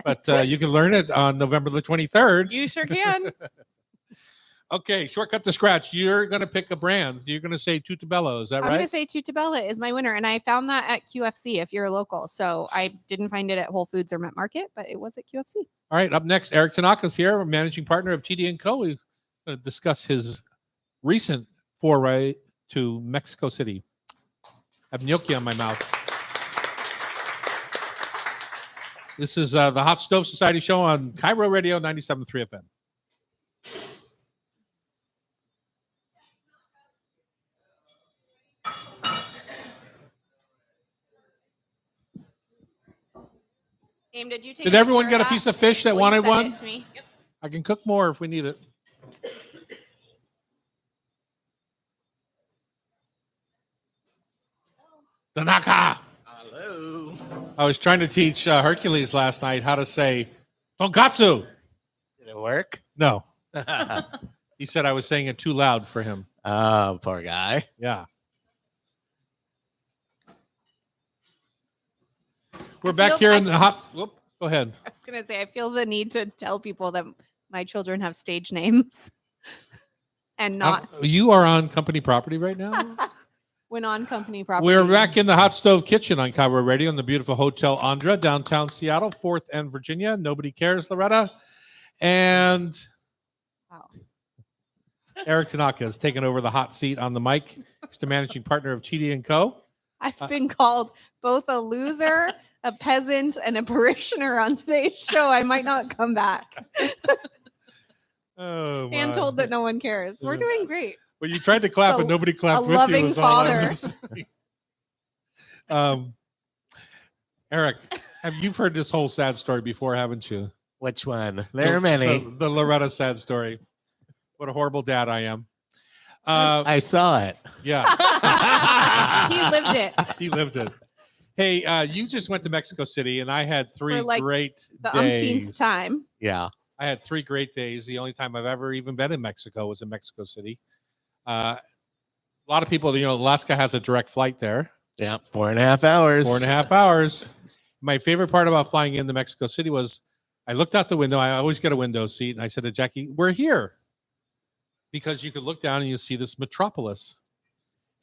but you can learn it on November the 23rd. You sure can. Okay, shortcut to scratch. You're going to pick a brand. You're going to say Tutabello. Is that I'm going to right? say Tutabella is my winner, and I found that at QFC if you're local. So I didn't find it at Whole Foods or Met Market, but it was at QFC. All right. Up next, Eric Tanaka's here, managing partner of TD & Co. We're going to discuss his recent foray to Mexico City. I have gnocchi on my mouth. This is the Hot Stove Society show on Cairo Radio 97.3 FM. Aim, did you take? Did everyone get a piece of fish that wanted one? To me? I can cook more if we need it. Tanaka. Hello. I was trying to teach Hercules last night how to say tonkatsu. Did it work? No, he said I was saying it too loud for him. Oh, poor guy. Yeah. We're back here in the hot. Whoop, go ahead. I was going to say I feel the need to tell people that my children have stage names and not You are on company property right now. when on company property. We're back in the Hot Stove Kitchen on Cowboy Radio in the beautiful Hotel Andra, downtown Seattle, 4th and Virginia. Nobody cares, Loretta. And Wow. Eric Tanaka has taken over the hot seat on the mic. He's the managing partner of TD & Co. I've been called both a loser, a peasant, and a parishioner on today's show. I might not come back. Oh, And my. told that no one cares. We're doing great. Well, you tried to clap, So, but nobody clapped a with loving you. is all I father. was saying. Eric, you've heard this whole sad story before, haven't you? Which one? There are many. The Loretta sad story. What a horrible dad I am. I saw it. Yeah. He lived it He lived it. Hey, you just went to Mexico City, and I had three for like great the days. umpteenth time. Yeah. I had 3 great days. The only time I've ever even been in Mexico was in Mexico City. A lot of people, Alaska has a direct flight there. Yeah. 4.5 hours. 4.5 hours. My favorite part about flying into Mexico City was I looked out the window. I always get a window seat. And I said to Jackie, we're here. Because you could look down and you see this metropolis.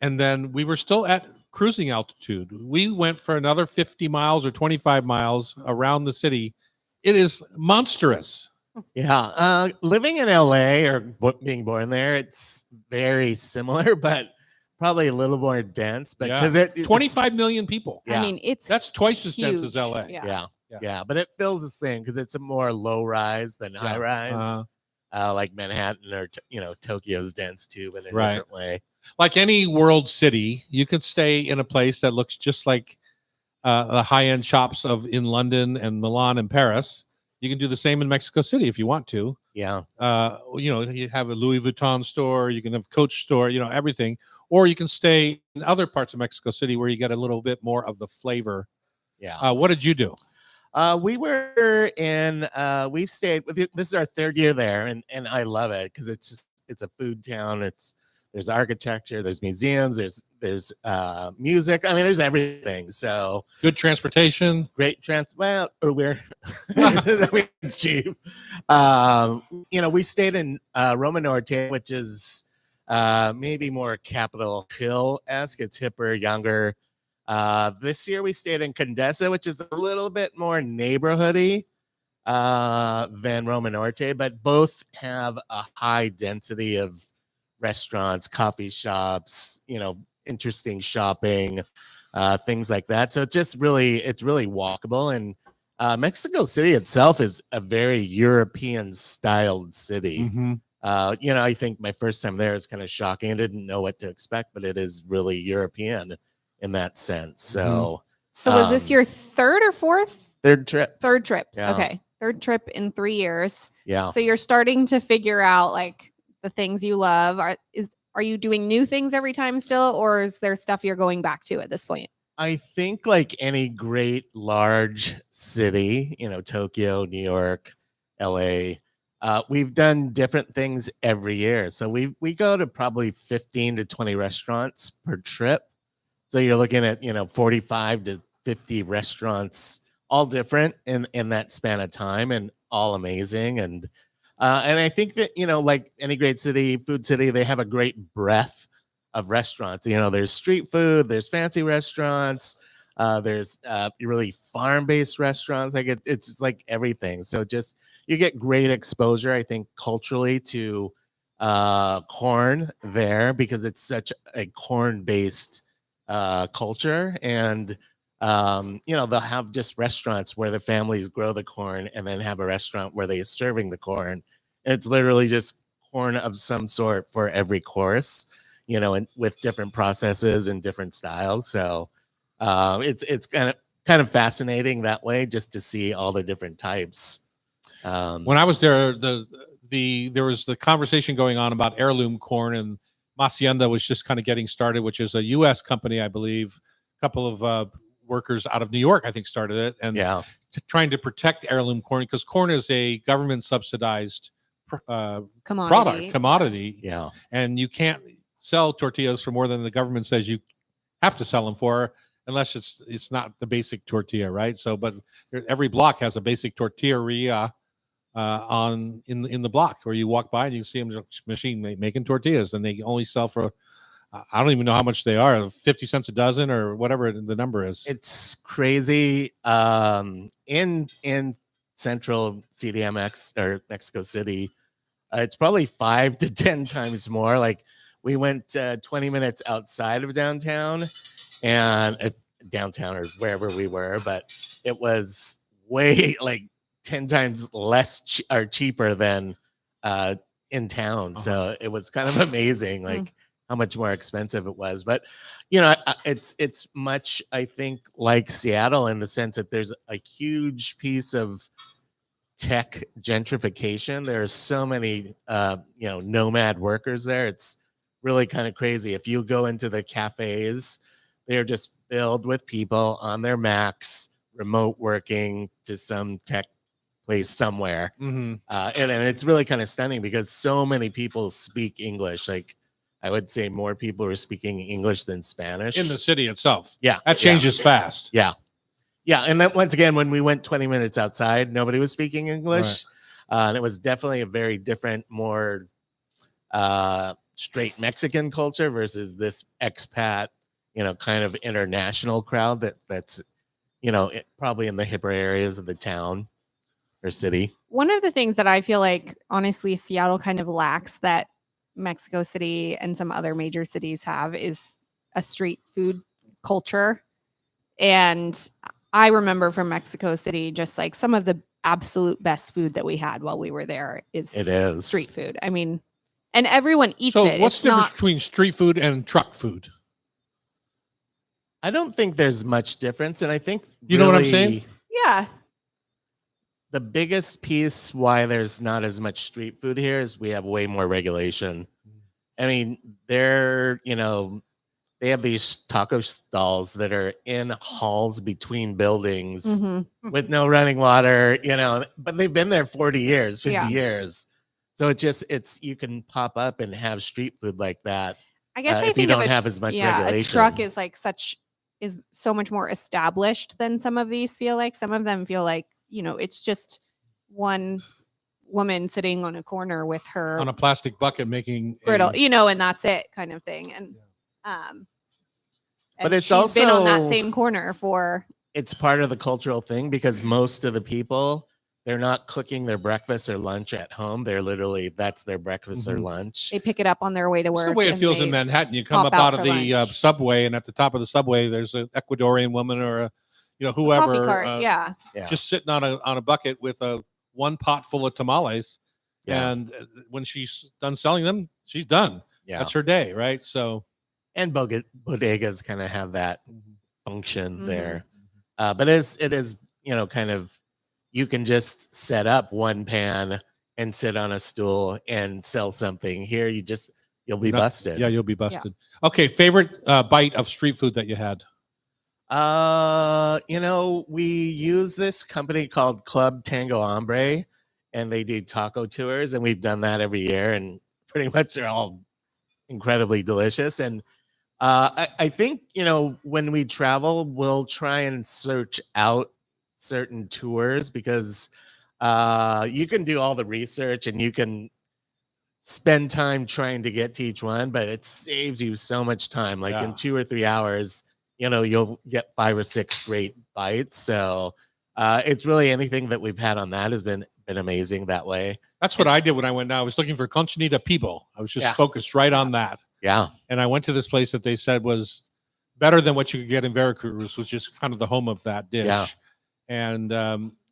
And then we were still at cruising altitude. We went for another 50 miles or 25 miles around the city. It is monstrous. Yeah. Living in LA or being born there, it's very similar, but probably a little more dense. But because it's 25 million people. Yeah. I mean, That's twice as dense as huge. LA. Yeah. Yeah. But it feels the same because it's a more low rise than high rise. Like Manhattan or Tokyo's dense too, but in a different way. Like any world city, you can stay in a place that looks just like the high-end shops in London and Milan and Paris. You can do the same in Mexico City if you want to. Yeah. You have a Louis Vuitton store, you can have Coach store, everything. Or you can stay in other parts of Mexico City where you get a little bit more of the flavor. Yeah. What did you do? We were in. We stayed with. This is our 3rd year there, and I love it because it's a food town. There's architecture, there's museums, there's music. I mean, there's everything. So Good transportation. great it's cheap. We stayed in Roma Norte, which is maybe more Capitol Hill-esque. It's hipper, younger. This year we stayed in Condesa, which is a little bit more neighborhoody than Roma Norte, but both have a high density of restaurants, coffee shops, interesting shopping, things like that. So it's really walkable. And Mexico City itself is a very European styled city. Mm-hmm. I think my first time there is kind of shocking. I didn't know what to expect, but it is really European in that sense. So, was this your 3rd or 4th? 3rd trip. 3rd trip. Yeah. Okay. 3rd trip in 3 years. Yeah. So you're starting to figure out like the things you love. Are you doing new things every time still, or is there stuff you're going back to at this point? I think like any great large city, Tokyo, New York, LA, we've done different things every year. So we go to probably 15 to 20 restaurants per trip. So you're looking at, 45 to 50 restaurants, all different in that span of time and all amazing. And I think that, like any great city, food city, they have a great breadth of restaurants. There's street food, there's fancy restaurants, there's really farm-based restaurants. Like it's like everything. So just you get great exposure, I think, culturally to corn there because it's such a corn-based culture. And they'll have just restaurants where the families grow the corn and then have a restaurant where they're serving the corn. And it's literally just corn of some sort for every course, and with different processes and different styles. So it's kind of fascinating that way just to see all the different types. When I was there, there was the conversation going on about heirloom corn, and Hacienda was just kind of getting started, which is a U.S. company, I believe. A couple of workers out of New York, I think, started it, and trying to protect heirloom corn because corn is a government subsidized commodity. Yeah, and you can't sell tortillas for more than the government says you have to sell them for, unless it's not the basic tortilla, right? So, but every block has a basic tortilleria in the block where you walk by and you see them machine making tortillas, and they only sell for I don't even know how much they are, 50 cents a dozen or whatever the number is. It's crazy. In central CDMX or Mexico City, it's probably 5 to 10 times more. Like we went 20 minutes outside of downtown and downtown or wherever we were, but it was way like 10 times less or cheaper than in town. So it was kind of amazing, like how much more expensive it was. But it's much, I think, like Seattle in the sense that there's a huge piece of tech gentrification. There are so many nomad workers there. It's really kind of crazy. If you go into the cafes, they're just filled with people on their Macs, remote working to some tech place somewhere. And it's really kind of stunning because so many people speak English. Like I would say more people are speaking English than Spanish in the city itself. Yeah, that changes fast. Yeah. And then once again, when we went 20 minutes outside, nobody was speaking English. And it was definitely a very different, more straight Mexican culture versus this expat, kind of international crowd that's probably in the hipper areas of the town or city. One of the things that I feel like, honestly, Seattle kind of lacks that Mexico City and some other major cities have is a street food culture. And I remember from Mexico City, just like some of the absolute best food that we had while we were there is street food. I mean, and everyone eats it. So what's the difference between street food and truck food? I don't think there's much difference. And I think you know what I'm saying? Yeah. The biggest piece why there's not as much street food here is we have way more regulation. I mean, they have these taco stalls that are in halls between buildings with no running water, but they've been there 40 years, 50 years. So you can pop up and have street food like that. I guess if you don't have as much regulation. A truck is is so much more established than some of these feel like. Some of them feel like, it's just one woman sitting on a corner with her on a plastic bucket making griddle, and that's it kind of thing. And but it's she's also been on that same corner for. It's part of the cultural thing because most of the people, they're not cooking their breakfast or lunch at home. They're literally, that's their breakfast or lunch. They pick it up on their way to work. It's the way it feels in Manhattan. You come up out of the subway, and at the top of the subway, there's an Ecuadorian woman or whoever, cart, just sitting on a bucket with one pot full of tamales. And when she's done selling them, she's done. That's her day, right? So, and bodegas kind of have that function there, but it is kind of. You can just set up one pan and sit on a stool and sell something. Here, you'll be busted. Yeah, you'll be busted. Yeah. Okay, favorite bite of street food that you had? We use this company called Club Tango Hombre, and they do taco tours, and we've done that every year, and pretty much they're all incredibly delicious. And I think, when we travel, we'll try and search out certain tours because you can do all the research and you can spend time trying to get to each one, but it saves you so much time. Like in 2 or 3 hours, you'll get 5 or 6 great bites. So it's really anything that we've had on that has been amazing that way. That's what I did when I went. I was looking for Conchinita Pibo. I was just focused right on that. Yeah. And I went to this place that they said was better than what you could get in Veracruz, which is kind of the home of that dish. Yeah. And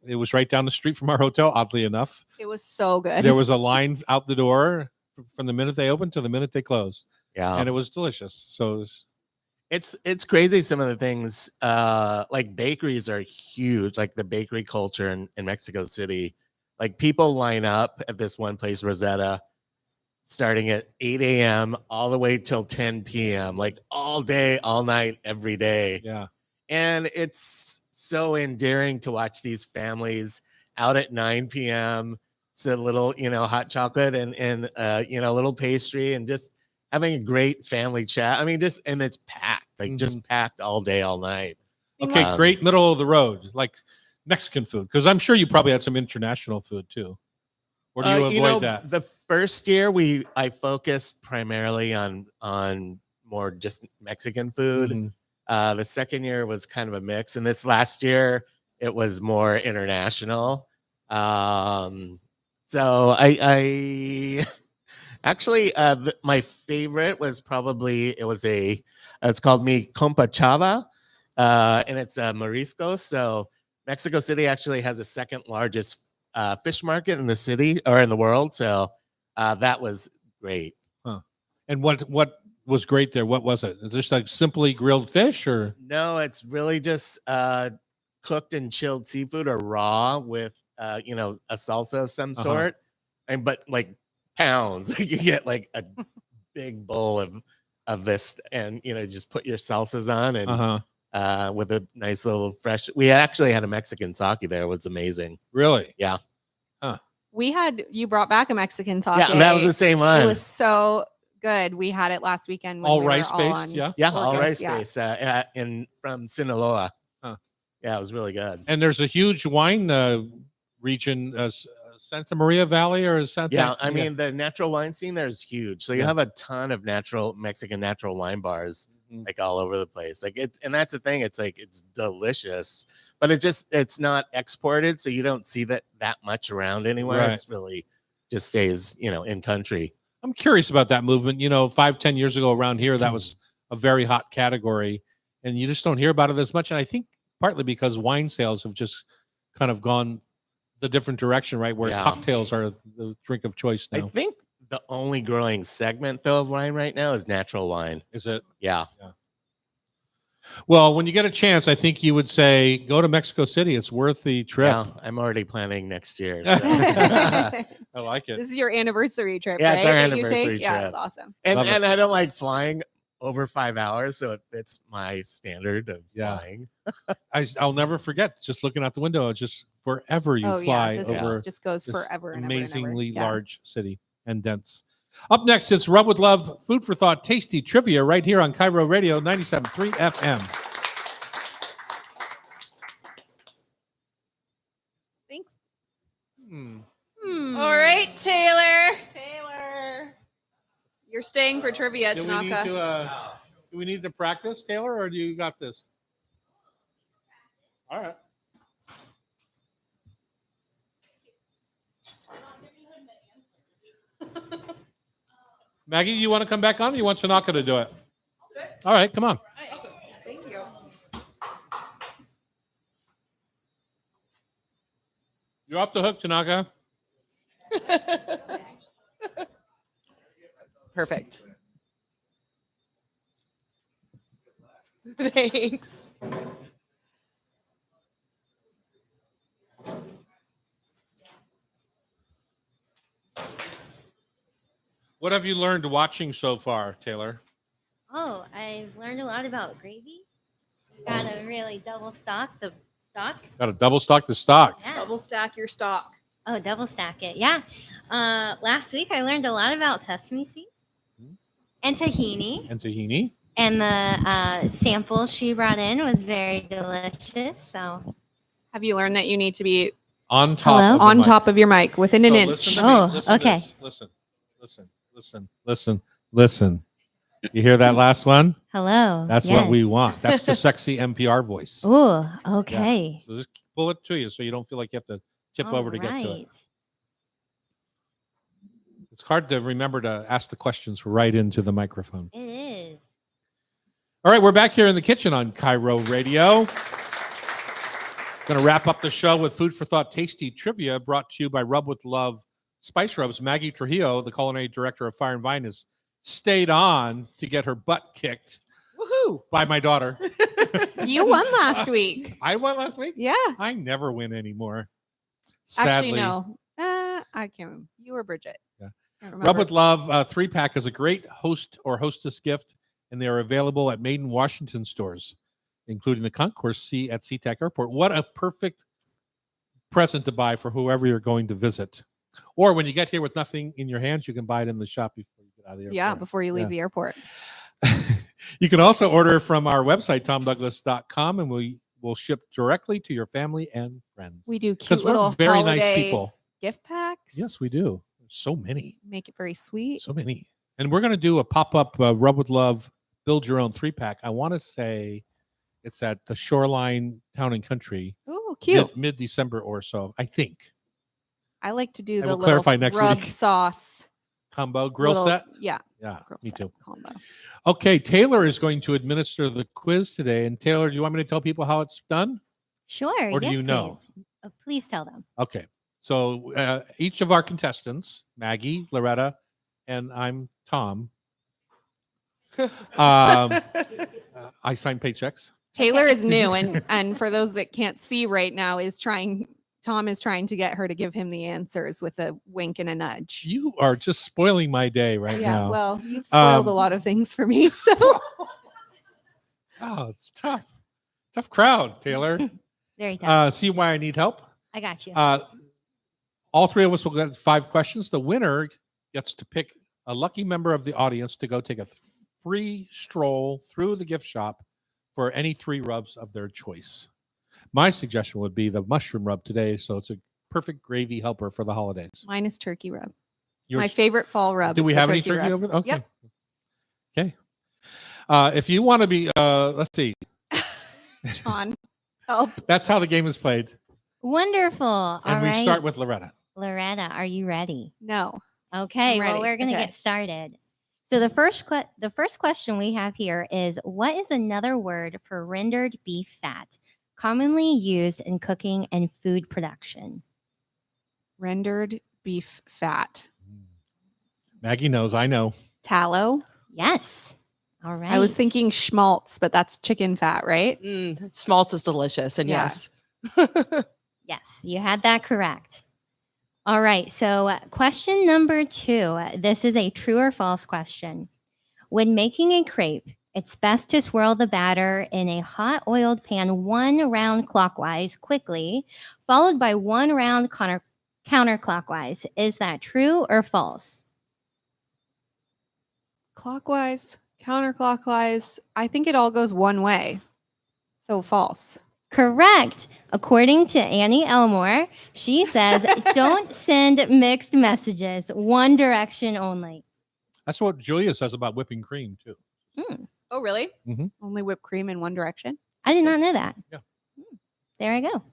it was right down the street from our hotel, oddly enough. It was so good. There was a line out the door from the minute they opened to the minute they closed. Yeah. And it was delicious. So it's crazy. Some of the things like bakeries are huge, like the bakery culture in Mexico City. Like people line up at this one place, Rosetta, starting at 8 a.m. all the way till 10 p.m., like all day, all night, every day. Yeah. And it's so endearing to watch these families out at 9 p.m. So a little, hot chocolate and a little pastry and just having a great family chat. I mean, and it's packed, just packed all day, all night. Okay, great middle of the road, like Mexican food, because I'm sure you probably had some international food too. Or do you avoid that? The first year I focused primarily on more just Mexican food. Mhm. The second year was kind of a mix, and this last year it was more international. So I actually my favorite was probably it's called Mi Compa Chava, and it's mariscos. So Mexico City actually has the second largest fish market in the city or in the world. So that was great. Huh. And what was great there? What was it? Is this like simply grilled fish or? No, it's really just cooked and chilled seafood or raw with a salsa of some sort. But like pounds, you get like a big bowl of this, and just put your salsas on and with a nice little fresh. We actually had a Mexican sake there. It was amazing. Really? Yeah. You brought back a Mexican sake. Yeah, that was the same one. It was so good. We had it last weekend. When All we were rice all based, on yeah, all Orcas, rice based, from Sinaloa. Yeah, it was really good. And there's a huge wine region, Santa Maria Valley or Santa. Yeah, I mean the natural wine scene there is huge. So you have a ton of Mexican natural wine bars like all over the place. Like and that's the thing. It's like it's delicious, but it's not exported, so you don't see that much around anywhere. Right. It's really just stays in country. I'm curious about that movement. 5-10 years ago around here, that was a very hot category, and you just don't hear about it as much. And I think partly because wine sales have just kind of gone the different direction, right? Where cocktails are the drink of choice now. I think the only growing segment though of wine right now is natural wine. Is it? Yeah. Well, when you get a chance, I think you would say go to Mexico City. It's worth the trip. Yeah, I'm already planning next year. So. I like it. This is your anniversary trip, Yeah, right? it's our that you anniversary take? Yeah, trip. it's awesome. And Love it. I don't like flying over 5 hours, so it fits my standard of flying. I'll never forget just looking out the window. Just forever you fly this over. just goes this forever and amazingly ever. large city and dense. Up next, it's Rub with Love, Food for Thought, Tasty Trivia right here on Cairo Radio 97.3 FM. Thanks. All right, Taylor. You're staying for trivia, Do Tanaka. we need to practice, Taylor, or do you got this? All right. Maggie, you want to come back on, or you want Tanaka to do it? All right, come on. Thank you. You're off the hook, Tanaka. Perfect. Thanks. What have you learned watching so far, Taylor? Oh, I've learned a lot about gravy. You gotta really double stock the stock. Got to double stock the stock. Yeah. Double stack your stock. Oh, double stack it. Yeah. Last week I learned a lot about sesame seed and tahini. And tahini. And the sample she brought in was very delicious. So, have you learned that you need to be on top of on top of your mic within an inch? Oh, okay. Listen. You hear that last one? Hello. That's what we want. That's the sexy NPR voice. Oh, okay. Yeah. So just pull it to you so you don't feel like you have to tip over to get to it. It's hard to remember to ask the questions right into the microphone. It is. All right, we're back here in the kitchen on Cairo Radio. Going to wrap up the show with Food for Thought Tasty Trivia brought to you by Rub with Love Spice Rubs. Maggie Trujillo, the culinary director of Fire and Vine, has stayed on to get her butt kicked by my daughter. You won last week. I won last week? Yeah. I never win anymore. Actually, Sadly. no. I can't remember. You were Bridget. Yeah. I don't Rub remember. with Love 3-pack is a great host or hostess gift, and they are available at Made in Washington stores, including the Concourse C at SeaTac Airport. What a perfect present to buy for whoever you're going to visit. Or when you get here with nothing in your hands, you can buy it in the shop before you get out of the airport. Yeah, before you leave the airport. You can also order from our website, tomdouglas.com, and we will ship directly to your family and friends. We do cute Because we're little very holiday nice people. gift packs. Yes, we do. So many. Make it very sweet. So many. And we're going to do a pop-up Rub with Love, build your own 3-pack. I want to say it's at the Shoreline Town and Country. Ooh, cute. Mid-December or so, I think. I like to do I the will little clarify next rub week. sauce Combo grill little- set. Yeah. Yeah, grill me set too. combo. Okay, Taylor is going to administer the quiz today. And Taylor, do you want me to tell people how it's done? Sure. Or do yes, you know? Please. Please tell them. Okay. So each of our contestants, Maggie, Loretta, and I'm Tom. I sign paychecks. Taylor is new, and for those that can't see right now, Tom is trying to get her to give him the answers with a wink and a nudge. You are just spoiling my day right Yeah, now. well, you've spoiled a lot of things for me. So Oh, it's tough. Tough crowd, Taylor. Very tough. See why I need help? I got you. All three of us will get 5 questions. The winner gets to pick a lucky member of the audience to go take a free stroll through the gift shop for any 3 rubs of their choice. My suggestion would be the mushroom rub today, so it's a perfect gravy helper for the holidays. mine is turkey rub. Yours- My favorite fall rub. Do is we the have any turkey rub. over there? Okay. Yep. Okay. If you want to be, let's see. John, help. That's how the game is played. Wonderful. All And we right. start with Loretta. Loretta, are you ready? No. Okay, I'm well, ready. we're going to Okay. get started. So the first question we have here is, what is another word for rendered beef fat, commonly used in cooking and food production? Rendered beef fat. Maggie knows. I know. Tallow. Yes. All right. I was thinking schmaltz, but that's chicken fat, right? Schmaltz is delicious, and Yeah. yes. Yes, you had that correct. All right. So question number 2. This is a true or false question. When making a crepe, it's best to swirl the batter in a hot oiled pan 1 round clockwise quickly, followed by 1 round counterclockwise. Is that true or false? Clockwise, counterclockwise. I think it all goes one way. So false. Correct. According to Annie Elmore, she says, don't send mixed messages, one direction only. That's what Julia says about whipping cream, too. Oh, really? Mhm. Only whipped cream in one direction? I did not know that. Yeah. There I go.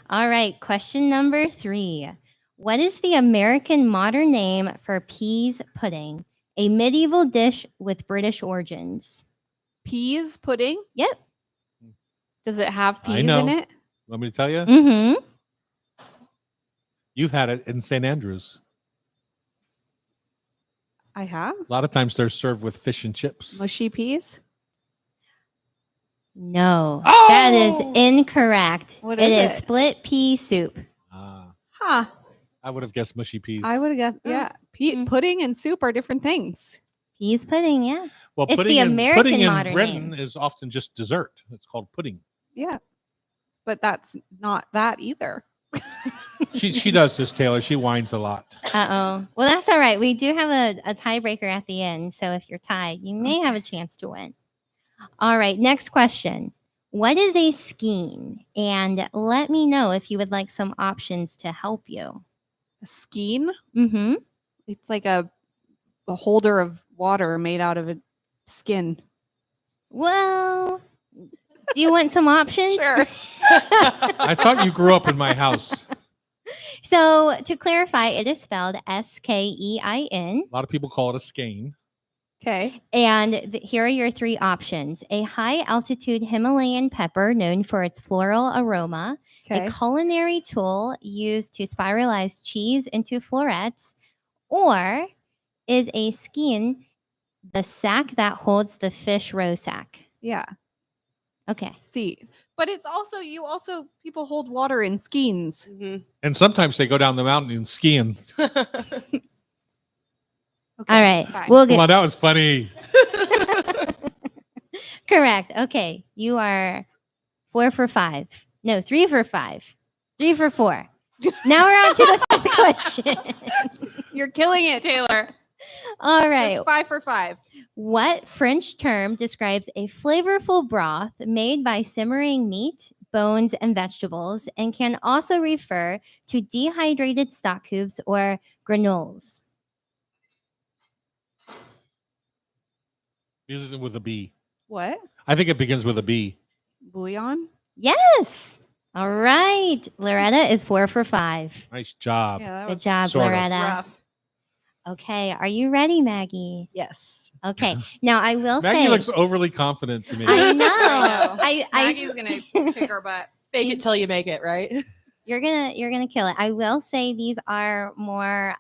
All right. Question number 3. What is the American modern name for peas pudding, a medieval dish with British origins? Peas pudding? Yep. Does it have I peas know. in it? Want me to tell you? Mm-hmm. You've had it in St. Andrews. I have. A lot of times they're served with fish and chips. Mushy peas? No, Oh! that is incorrect. What It is is it? split pea soup. Huh. I would have guessed mushy peas. I would have guessed. Yeah. Pudding and soup are different things. Peas pudding, yeah. Well, It's pudding the in, American pudding in modern Britain name. is often just dessert. It's called pudding. Yeah. But that's not that either. She does this, Taylor. She whines a lot. Uh-oh. Well, that's all right. We do have a tiebreaker at the end. So if you're tied, you may have a chance to win. All right. Next question. What is a skein? And let me know if you would like some options to help you. A skein? Mm-hmm. It's like a holder of water made out of a skin. Well, do you want some options? Sure. I thought you grew up in my house. So to clarify, it is spelled S-K-E-I-N. A lot of people call it a skein. Okay. And here are your 3 options. A high-altitude Himalayan pepper known for its floral aroma, Okay. a culinary tool used to spiralize cheese into florets, or is a skein the sack that holds the fish roe sack? Yeah. Okay. See. But it's also people hold water in skeins. And sometimes they go down the mountain and skiing. Okay, All right. fine. We'll Come get on, that was funny. correct. Okay. You are 4 for 5. No, 3 for 5. 3 for 4. Now we're on to the 5th question. You're killing it, Taylor. All right. Just 5 for 5. What French term describes a flavorful broth made by simmering meat, bones, and vegetables, and can also refer to dehydrated stock cubes or granules. Begins with a B. What? I think it begins with a B. Bouillon? Yes. All right. Loretta is 4 for 5. Nice job. Yeah, that Good was job, sort of Loretta. rough. Okay. Are you ready, Maggie? Yes. Okay. Now I will Maggie say. looks overly confident to me. I know. I I Maggie's gonna kick our butt. Fake it till you make it, right? you're gonna kill it. I will say these are more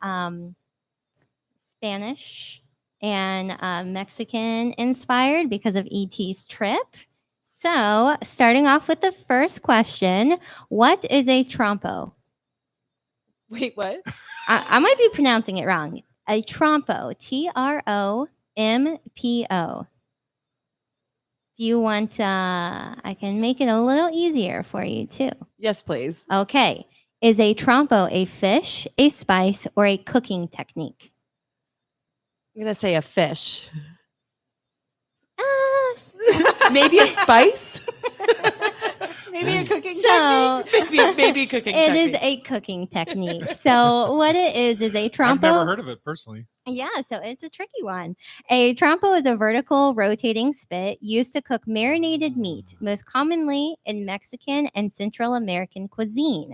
Spanish and Mexican inspired because of ET's trip. So, starting off with the first question, what is a trompo? Wait, what? I might be pronouncing it wrong. A trompo, Trompo. Do you want, I can make it a little easier for you too. Yes, please. Okay. Is a trompo a fish, a spice, or a cooking technique? I'm going to say a fish. Uh, Maybe a spice? Maybe a cooking so, maybe cooking it technique. is a cooking technique. So what it is a trompo. I've never heard of it personally. Yeah, so it's a tricky one. A trompo is a vertical rotating spit used to cook marinated meat, most commonly in Mexican and Central American cuisine.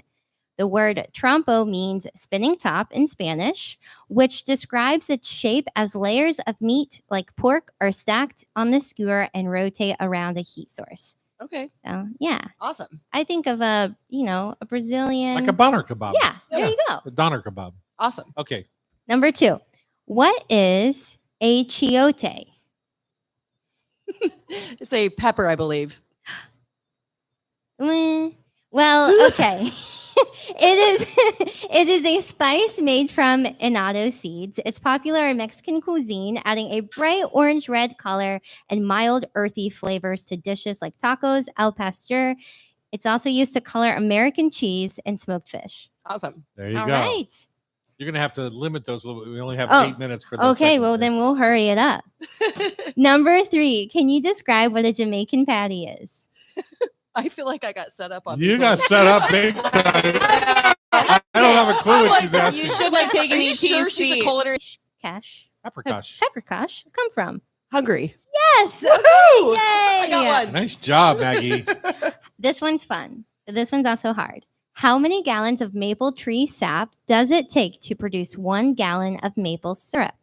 The word trompo means spinning top in Spanish, which describes its shape as layers of meat like pork are stacked on the skewer and rotate around a heat source. Okay. So, yeah. Awesome. I think of a Brazilian. Like a doner kebab. Yeah, there you go. A doner kebab. Awesome. Okay. Number 2. What is a chiote? It's a pepper, I believe. Well, okay. It is a spice made from annatto seeds. It's popular in Mexican cuisine, adding a bright orange-red color and mild earthy flavors to dishes like tacos, al pastor. It's also used to color American cheese and smoked fish. Awesome. There you All go. right. You're going to have to limit those a little bit. We only have 8 minutes for this. Okay, well, then we'll hurry it up. Number 3. Can you describe what a Jamaican patty is? I feel like I got set up on You these got ones. set up big time. I don't have a clue what she's asking. You should like take Are an you ET sure she's a seat. culinary? Cash. Peppercush. Peppercush. Come from? Hungry. Yes. Woohoo! Yay. I got one. Nice job, Maggie. This one's fun. This one's also hard. How many gallons of maple tree sap does it take to produce 1 gallon of maple syrup?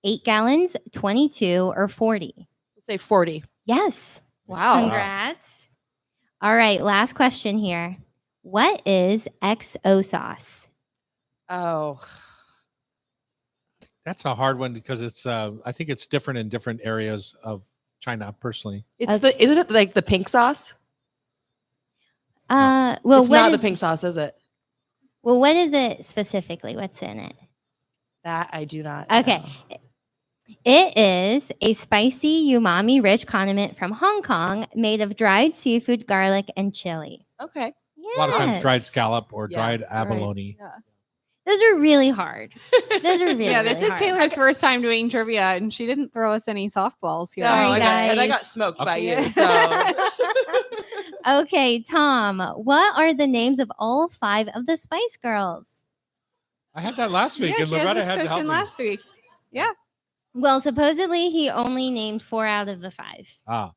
8 gallons, 22, or 40? Let's say 40. Yes. Wow. Congrats. All right, last question here. What is XO sauce? Oh. That's a hard one because it's I think it's different in different areas of China personally. Isn't it like the pink sauce? Well, It's what not is, the pink sauce, is it? well, what is it specifically? What's in it? That I do not. Okay. know. It is a spicy, umami-rich condiment from Hong Kong made of dried seafood, garlic, and chili. Okay. A lot of times dried Yes. scallop or Yeah, dried right. abalone. Yeah. Those are really hard. Those are really, Yeah, this really is hard. Taylor's first time doing trivia, and she didn't throw us any softballs here. No, Sorry, I got guys. smoked by Okay. you. So Okay, Tom, what are the names of all 5 of the Spice Girls? I had that last week, Yeah, and she had Loretta this had to help question me. last week. Well, supposedly he only named 4 out of the 5.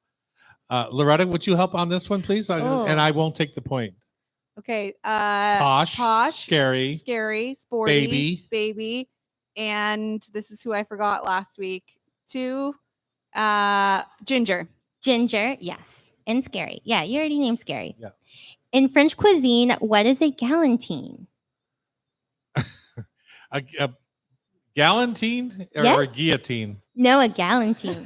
Loretta, would you help on this one, please? Oh. And I won't take the point. Okay. Posh, scary, sporty, baby. baby, and this is who I forgot last week. 2, Ginger. Ginger, yes. And Scary. Yeah, you already named Scary. Yeah. In French cuisine, what is a galantine? a galantine or, Yeah. or guillotine? No, a galantine.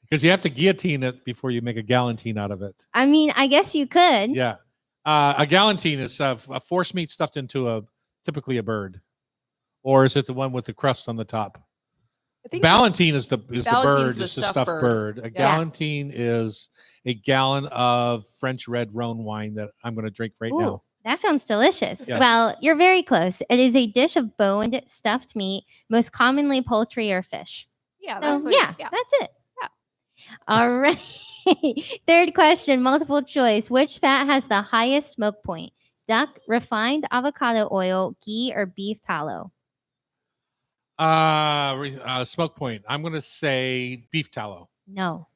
Because you have to guillotine it before you make a galantine out of it. I mean, I guess you could. Yeah. A galantine is a force meat stuffed into typically a bird. Or is it the one with the crust on the top? I think Ballantine is the Ballantine's bird, the it's the stuffed stuffed bird. bird. A Yeah. galantine is a gallon of French red Rhone wine that I'm going to drink right Ooh, now. that sounds delicious. Yeah. Well, you're very close. It is a dish of boned stuffed meat, most commonly poultry or fish. Yeah, So, that's what, yeah, that's it. Yeah. All right. Third question, multiple choice. Which fat has the highest smoke point? Duck, refined avocado oil, ghee, or beef tallow? Smoke point. I'm going to say beef tallow. No.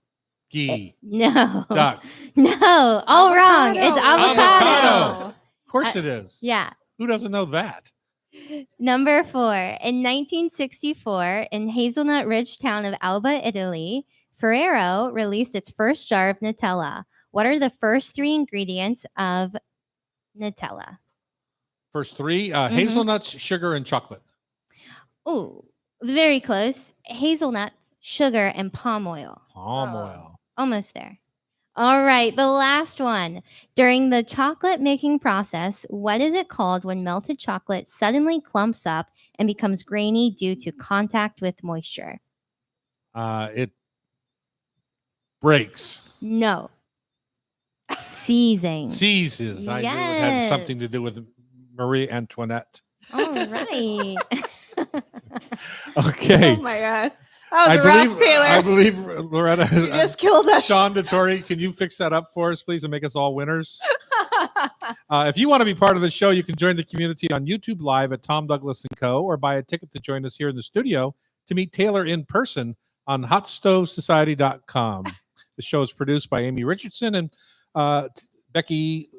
Ghee. No. Duck. No. All wrong. It's avocado. Of course it is. Yeah. Who doesn't know that? Number 4. In 1964, in Hazelnut Ridge town of Alba, Italy, Ferrero released its first jar of Nutella. What are the first 3 ingredients of Nutella? First 3, hazelnuts, sugar, and chocolate. Oh, very close. Hazelnuts, sugar, and palm oil. Palm oil. Almost there. All right, the last one. During the chocolate making process, what is it called when melted chocolate suddenly clumps up and becomes grainy due to contact with moisture? It breaks. No. Seizing. Seizes. I knew it had something to do with Marie Antoinette. All right. Okay. Oh my God. That was rough, Taylor. I believe Loretta. You just killed us. Sean DeTore, can you fix that up for us, please, and make us all winners? If you want to be part of the show, you can join the community on YouTube Live at Tom Douglas & Co. or buy a ticket to join us here in the studio to meet Taylor in person on hotstovesociety.com. The show is produced by Amy Richardson and Becky.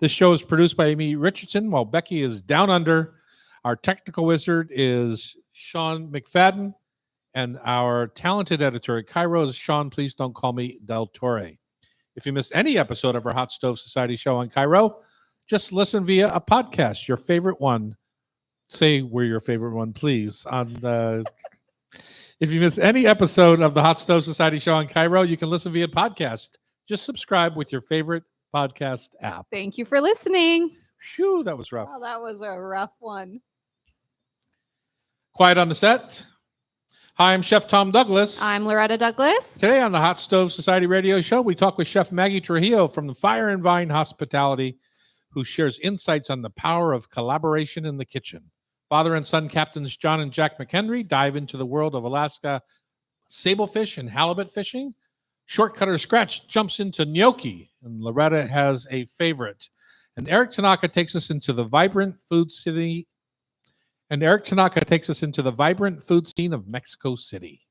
This show is produced by Amy Richardson while Becky is down under. Our technical wizard is Sean McFadden. And our talented editor at Cairo is Sean, please don't call me Del Torre. If you missed any episode of our Hot Stove Society show on Cairo, just listen via a podcast, your favorite one. Say we're your favorite one, please. If you miss any episode of the Hot Stove Society show on Cairo, you can listen via podcast. Just subscribe with your favorite podcast app. Thank you for listening. Phew, that was rough. Oh, that was a rough one. Quiet on the set. Hi, I'm Chef Tom Douglas. I'm Loretta Douglas. Today on the Hot Stove Society radio show, we talk with Chef Maggie Trujillo from the Fire and Vine Hospitality, who shares insights on the power of collaboration in the kitchen. Father and son captains John and Jack McHenry dive into the world of Alaska sablefish and halibut fishing. Shortcutter Scratch jumps into gnocchi, and Loretta has a favorite. And Eric Tanaka takes us into the vibrant food scene of Mexico City.